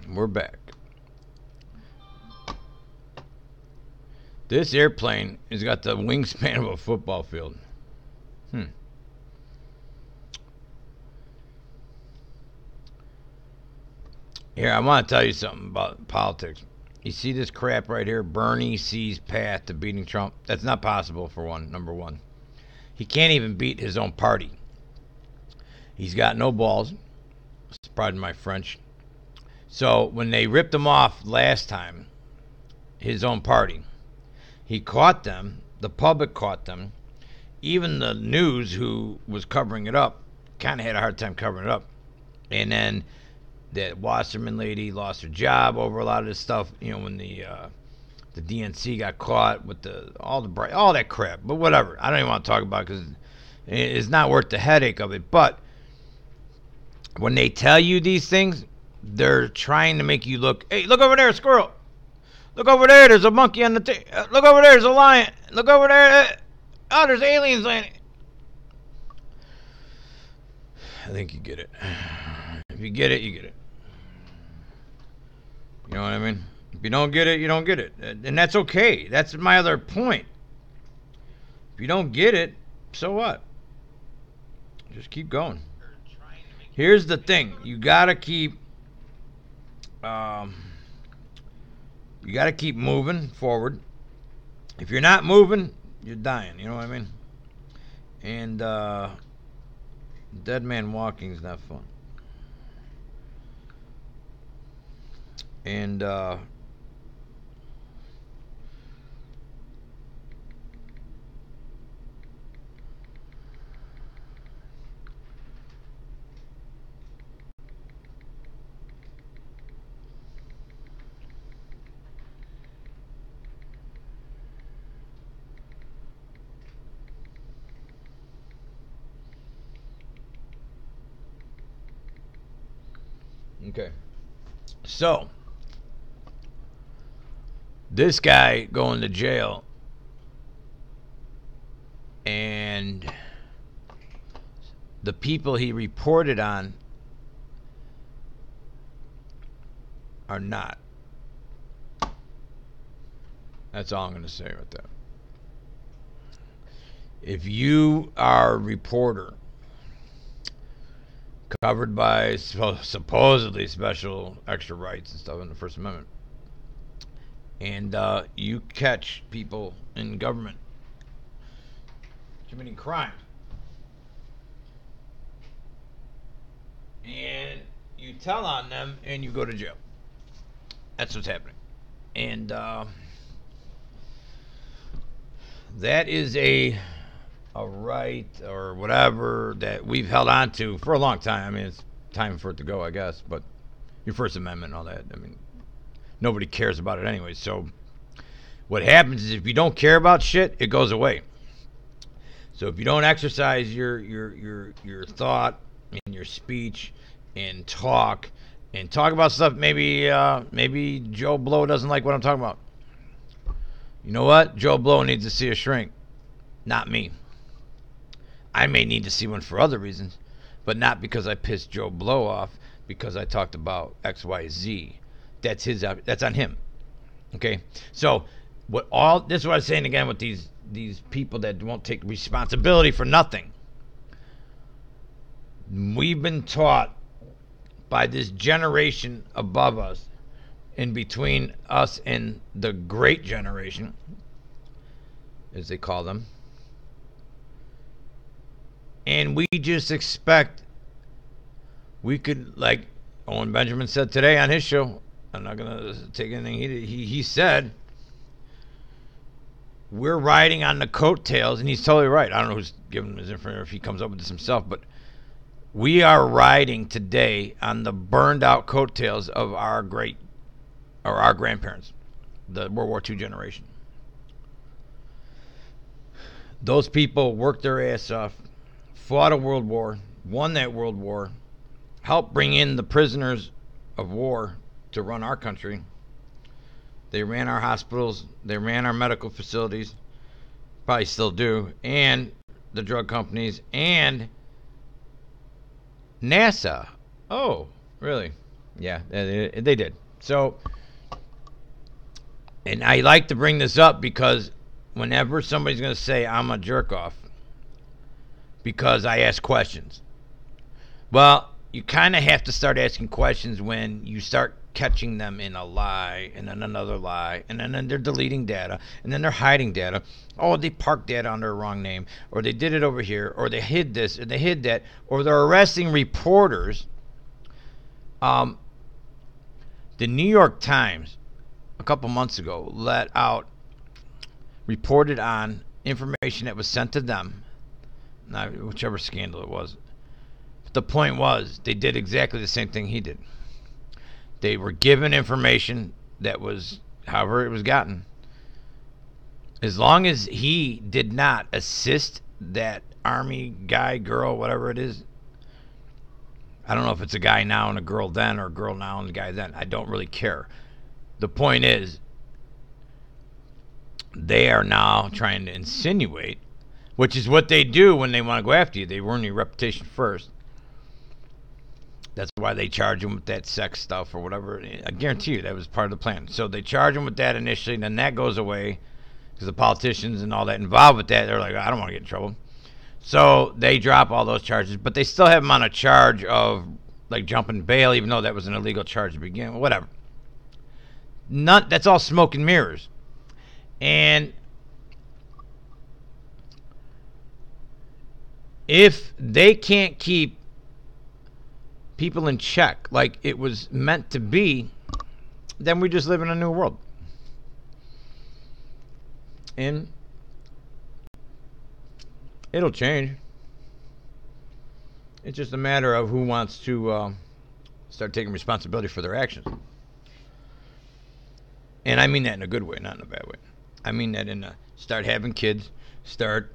we're back. This airplane has got the wingspan of a football field. Here, I want to tell you something about politics. You see this crap right here? Bernie sees path to beating Trump. That's not possible, for one, number one. He can't even beat his own party. He's got no balls. Pardon my French. So when they ripped him off last time, his own party, he caught them. The public caught them. Even the news, who was covering it up, kind of had a hard time covering it up. And then that Wasserman lady lost her job over a lot of this stuff. You know, when the DNC got caught with all that crap. But whatever, I don't even want to talk about it because it's not worth the headache of it. But when they tell you these things, they're trying to make you look. Hey, look over there, a squirrel. Look over there. There's a monkey on the. Look over there. There's a lion. Look over there. Oh, there's aliens landing. I think you get it. If you get it, you get it. You know what I mean? If you don't get it, you don't get it. And that's okay. That's my other point. If you don't get it, so what? Just keep going. Here's the thing. You gotta keep moving forward. If you're not moving, you're dying. You know what I mean? And dead man walking is not fun. And okay. So this guy going to jail, and the people he reported on are not. That's all I'm going to say right there. If you are a reporter covered by supposedly special extra rights and stuff in the First Amendment, and you catch people in government committing crimes, and you tell on them, and you go to jail. That's what's happening. And that is a right or whatever that we've held on to for a long time. I mean, it's time for it to go, I guess. But your First Amendment and all that, I mean, nobody cares about it anyway. So what happens is if you don't care about shit, it goes away. So if you don't exercise your thought and your speech and talk about stuff, maybe Joe Blow doesn't like what I'm talking about. You know what? Joe Blow needs to see a shrink, not me. I may need to see one for other reasons, but not because I pissed Joe Blow off because I talked about XYZ. That's on him. Okay? So this is what I was saying again with these people that won't take responsibility for nothing. We've been taught by this generation above us, in between us and the great generation, as they call them, and we just expect we could, like Owen Benjamin said today on his show, I'm not going to take anything he said, we're riding on the coattails, and he's totally right. I don't know who's giving him his information, if he comes up with this himself, but we are riding today on the burned out coattails of our grandparents, the World War II generation. Those people worked their ass off, fought a world war, won that world war, helped bring in the prisoners of war to run our country. They ran our hospitals, they ran our medical facilities, probably still do, and the drug companies, and NASA. Oh, really? Yeah, they did. So, and I like to bring this up because whenever somebody's going to say I'm a jerk off because I ask questions, well, you kind of have to start asking questions when you start catching them in a lie and then another lie and then they're deleting data and then they're hiding data. Oh, they parked data under a wrong name, or they did it over here, or they hid this and they hid that, or they're arresting reporters. Um, the New York Times a couple months ago reported on information that was sent to them, not whichever scandal it was. But the point was, they did exactly the same thing he did. They were given information that was, however it was gotten. As long as he did not assist that army guy, girl, whatever it is. I don't know if it's a guy now and a girl then, or a girl now and a guy then. I don't really care. The point is, they are now trying to insinuate, which is what they do when they want to go after you. They ruin your reputation first. That's why they charge him with that sex stuff or whatever. I guarantee you that was part of the plan. So they charge him with that initially, and then that goes away because the politicians and all that involved with that, they're like, I don't want to get in trouble. So they drop all those charges, but they still have him on a charge of like jumping bail, even though that was an illegal charge to begin with. Whatever. That's all smoke and mirrors. And if they can't keep people in check like it was meant to be, then we just live in a new world. And it'll change. It's just a matter of who wants to start taking responsibility for their actions. And I mean that in a good way, not in a bad way. I mean that in a start having kids, start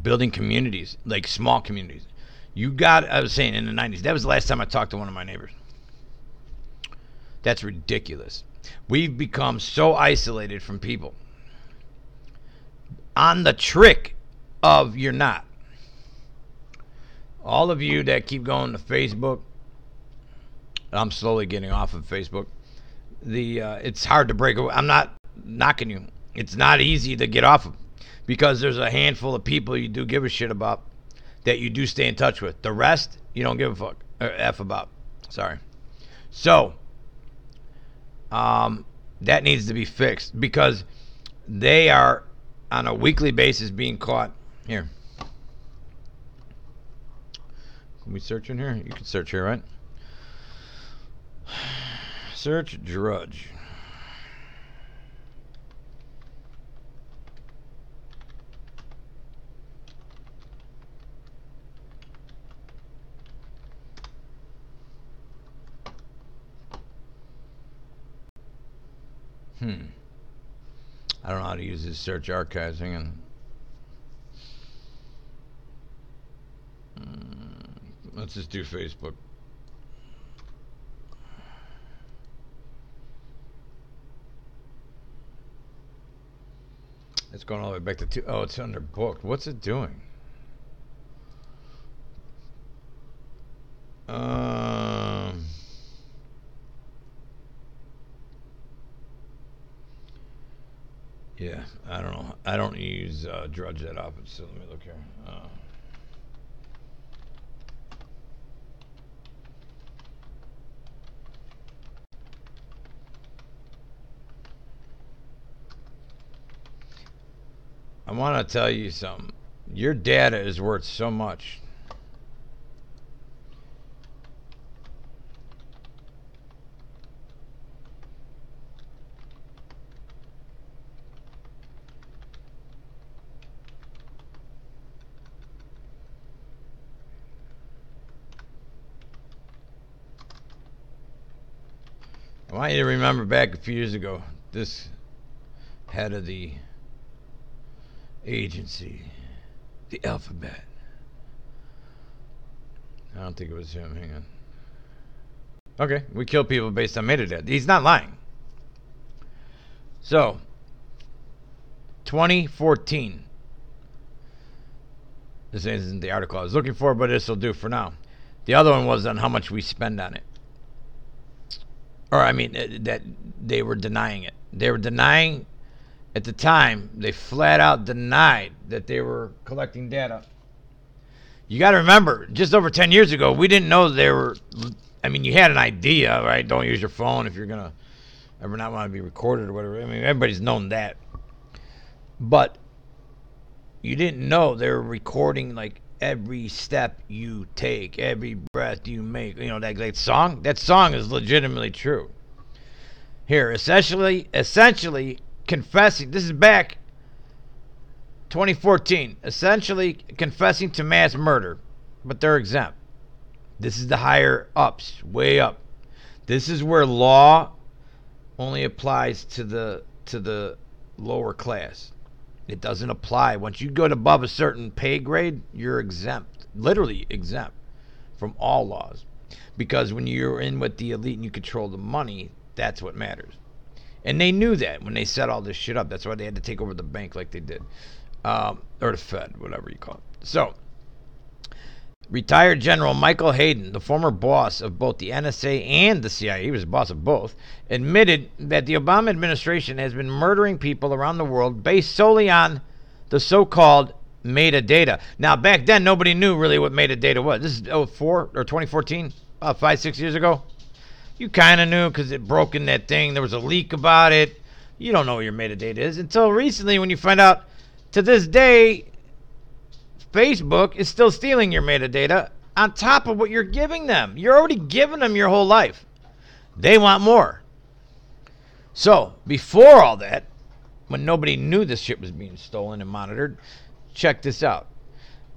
building communities, like small communities. I was saying in the 90s, that was the last time I talked to one of my neighbors. That's ridiculous. We've become so isolated from people. On the trick of you're not. All of you that keep going to Facebook, I'm slowly getting off of Facebook. It's hard to break away. I'm not knocking you. It's not easy to get off of because there's a handful of people you do give a shit about that you do stay in touch with. The rest, you don't give a fuck or F about. Sorry. So, that needs to be fixed because they are on a weekly basis being caught. Here. Can we search in here? You can search here, right? Search Drudge. I don't know how to use this search archives thing. Let's just do Facebook. It's going all the way back to oh, it's under booked. What's it doing? Yeah, I don't know. I don't use Drudge that often, so let me look here. I want to tell you something. Your data is worth so much. I want you to remember back a few years ago, this head of the agency, the alphabet. I don't think it was him. Hang on. Okay, we kill people based on metadata. He's not lying. So, 2014. This isn't the article I was looking for, but this will do for now. The other one was on how much we spend on it. Or, I mean, that they were denying it. They were denying, at the time, they flat out denied that they were collecting data. You got to remember, just over 10 years ago, we didn't know they were, I mean, you had an idea, right? Don't use your phone if you're going to ever not want to be recorded or whatever. I mean, everybody's known that. But you didn't know they were recording, like, every step you take, every breath you make. You know, that song? That song is legitimately true. Here, essentially confessing, this is back 2014, essentially confessing to mass murder, but they're exempt. This is the higher ups, way up. This is where law only applies to the lower class. It doesn't apply. Once you go above a certain pay grade, you're exempt, literally exempt from all laws. Because when you're in with the elite and you control the money, that's what matters. And they knew that when they set all this shit up. That's why they had to take over the bank like they did. Or the Fed, whatever you call it. So, retired General Michael Hayden, the former boss of both the NSA and the CIA, he was the boss of both, admitted that the Obama administration has been murdering people around the world based solely on the so-called metadata. Now, back then, nobody knew really what metadata was. This is 04 or 2014, about 5-6 years ago. You kind of knew because it broke in that thing. There was a leak about it. You don't know what your metadata is until recently when you find out, to this day, Facebook is still stealing your metadata on top of what you're giving them. You're already giving them your whole life. They want more. So, before all that, when nobody knew this shit was being stolen and monitored, check this out.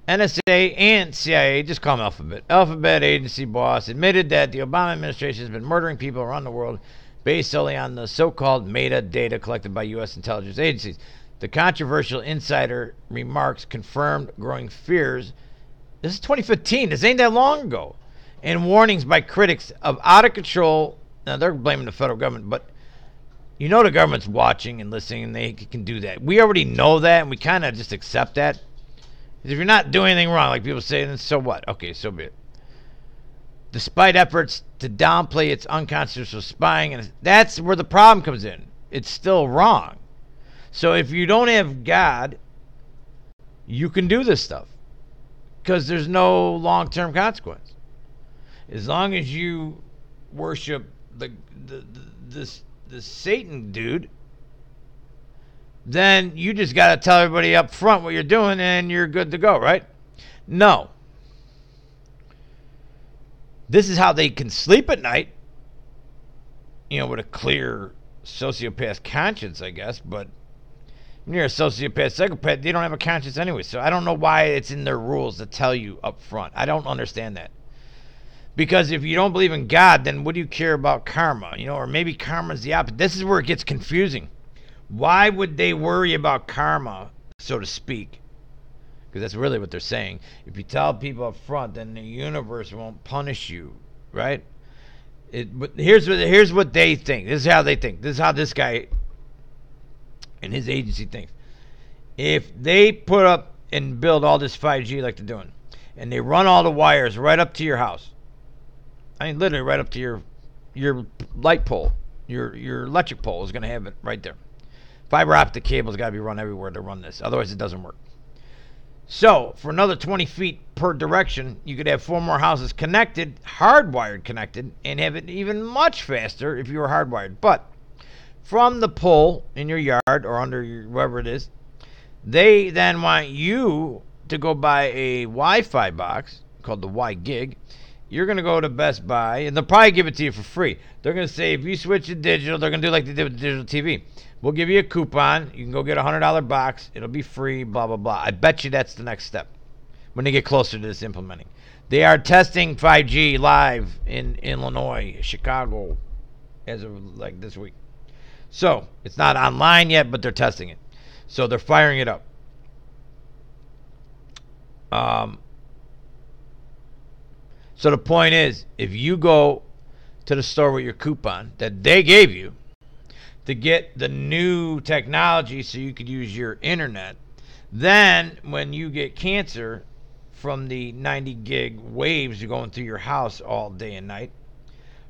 NSA and CIA, just call them Alphabet. Alphabet agency boss admitted that the Obama administration has been murdering people around the world based solely on the so-called metadata collected by U.S. intelligence agencies. The controversial insider remarks confirmed growing fears. This is 2015. This ain't that long ago. And warnings by critics of out of control. Now, they're blaming the federal government, but you know the government's watching and listening, and they can do that. We already know that, and we kind of just accept that. If you're not doing anything wrong, like people say, then so what? Okay, so be it. Despite efforts to downplay its unconstitutional spying, and that's where the problem comes in. It's still wrong. So if you don't have God, you can do this stuff because there's no long-term consequence. As long as you worship the Satan dude, then you just got to tell everybody up front what you're doing and you're good to go, right? No. This is how they can sleep at night, with a clear sociopath conscience, I guess, but when you're a sociopath, psychopath, they don't have a conscience anyway, so I don't know why it's in their rules to tell you up front. I don't understand that. Because if you don't believe in God, then what do you care about karma? Or maybe karma's the opposite. This is where it gets confusing. Why would they worry about karma, so to speak? Because that's really what they're saying. If you tell people up front, then the universe won't punish you, right? But here's what they think. This is how they think. This is how this guy and his agency thinks. If they put up and build all this 5G like they're doing, and they run all the wires right up to your house, I mean literally right up to your light pole, your electric pole is going to have it right there. Fiber optic cable's got to be run everywhere to run this. Otherwise, it doesn't work. So, for another 20 feet per direction, you could have 4 more houses connected, hardwired connected, and have it even much faster if you were hardwired. But from the pole in your yard or under wherever it is, they then want you to go buy a Wi-Fi box called the Y-Gig. You're going to go to Best Buy, and they'll probably give it to you for free. They're going to say, if you switch to digital, they're going to do like they did with digital TV. We'll give you a coupon. You can go get a $100 box. It'll be free, blah, blah, blah. I bet you that's the next step when they get closer to this implementing. They are testing 5G live in Illinois, Chicago, as of like this week. So, it's not online yet, but they're testing it. So, they're firing it up. So the point is, if you go to the store with your coupon that they gave you to get the new technology so you could use your internet, then when you get cancer from the 90 gig waves going through your house all day and night.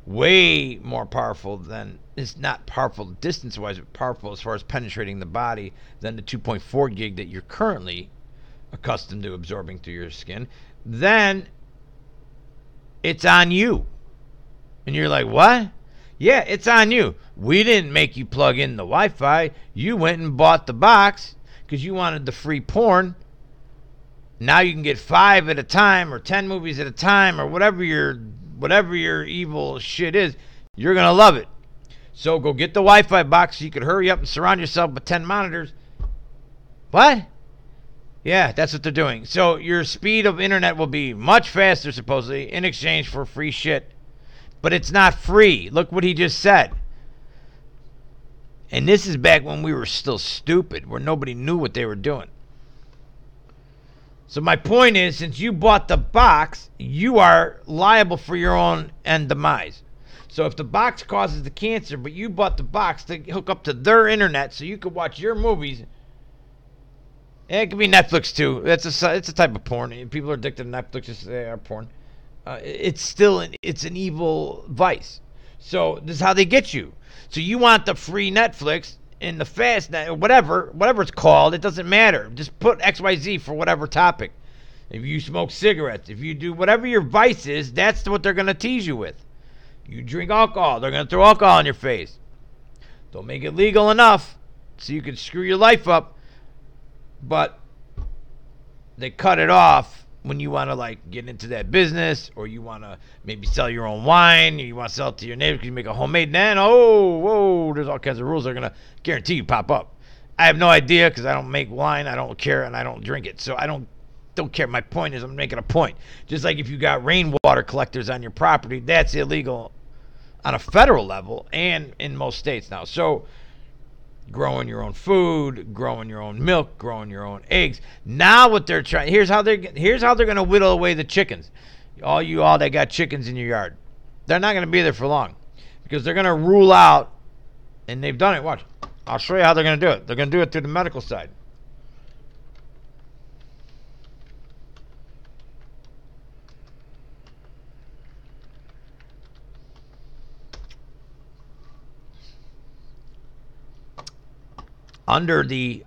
Way more powerful than, it's not powerful distance wise, but powerful as far as penetrating the body than the 2.4 gig that you're currently accustomed to absorbing through your skin. Then it's on you. And you're like, what? Yeah, it's on you. We didn't make you plug in the Wi-Fi. You went and bought the box because you wanted the free porn. Now you can get 5 at a time or 10 movies at a time or whatever your evil shit is. You're going to love it. So go get the Wi-Fi box so you can hurry up and surround yourself with 10 monitors. What? Yeah, that's what they're doing. So your speed of internet will be much faster, supposedly, in exchange for free shit. But it's not free. Look what he just said. And this is back when we were still stupid, where nobody knew what they were doing. So my point is, since you bought the box, you are liable for your own end demise. So if the box causes the cancer, but you bought the box to hook up to their internet so you could watch your movies, it could be Netflix too. It's a type of porn. People are addicted to Netflix just they are porn. It's an evil vice. So this is how they get you. So you want the free Netflix and the fast net, whatever it's called. It doesn't matter. Just put XYZ for whatever topic. If you smoke cigarettes, if you do whatever your vice is, that's what they're gonna tease you with. You drink alcohol, they're gonna throw alcohol in your face. Don't make it legal enough so you can screw your life up. But they cut it off when you want to like get into that business, or you want to maybe sell your own wine, or you want to sell it to your neighbors because you make a homemade. Then there's all kinds of rules that are gonna guarantee you pop up. I have no idea because I don't make wine, I don't care, and I don't drink it, so I don't care. My point is, I'm making a point. Just like if you got rainwater collectors on your property, that's illegal on a federal level and in most states now. So growing your own food, growing your own milk, growing your own eggs. Now what they're trying, here's how they're going to whittle away the chickens. All that got chickens in your yard, they're not going to be there for long because they're going to rule out, and they've done it. Watch, I'll show you how they're going to do it. They're going to do it through the medical side. Under the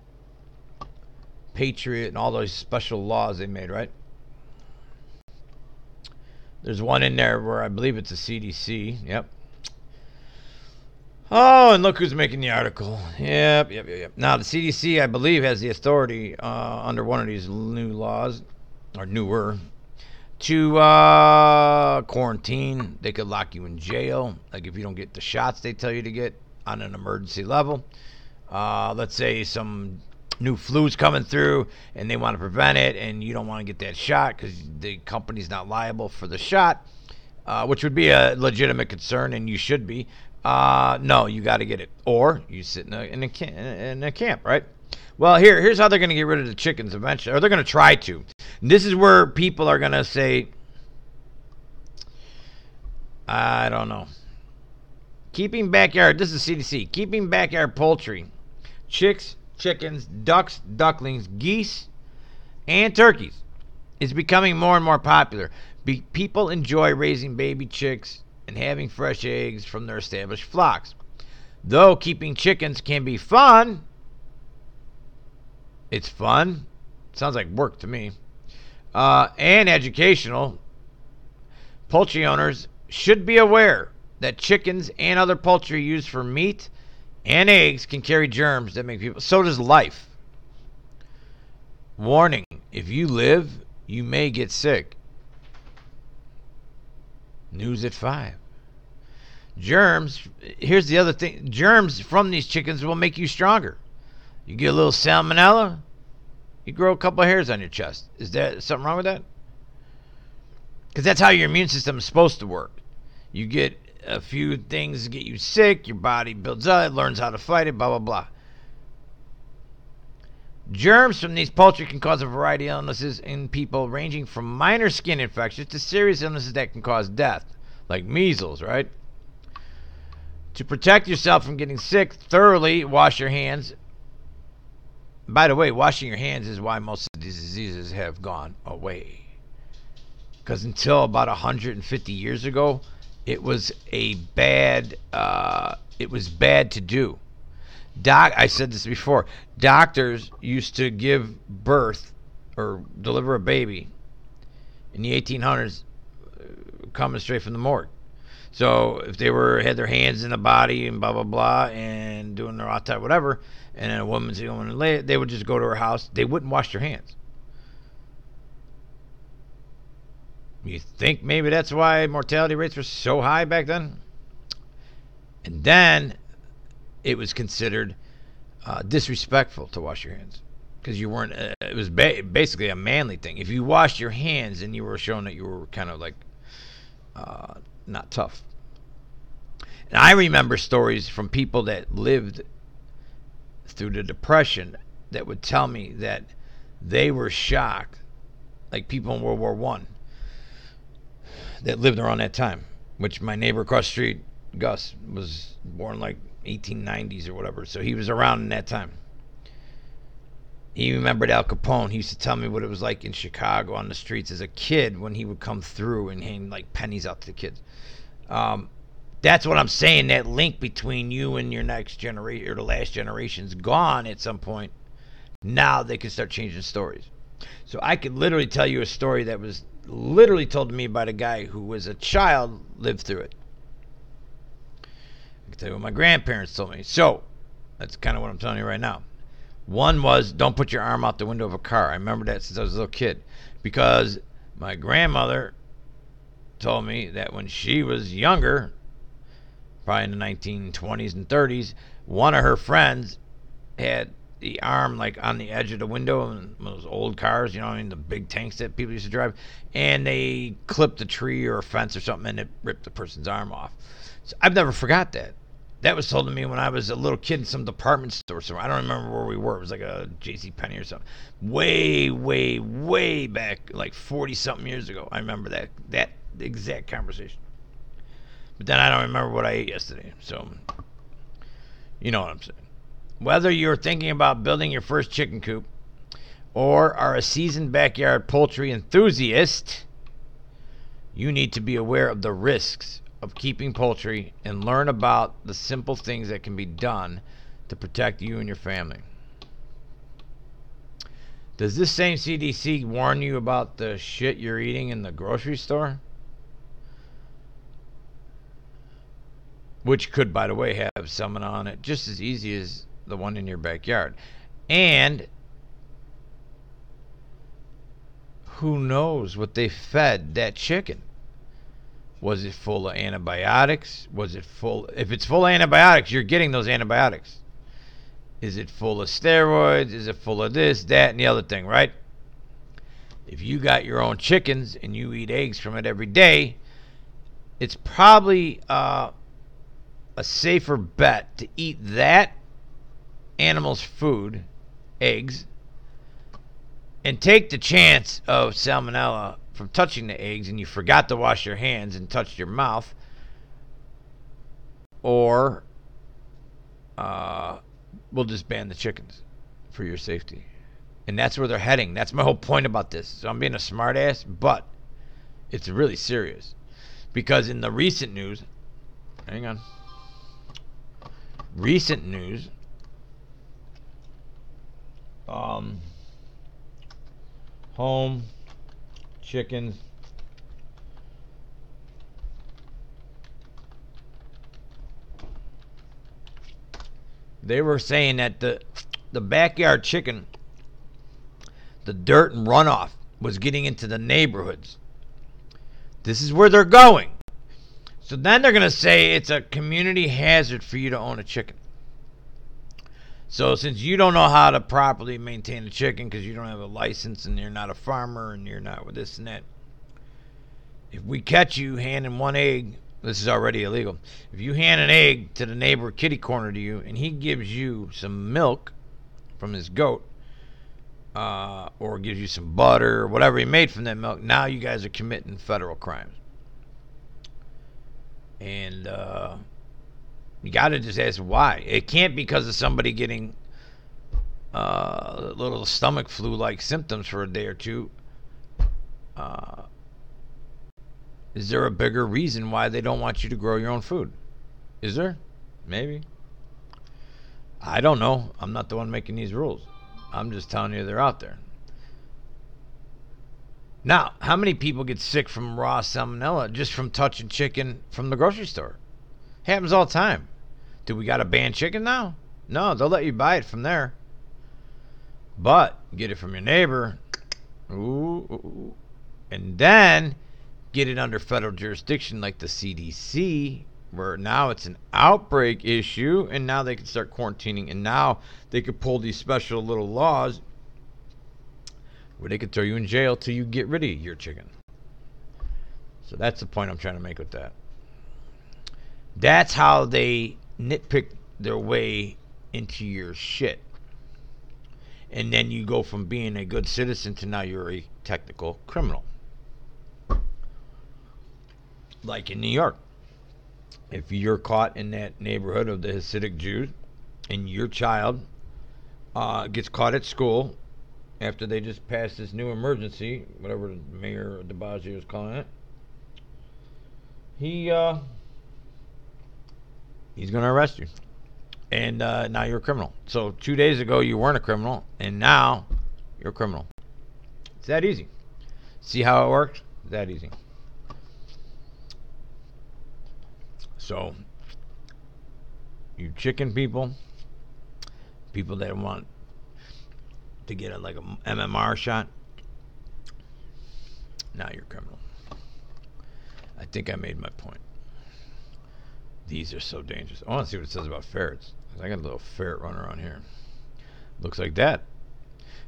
Patriot and all those special laws they made, right? There's one in there where I believe it's a CDC. Yep. Oh, and look who's making the article. Yep. Now, the CDC, I believe, has the authority under one of these new laws, or newer, to quarantine. They could lock you in jail. Like if you don't get the shots they tell you to get on an emergency level. Let's say some new flu's coming through and they want to prevent it, and you don't want to get that shot because the company's not liable for the shot, which would be a legitimate concern, and you should be. No, you got to get it, or you sit in a camp, right? Well, here's how they're going to get rid of the chickens eventually, or they're going to try to. And this is where people are going to say, I don't know. Keeping backyard, this is CDC, keeping backyard poultry, chicks, chickens, ducks, ducklings, geese, and turkeys is becoming more and more popular. People enjoy raising baby chicks and having fresh eggs from their established flocks. Though keeping chickens can be fun, it's fun, sounds like work to me, and educational, poultry owners should be aware that chickens and other poultry used for meat and eggs can carry germs that make people. So does life. Warning: if you live, you may get sick. News at 5. Germs. Here's the other thing: germs from these chickens will make you stronger. You get a little salmonella, you grow a couple of hairs on your chest. Is there something wrong with that? Because that's how your immune system is supposed to work. You get a few things get you sick, your body builds up, it learns how to fight it, blah, blah, blah. Germs from these poultry can cause a variety of illnesses in people, ranging from minor skin infections to serious illnesses that can cause death, like measles, right? To protect yourself from getting sick, thoroughly wash your hands. By the way, washing your hands is why most of these diseases have gone away. because until about 150 years ago, it was bad to do. I said this before. Doctors used to give birth or deliver a baby in the 1800s, coming straight from the morgue. So if they had their hands in the body and blah blah blah and doing their autopsy whatever, and then a woman's going to lay it, they would just go to her house. They wouldn't wash their hands. You think maybe that's why mortality rates were so high back then? And then it was considered disrespectful to wash your hands because you weren't. It was basically a manly thing. If you washed your hands, and you were shown that you were kind of like not tough. And I remember stories from people that lived through the Depression that would tell me that they were shocked, like people in World War One that lived around that time. Which my neighbor across the street, Gus, was born like 1890s or whatever, so he was around in that time. He remembered Al Capone. He used to tell me what it was like in Chicago on the streets as a kid when he would come through and hand like pennies out to the kids. That's what I'm saying. That link between you and your next generation or the last generation's gone at some point. Now they can start changing stories. So I could literally tell you a story that was literally told to me by the guy who was a child, lived through it. I can tell you what my grandparents told me. So that's kind of what I'm telling you right now. One was, don't put your arm out the window of a car. I remember that since I was a little kid, because my grandmother told me that when she was younger, probably in the 1920s and 30s, one of her friends had the arm like on the edge of the window in those old cars, you know, I mean, the big tanks that people used to drive, and they clipped a tree or a fence or something, and it ripped the person's arm off. So I've never forgot that. That was told to me when I was a little kid in some department store somewhere. I don't remember where we were. It was like a J.C. Penney or something. Way, way, way back, like 40-something years ago. I remember that exact conversation. But then I don't remember what I ate yesterday. So, you know what I'm saying. Whether you're thinking about building your first chicken coop or are a seasoned backyard poultry enthusiast, you need to be aware of the risks of keeping poultry and learn about the simple things that can be done to protect you and your family. Does this same CDC warn you about the shit you're eating in the grocery store? Which could, by the way, have salmonella on it just as easy as the one in your backyard. And who knows what they fed that chicken? Was it full of antibiotics? Was it full? If it's full of antibiotics, you're getting those antibiotics. Is it full of steroids? Is it full of this, that, and the other thing, right? If you got your own chickens and you eat eggs from it every day, it's probably a safer bet to eat that animal's food, eggs, and take the chance of salmonella from touching the eggs and you forgot to wash your hands and touched your mouth, or we'll just ban the chickens for your safety. And that's where they're heading. That's my whole point about this. So I'm being a smartass, but it's really serious. Because in the recent news, home chickens they were saying that the backyard chicken, the dirt and runoff was getting into the neighborhoods. This is where they're going. So then they're going to say it's a community hazard for you to own a chicken. So since you don't know how to properly maintain a chicken because you don't have a license and you're not a farmer and you're not with this and that, if we catch you handing one egg, this is already illegal. If you hand an egg to the neighbor kitty corner to you and he gives you some milk from his goat, or gives you some butter or whatever he made from that milk, now you guys are committing federal crimes. And you got to just ask why. It can't be because of somebody getting little stomach flu-like symptoms for a day or two. Is there a bigger reason why they don't want you to grow your own food? Is there? Maybe. I don't know. I'm not the one making these rules. I'm just telling you they're out there. Now, how many people get sick from raw salmonella just from touching chicken from the grocery store? Happens all the time. Do we got to ban chicken now? No, they'll let you buy it from there. But get it from your neighbor. Ooh. And then get it under federal jurisdiction like the CDC, where now it's an outbreak issue, and now they can start quarantining, and now they could pull these special little laws where they could throw you in jail till you get rid of your chicken. So that's the point I'm trying to make with that. That's how they nitpick their way into your shit. And then you go from being a good citizen to now you're a technical criminal. Like in New York. If you're caught in that neighborhood of the Hasidic Jews and your child gets caught at school after they just passed this new emergency, whatever Mayor de Blasio is calling it, he's going to arrest you. And now you're a criminal. So 2 days ago you weren't a criminal, and now you're a criminal. It's that easy. See how it works? It's that easy. So, you chicken people, people that want to get like a MMR shot, now you're a criminal. I think I made my point. These are so dangerous. I want to see what it says about ferrets. I got a little ferret running around here. Looks like that.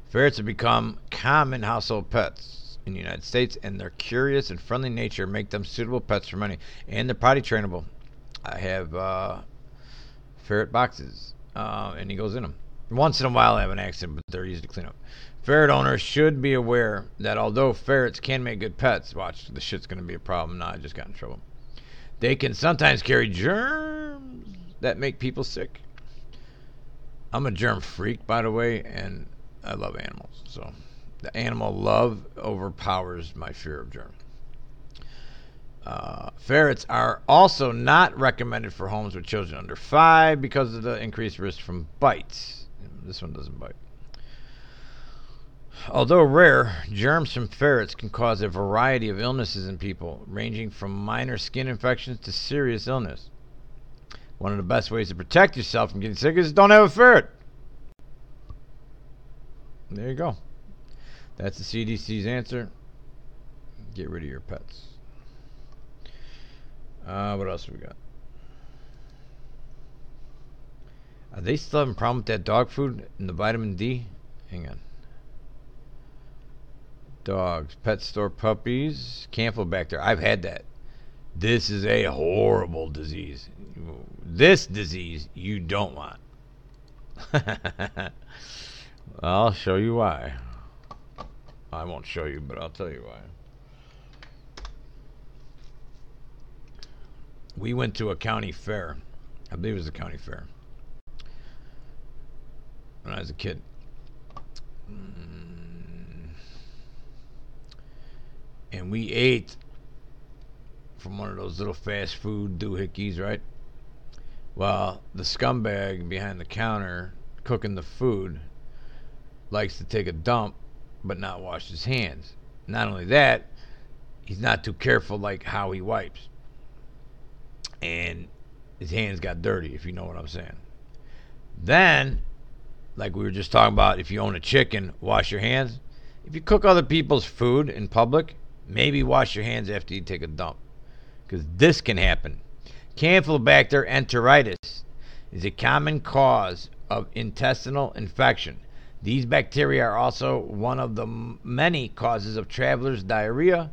Ferrets have become common household pets in the United States, and their curious and friendly nature make them suitable pets for many. And they're potty trainable. I have ferret boxes, and he goes in them. Once in a while I have an accident, but they're easy to clean up. Ferret owners should be aware that although ferrets can make good pets, watch, the shit's going to be a problem. Nah, I just got in trouble. They can sometimes carry germs that make people sick. I'm a germ freak, by the way, and I love animals. So the animal love overpowers my fear of germs. Ferrets are also not recommended for homes with children under 5 because of the increased risk from bites. This one doesn't bite. Although rare, germs from ferrets can cause a variety of illnesses in people, ranging from minor skin infections to serious illness. One of the best ways to protect yourself from getting sick is don't have a ferret. There you go. That's the CDC's answer. Get rid of your pets. What else we got? Are they still having a problem with that dog food and the vitamin D? Hang on. Dogs, pet store puppies, Campylobacter. I've had that. This is a horrible disease. This disease you don't want. I'll show you why. I won't show you, but I'll tell you why. We went to a county fair. I believe it was a county fair when I was a kid. And we ate from one of those little fast food doohickeys, right? Well, the scumbag behind the counter cooking the food likes to take a dump but not wash his hands. Not only that, he's not too careful like how he wipes. And his hands got dirty, if you know what I'm saying. Then, like we were just talking about, if you own a chicken, wash your hands. If you cook other people's food in public, maybe wash your hands after you take a dump. Because this can happen. Campylobacter enteritis is a common cause of intestinal infection. These bacteria are also one of the many causes of travelers' diarrhea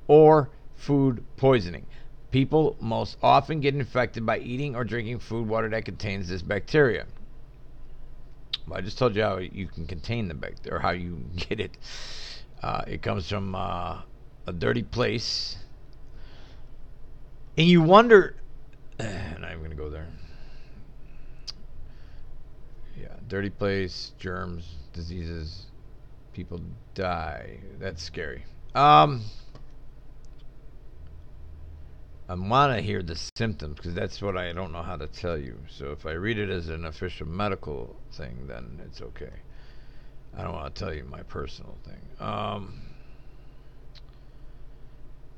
or food poisoning. People most often get infected by eating or drinking food water that contains this bacteria. Well, I just told you how you can contain the bacteria, or how you get it. It comes from a dirty place. And you wonder, and I'm going to go there. Yeah, dirty place, germs, diseases, people die. That's scary. I want to hear the symptoms because that's what I don't know how to tell you. So if I read it as an official medical thing, then it's okay. I don't want to tell you my personal thing.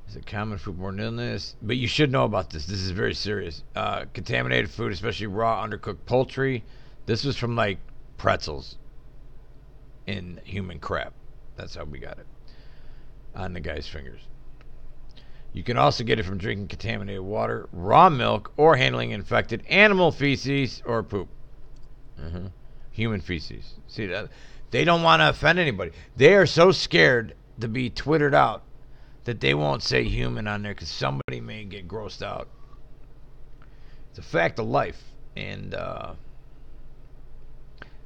Is it common foodborne illness? But you should know about this. This is very serious. Contaminated food, especially raw, undercooked poultry. This was from like pretzels in human crap. That's how we got it on the guy's fingers. You can also get it from drinking contaminated water, raw milk, or handling infected animal feces or poop. Mm-hmm. Human feces. See that? They don't want to offend anybody. They are so scared to be twittered out that they won't say human on there because somebody may get grossed out. It's a fact of life. And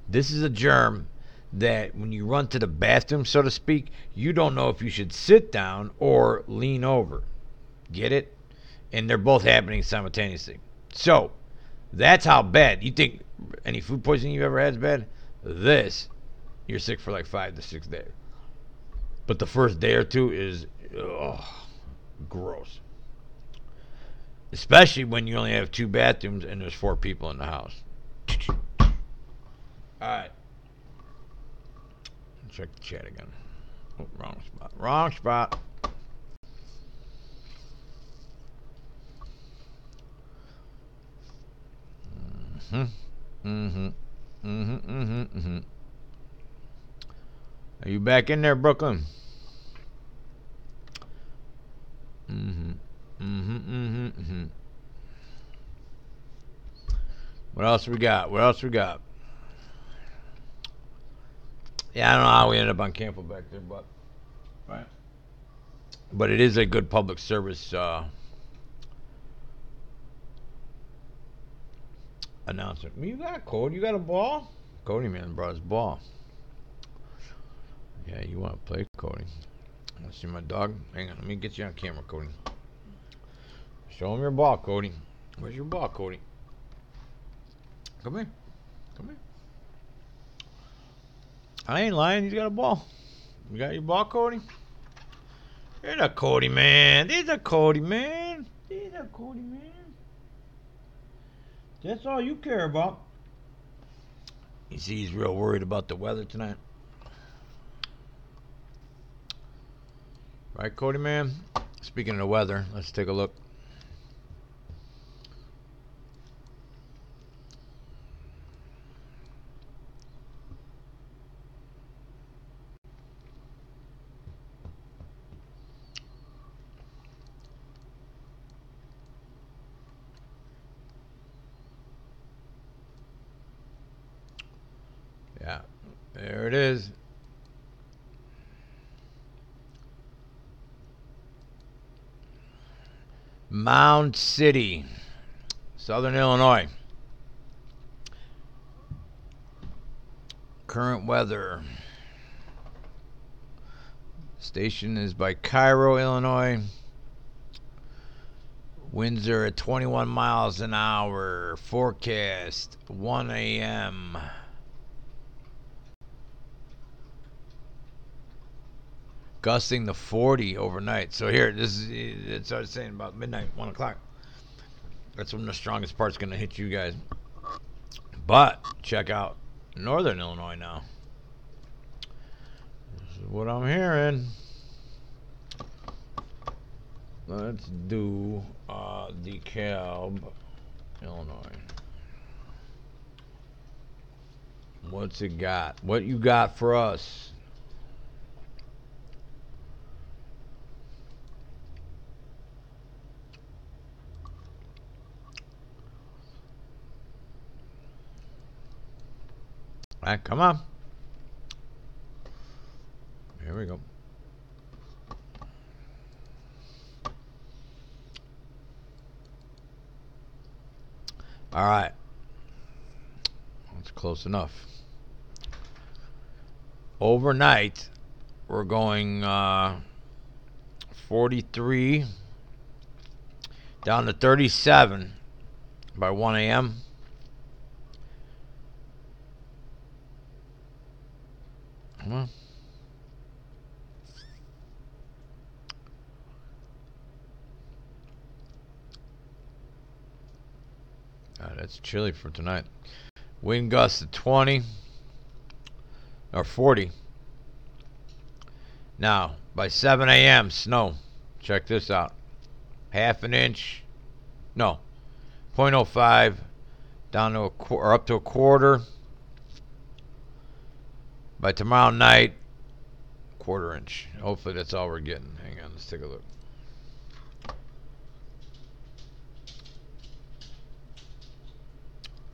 this is a germ that when you run to the bathroom, so to speak, you don't know if you should sit down or lean over. Get it? And they're both happening simultaneously. So that's how bad. You think any food poisoning you ever had is bad? This, you're sick for like 5 to 6 days. But the first day or two is gross. Especially when you only have 2 bathrooms and there's 4 people in the house. Alright. Check the chat again. Oh, wrong spot. Wrong spot. Are you back in there, Brooklyn? What else we got? What else we got? Yeah, I don't know how we ended up on Campbell back there, but right. But it is a good public service announcement. You got Cody? You got a ball? Cody man brought his ball. Yeah, you want to play, Cody? Want to see my dog? Hang on, let me get you on camera, Cody. Show him your ball, Cody. Where's your ball, Cody? Come here. Come here. I ain't lying. He's got a ball. You got your ball, Cody? There's a Cody man. There's a Cody man. There's a Cody man. That's all you care about. You see, he's real worried about the weather tonight. Right, Cody man? Speaking of the weather, let's take a look. Yeah, there it is. Mound City, Southern Illinois. Current weather. Station is by Cairo, Illinois. Winds are at 21 miles an hour. Forecast 1 a.m. Gusting to 40 overnight. So here, this is it's I was saying about midnight, 1 o'clock. That's when the strongest part's going to hit you guys. But check out Northern Illinois now. This is what I'm hearing. Let's do DeKalb, Illinois. What's it got? What you got for us? All right, come on. Here we go. All right. That's close enough. Overnight, we're going 43 down to 37 by 1 a.m. Come on. It's chilly for tonight. Wind gusts at 20 or 40. Now, by 7 a.m., snow. Check this out. Half an inch. No, 0.05 down to or up to a quarter. By tomorrow night, quarter inch. Hopefully that's all we're getting. Hang on, let's take a look.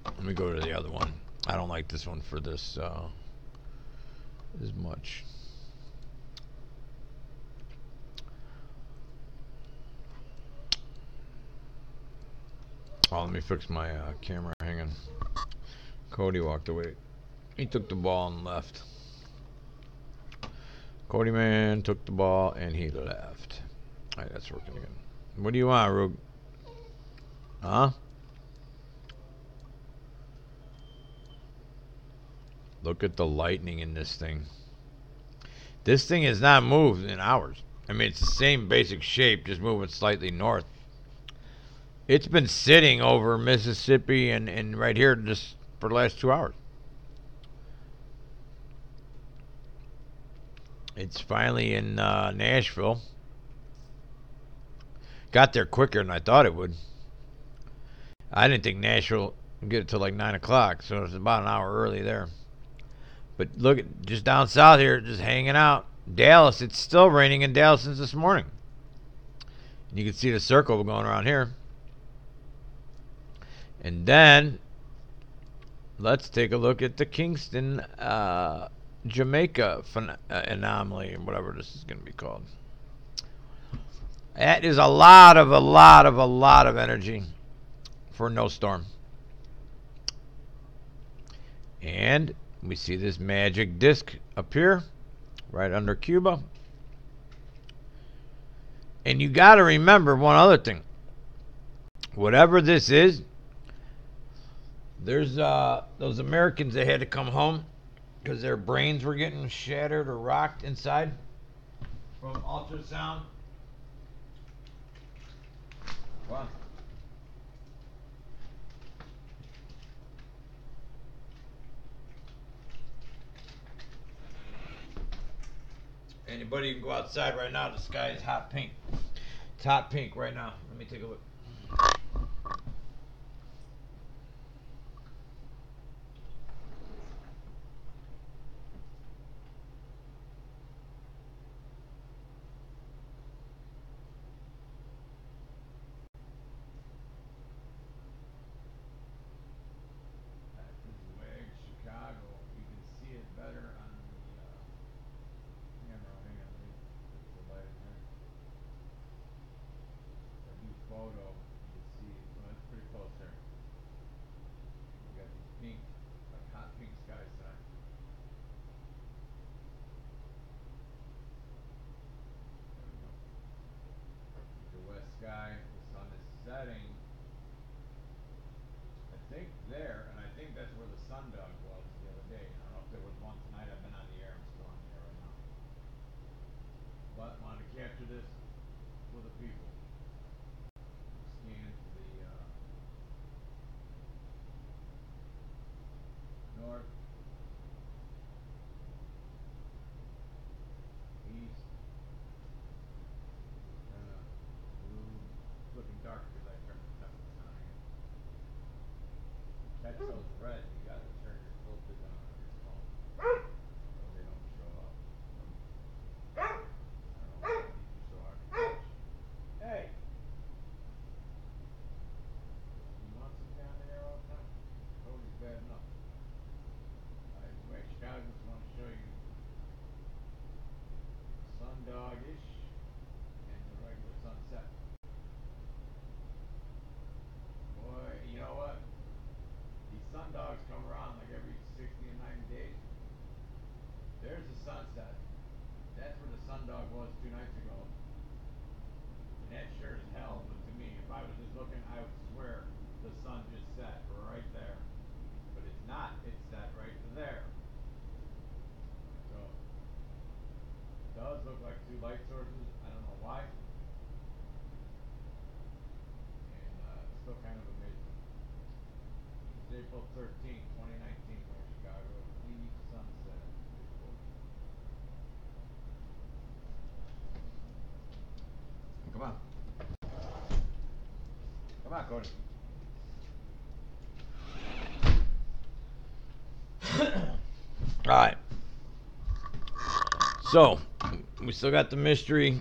Let me go to the other one. I don't like this one for this as much. Oh, let me fix my camera. Hang on. Cody walked away. He took the ball and left. Cody man took the ball and he left. Alright, that's working again. What do you want, Rube? Huh? Look at the lightning in this thing. This thing has not moved in hours. I mean, it's the same basic shape, just moving slightly north. It's been sitting over Mississippi and right here just for the last 2 hours. It's finally in Nashville. Got there quicker than I thought it would. I didn't think Nashville would get it till like 9 o'clock, so it's about an hour early there. But look, just down south here, just hanging out. Dallas, it's still raining in Dallas since this morning. You can see the circle going around here. And then, let's take a look at the Kingston, Jamaica anomaly, whatever this is going to be called. That is a lot of energy for no storm. And we see this magic disc appear right under Cuba. And you got to remember one other thing. Whatever this is, there's those Americans that had to come home because their brains were getting shattered or rocked inside from ultrasound. What? Anybody can go outside right now. The sky is hot pink. It's hot pink right now. Let me take a look. Chicago. You can see it better on the camera. Hang on, let me put the light in there. A new photo. You can see, well, it's pretty close there. You got the pink, like hot pink sky sign. There we go. The west sky, the sun is setting. I think there, and I think that's where the sundog was the other day. I don't know if there was one tonight. I've been on the air. I'm still on the air right now. But I wanted to capture this for the people. Scan to the north, east, blue. It's looking dark because I turned the temperature on again. To catch those red, you got to turn your filters on your phone so they don't show up. I don't know why you so hard to catch. Hey! You want some down there all the time? Cody's bad enough. Anyway, Chicago, just want to show you sundog-ish and the regular sunset. Boy, you know what? These sundogs come around like every 60 and 90 days. There's the sunset. That's where the sundog was 2 nights ago. And that sure as hell, but to me, if I was just looking, I would swear the sun just set right there. But it's not. It's set right there. So, it does look like 2 light sources. I don't know why. And it's still kind of amazing. April 13th, 2019, from Chicago. The sunset. Come on. Come on, Cody. All right. So, we still got the mystery.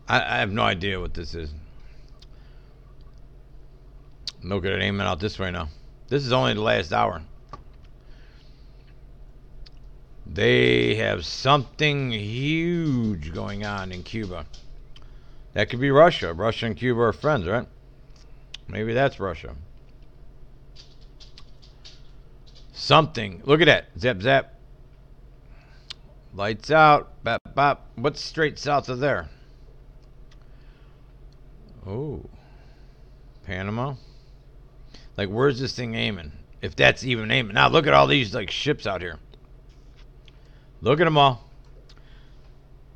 I have no idea what this is. No good at aiming out this way now. This is only the last hour. They have something huge going on in Cuba. That could be Russia. Russia and Cuba are friends, right? Maybe that's Russia. Something. Look at that. Zap, zap. Lights out. Bap, bap. What's straight south of there? Oh. Panama? Like, where's this thing aiming? If that's even aiming. Now, look at all these, like, ships out here. Look at them all.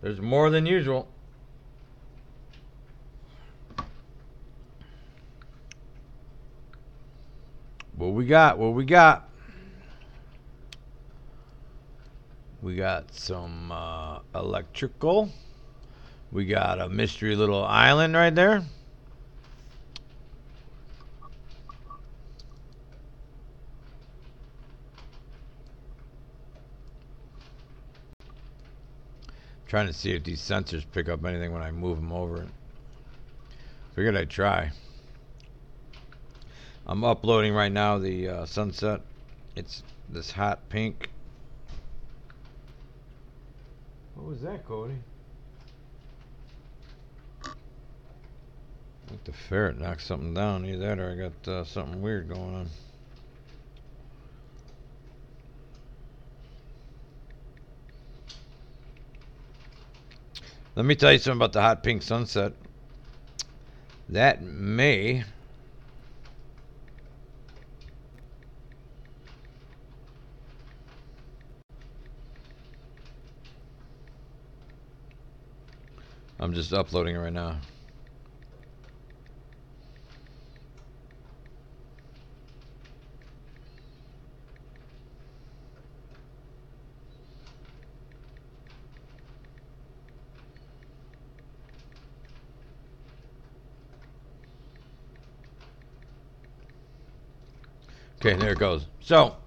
There's more than usual. What we got? What we got? We got some electrical. We got a mystery little island right there. Trying to see if these sensors pick up anything when I move them over. Figured I'd try. I'm uploading right now the sunset. It's this hot pink. What was that, Cody? I think the ferret knocked something down. Either that or I got something weird going on. Let me tell you something about the hot pink sunset. That may I'm just uploading it right now. Okay, there it goes. So,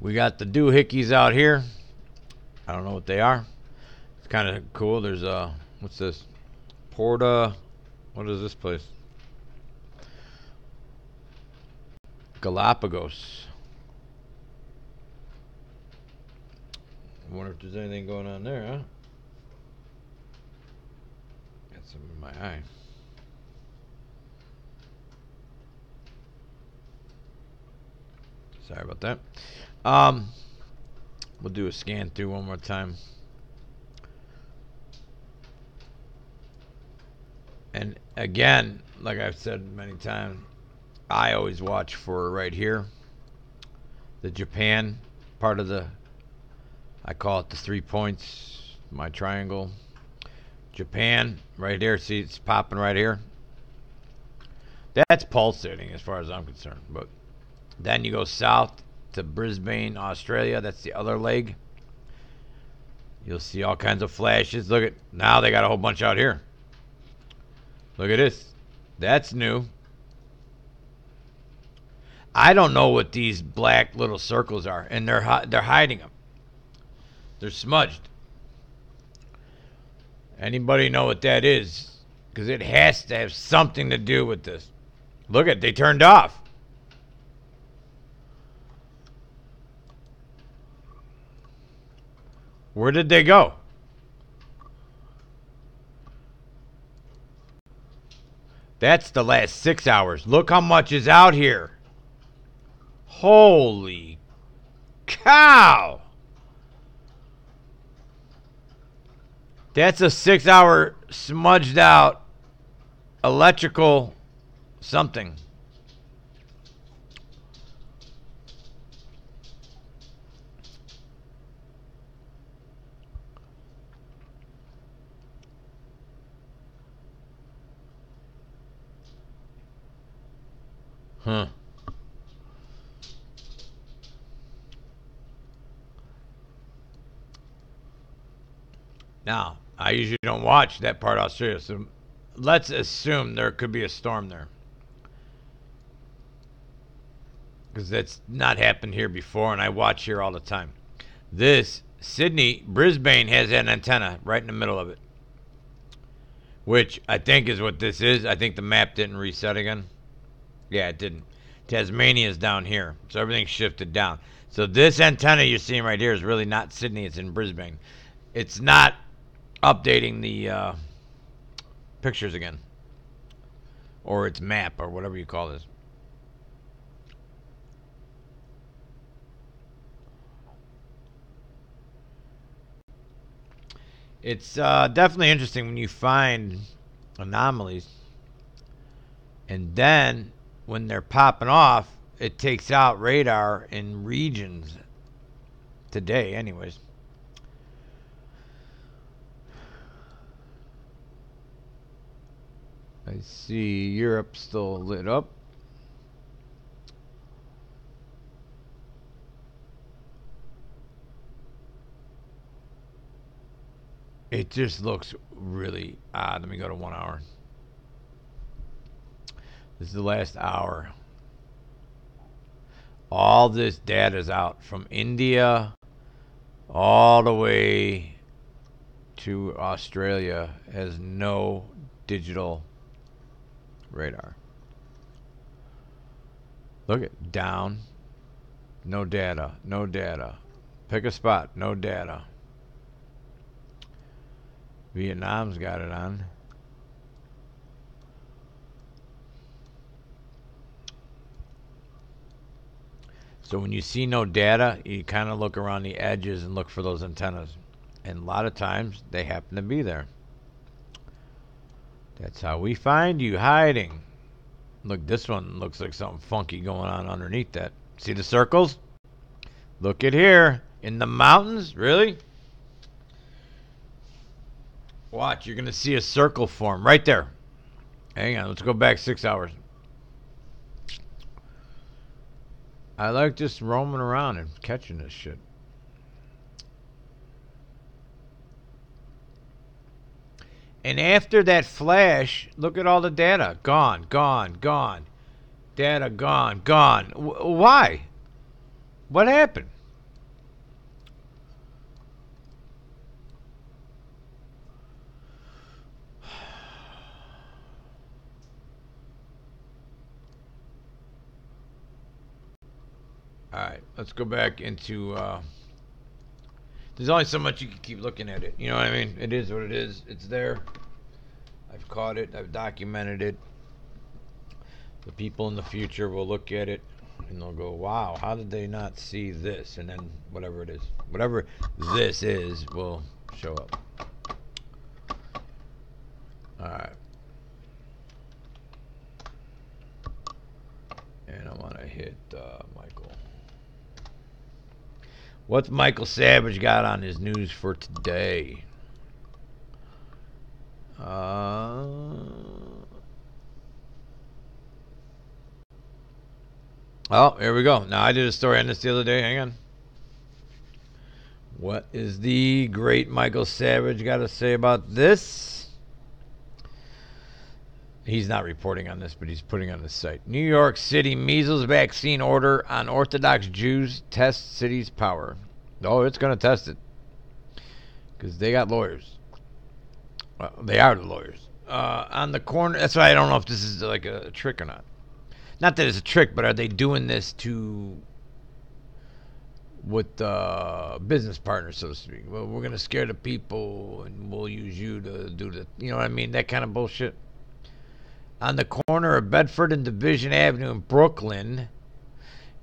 we got the doohickeys out here. I don't know what they are. It's kind of cool. There's what's this? Porta. What is this place? Galapagos. I wonder if there's anything going on there, huh? Got something in my eye. Sorry about that. We'll do a scan through one more time. And again, like I've said many times, I always watch for right here, the Japan part of the, I call it the 3 points, my triangle. Japan, right there, see it's popping right here. That's pulsating as far as I'm concerned. But then you go south to Brisbane, Australia. That's the other leg. You'll see all kinds of flashes. Look at, now they got a whole bunch out here. Look at this. That's new. I don't know what these black little circles are, and they're hiding them. They're smudged. Anybody know what that is? Because it has to have something to do with this. Look at, they turned off. Where did they go? That's the last 6 hours. Look how much is out here. Holy cow. That's a 6 hour smudged out electrical something. Huh. Now, I usually don't watch that part of Australia, so let's assume there could be a storm there. Because that's not happened here before, and I watch here all the time. This, Sydney, Brisbane has an antenna right in the middle of it, which I think is what this is. I think the map didn't reset again. Yeah, it didn't. Tasmania's down here, so everything's shifted down. So this antenna you're seeing right here is really not Sydney, it's in Brisbane. It's not updating the pictures again, or its map, or whatever you call this. It's definitely interesting when you find anomalies, and then when they're popping off, it takes out radar in regions today, anyways. I see Europe still lit up. It just looks really odd. Let me go to 1 hour. This is the last hour. All this data is out from India all the way to Australia. Has no digital radar. Look at down. No data. No data. Pick a spot. No data. Vietnam's got it on. So when you see no data, you kind of look around the edges and look for those antennas. And a lot of times they happen to be there. That's how we find you hiding. Look, this one looks like something funky going on underneath that. See the circles? Look at here. In the mountains? Really? Watch, you're going to see a circle form right there. Hang on, let's go back 6 hours. I like just roaming around and catching this shit. And after that flash, look at all the data. Gone, gone, gone. Data gone, gone. Why? What happened? Alright, let's go back into there's only so much you can keep looking at it. You know what I mean? It is what it is. It's there. I've caught it. I've documented it. The people in the future will look at it and they'll go, wow, how did they not see this? And then whatever it is, whatever this is, will show up. Alright. And I want to hit Michael. What's Michael Savage got on his news for today? Oh, here we go. Now, I did a story on this the other day. Hang on. What is the great Michael Savage got to say about this? He's not reporting on this, but he's putting on the site. New York City measles vaccine order on Orthodox Jews tests city's power. Oh, it's going to test it. Because they got lawyers. Well, they are the lawyers. On the corner, that's why I don't know if this is like a trick or not. Not that it's a trick, but are they doing this to with business partners, so to speak? Well, we're going to scare the people and we'll use you to do the, you know what I mean? That kind of bullshit. On the corner of Bedford and Division Avenue in Brooklyn,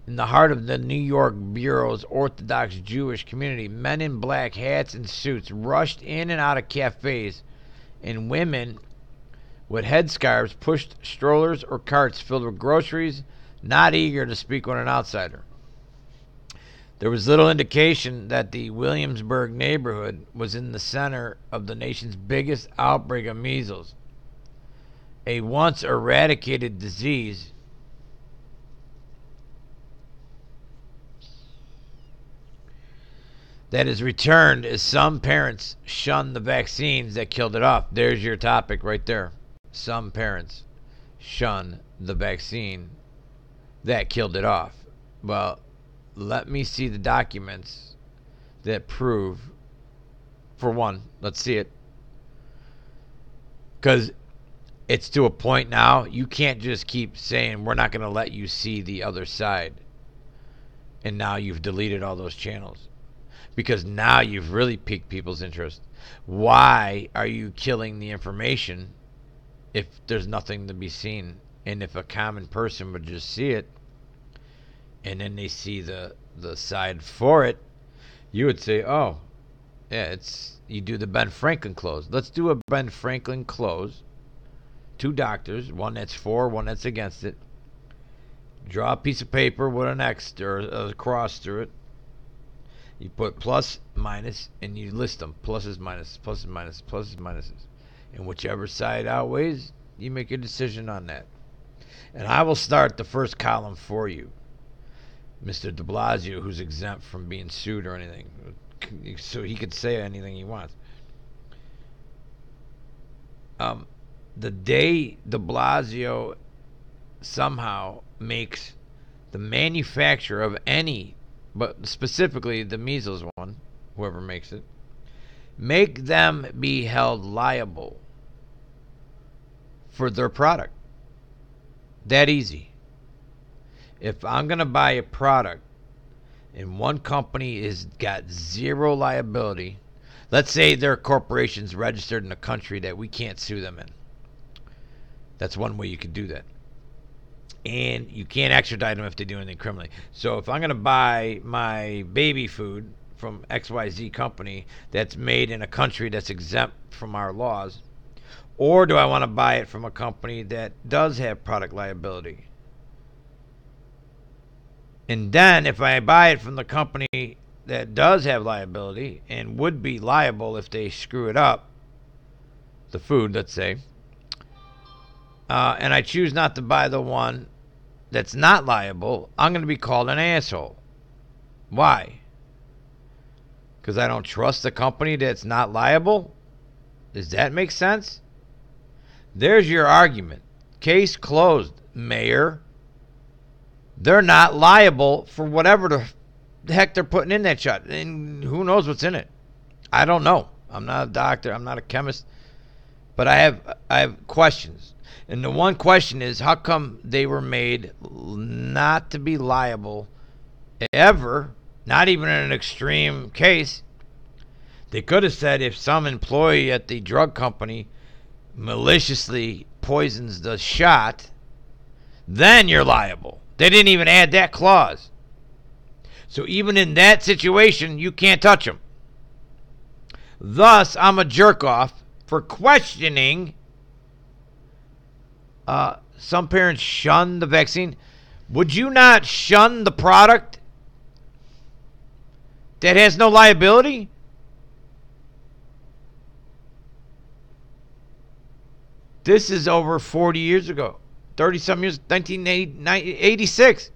in the heart of the New York Bureau's Orthodox Jewish community, men in black hats and suits rushed in and out of cafes, and women with headscarves pushed strollers or carts filled with groceries, not eager to speak with an outsider. There was little indication that the Williamsburg neighborhood was in the center of the nation's biggest outbreak of measles, a once eradicated disease that is returned is some parents shun the vaccines that killed it off. There's your topic right there. Some parents shun the vaccine that killed it off. Well, let me see the documents that prove, for one, let's see it. Because it's to a point now, you can't just keep saying we're not going to let you see the other side. And now you've deleted all those channels. Because now you've really piqued people's interest. Why are you killing the information if there's nothing to be seen? And if a common person would just see it, and then they see the side for it, you would say, oh, yeah, you do the Ben Franklin close. Let's do a Ben Franklin close. 2 doctors, one that's for, one that's against it. Draw a piece of paper with an X or a cross through it. You put plus, minus, and you list them. Pluses, minuses, pluses, minuses, pluses, minuses. And whichever side outweighs, you make a decision on that. And I will start the first column for you. Mr. de Blasio, who's exempt from being sued or anything. So he could say anything he wants. The day de Blasio somehow makes the manufacturer of any, but specifically the measles one, whoever makes it, make them be held liable for their product. That easy. If I'm going to buy a product and one company has got zero liability, let's say their corporation's registered in a country that we can't sue them in. That's one way you could do that. And you can't extradite them if they do anything criminally. So if I'm going to buy my baby food from XYZ company that's made in a country that's exempt from our laws, or do I want to buy it from a company that does have product liability? And then if I buy it from the company that does have liability and would be liable if they screw it up, the food, let's say, and I choose not to buy the one that's not liable, I'm going to be called an asshole. Why? Because I don't trust the company that's not liable? Does that make sense? There's your argument. Case closed, Mayor. They're not liable for whatever the heck they're putting in that shot. And who knows what's in it? I don't know. I'm not a doctor. I'm not a chemist. But I have questions. And the one question is, how come they were made not to be liable ever, not even in an extreme case? They could have said if some employee at the drug company maliciously poisons the shot, then you're liable. They didn't even add that clause. So even in that situation, you can't touch them. Thus, I'm a jerk off for questioning. Some parents shun the vaccine. Would you not shun the product that has no liability? This is over 40 years ago. 30-some years, 1986.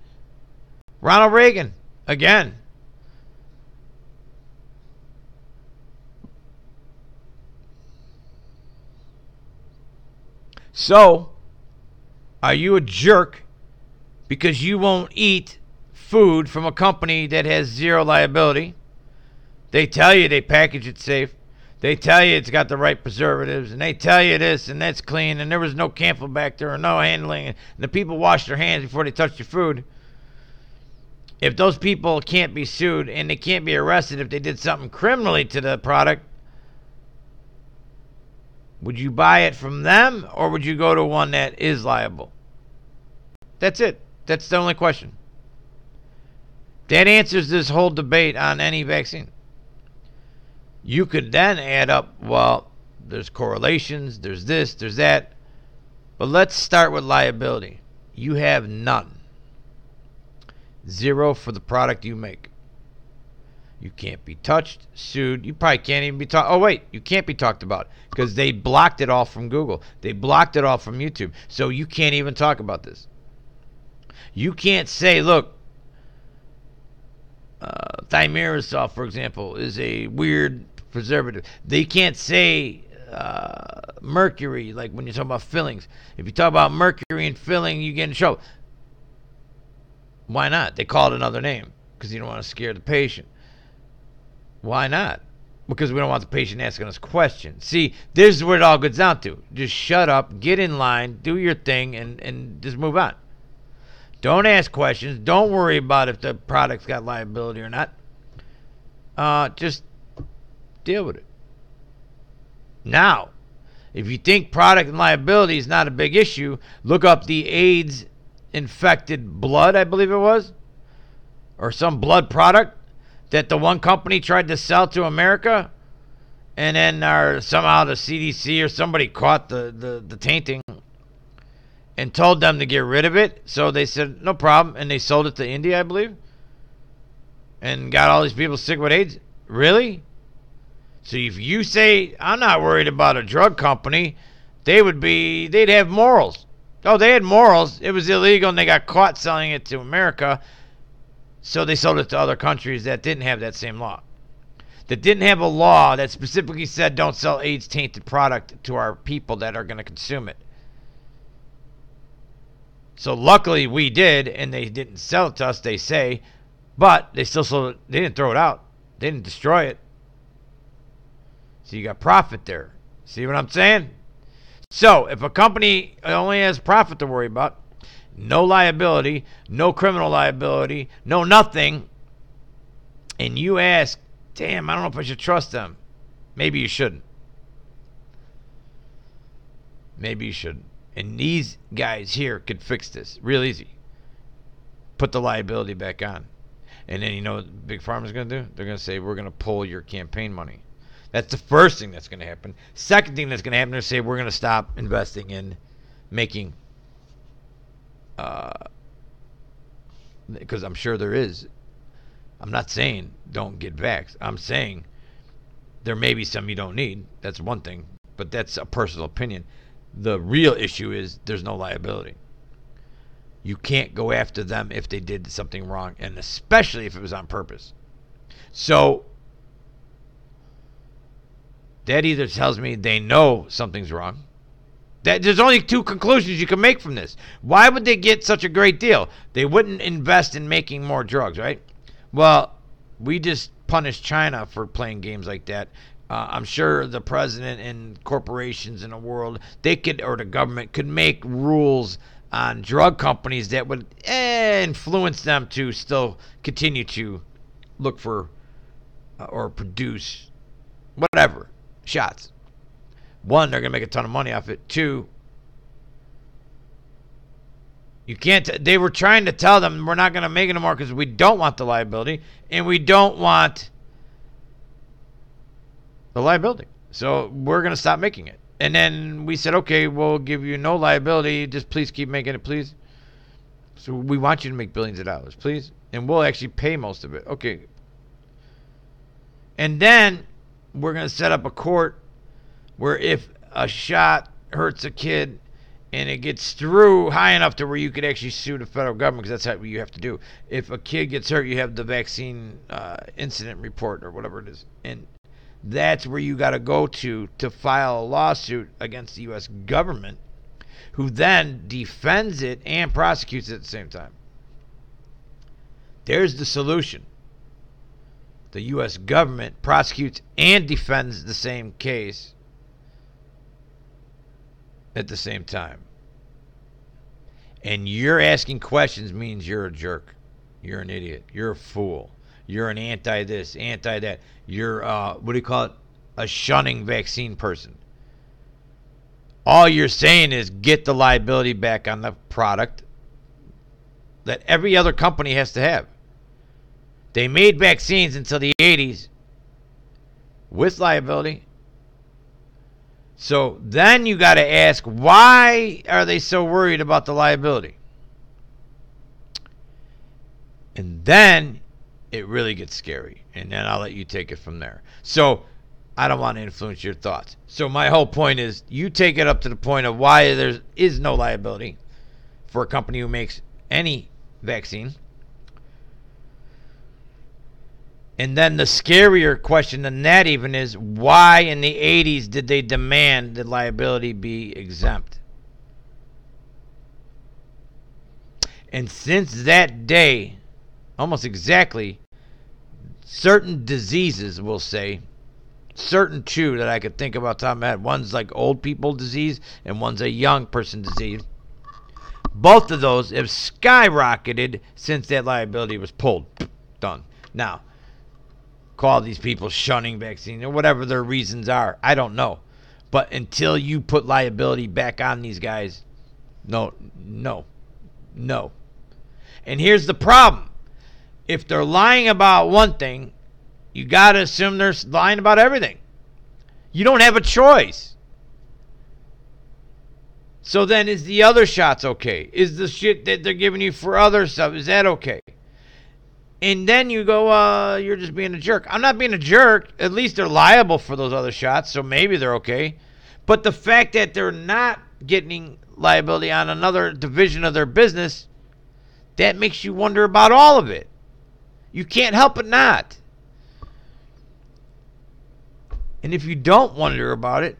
Ronald Reagan, again. So, are you a jerk because you won't eat food from a company that has zero liability? They tell you they package it safe. They tell you it's got the right preservatives, and they tell you this, and that's clean, and there was no Campylobacter or no handling, and the people wash their hands before they touch your food. If those people can't be sued and they can't be arrested if they did something criminally to the product, would you buy it from them, or would you go to one that is liable? That's it. That's the only question. That answers this whole debate on any vaccine. You could then add up, well, there's correlations, there's this, there's that. But let's start with liability. You have none. Zero for the product you make. You can't be touched, sued. You probably can't even be talked. Oh, wait, you can't be talked about because they blocked it all from Google. They blocked it all from YouTube. So you can't even talk about this. You can't say, look, thimerosal, for example, is a weird preservative. They can't say mercury, like when you're talking about fillings. If you talk about mercury and filling, you get in trouble. Why not? They call it another name because you don't want to scare the patient. Why not? Because we don't want the patient asking us questions. See, this is where it all goes down to. Just shut up, get in line, do your thing, and just move on. Don't ask questions. Don't worry about if the product's got liability or not. Just deal with it. Now, if you think product and liability is not a big issue, look up the AIDS infected blood, I believe it was, or some blood product that the one company tried to sell to America, and then somehow the CDC or somebody caught the tainting and told them to get rid of it. So they said, no problem, and they sold it to India, I believe, and got all these people sick with AIDS. Really? So if you say, I'm not worried about a drug company, they'd have morals. Oh, they had morals. It was illegal, and they got caught selling it to America. So they sold it to other countries that didn't have that same law. That didn't have a law that specifically said don't sell AIDS-tainted product to our people that are going to consume it. So luckily we did, and they didn't sell it to us, they say. But they still sold it. They didn't throw it out. They didn't destroy it. So you got profit there. See what I'm saying? So if a company only has profit to worry about, no liability, no criminal liability, no nothing, and you ask, damn, I don't know if I should trust them. Maybe you shouldn't. Maybe you shouldn't. And these guys here could fix this real easy. Put the liability back on. And then you know what Big Pharma's going to do? They're going to say, we're going to pull your campaign money. That's the first thing that's going to happen. Second thing that's going to happen is say, we're going to stop investing in making, because I'm sure there is. I'm not saying don't get vaxxed. I'm saying there may be some you don't need. That's one thing, but that's a personal opinion. The real issue is there's no liability. You can't go after them if they did something wrong, and especially if it was on purpose. So that either tells me they know something's wrong. There's only two conclusions you can make from this. Why would they get such a great deal? They wouldn't invest in making more drugs, right? Well, we just punished China for playing games like that. I'm sure the president and corporations in the world, they could, or the government could make rules on drug companies that would influence them to still continue to look for or produce whatever shots. One, they're going to make a ton of money off it. Two, you can't. They were trying to tell them we're not going to make it anymore because we don't want the liability and we don't want the liability. So we're going to stop making it. And then we said, okay, we'll give you no liability. Just please keep making it, please. So we want you to make billions of dollars, please. And we'll actually pay most of it. Okay. And then we're going to set up a court where if a shot hurts a kid and it gets through high enough to where you could actually sue the federal government, because that's what you have to do. If a kid gets hurt, you have the vaccine incident report or whatever it is. And that's where you got to go to file a lawsuit against the U.S. government, who then defends it and prosecutes it at the same time. There's the solution. The U.S. government prosecutes and defends the same case at the same time. And you're asking questions means you're a jerk. You're an idiot. You're a fool. You're an anti-this, anti-that. You're, what do you call it? A shunning vaccine person. All you're saying is get the liability back on the product that every other company has to have. They made vaccines until the 80s with liability. So then you got to ask, why are they so worried about the liability? And then it really gets scary. And then I'll let you take it from there. So I don't want to influence your thoughts. So my whole point is you take it up to the point of why there is no liability for a company who makes any vaccine. And then the scarier question than that even is, why in the 80s did they demand that liability be exempt? And since that day, almost exactly, certain diseases, we'll say, certain two that I could think about top of my head. One's like old people disease and one's a young person disease. Both of those have skyrocketed since that liability was pulled. Done. Now, call these people shunning vaccine or whatever their reasons are. I don't know. But until you put liability back on these guys, no. And here's the problem. If they're lying about one thing, you got to assume they're lying about everything. You don't have a choice. So then is the other shots okay? Is the shit that they're giving you for other stuff, is that okay? And then you go, you're just being a jerk. I'm not being a jerk. At least they're liable for those other shots, so maybe they're okay. But the fact that they're not getting liability on another division of their business, that makes you wonder about all of it. You can't help but not. And if you don't wonder about it,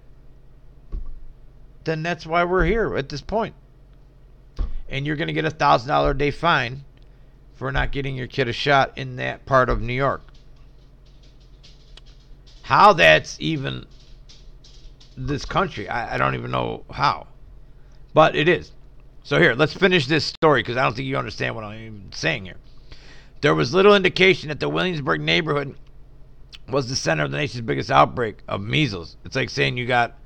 then that's why we're here at this point. And you're going to get a $1,000 a day fine for not getting your kid a shot in that part of New York. How that's even this country, I don't even know how. But it is. So here, let's finish this story because I don't think you understand what I'm even saying here. There was little indication that the Williamsburg neighborhood was the center of the nation's biggest outbreak of measles. It's like saying you got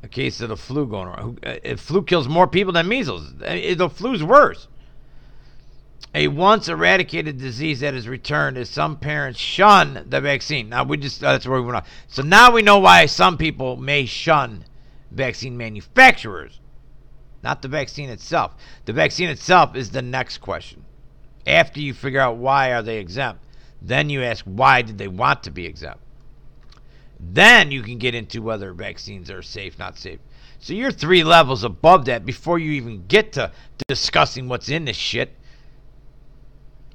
a case of the flu going around. If flu kills more people than measles, the flu's worse. A once eradicated disease that has returned as some parents shun the vaccine. Now that's where we went on. So now we know why some people may shun vaccine manufacturers, not the vaccine itself. The vaccine itself is the next question. After you figure out why are they exempt, then you ask why did they want to be exempt. Then you can get into whether vaccines are safe, not safe. So you're 3 levels above that before you even get to discussing what's in this shit.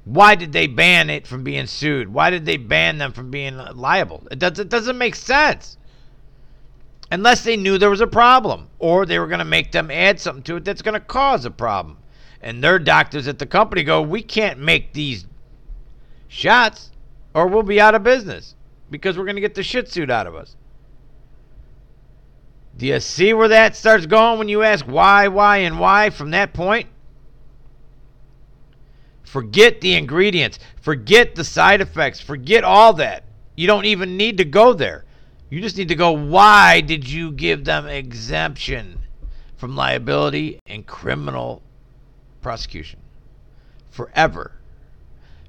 Why did they ban it from being sued? Why did they ban them from being liable? It doesn't make sense. Unless they knew there was a problem. Or they were going to make them add something to it that's going to cause a problem. And their doctors at the company go, we can't make these shots or we'll be out of business because we're going to get the shit sued out of us. Do you see where that starts going when you ask why, and why from that point? Forget the ingredients. Forget the side effects. Forget all that. You don't even need to go there. You just need to go, why did you give them exemption from liability and criminal prosecution? Forever.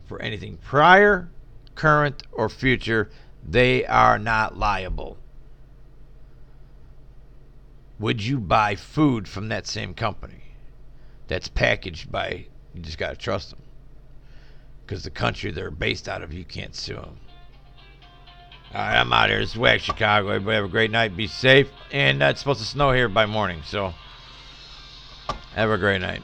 For anything prior, current, or future, they are not liable. Would you buy food from that same company that's packaged by, you just got to trust them? Because the country they're based out of, you can't sue them. All right, I'm out here. This is Wag Chicago. Everybody have a great night. Be safe. And it's supposed to snow here by morning, so have a great night.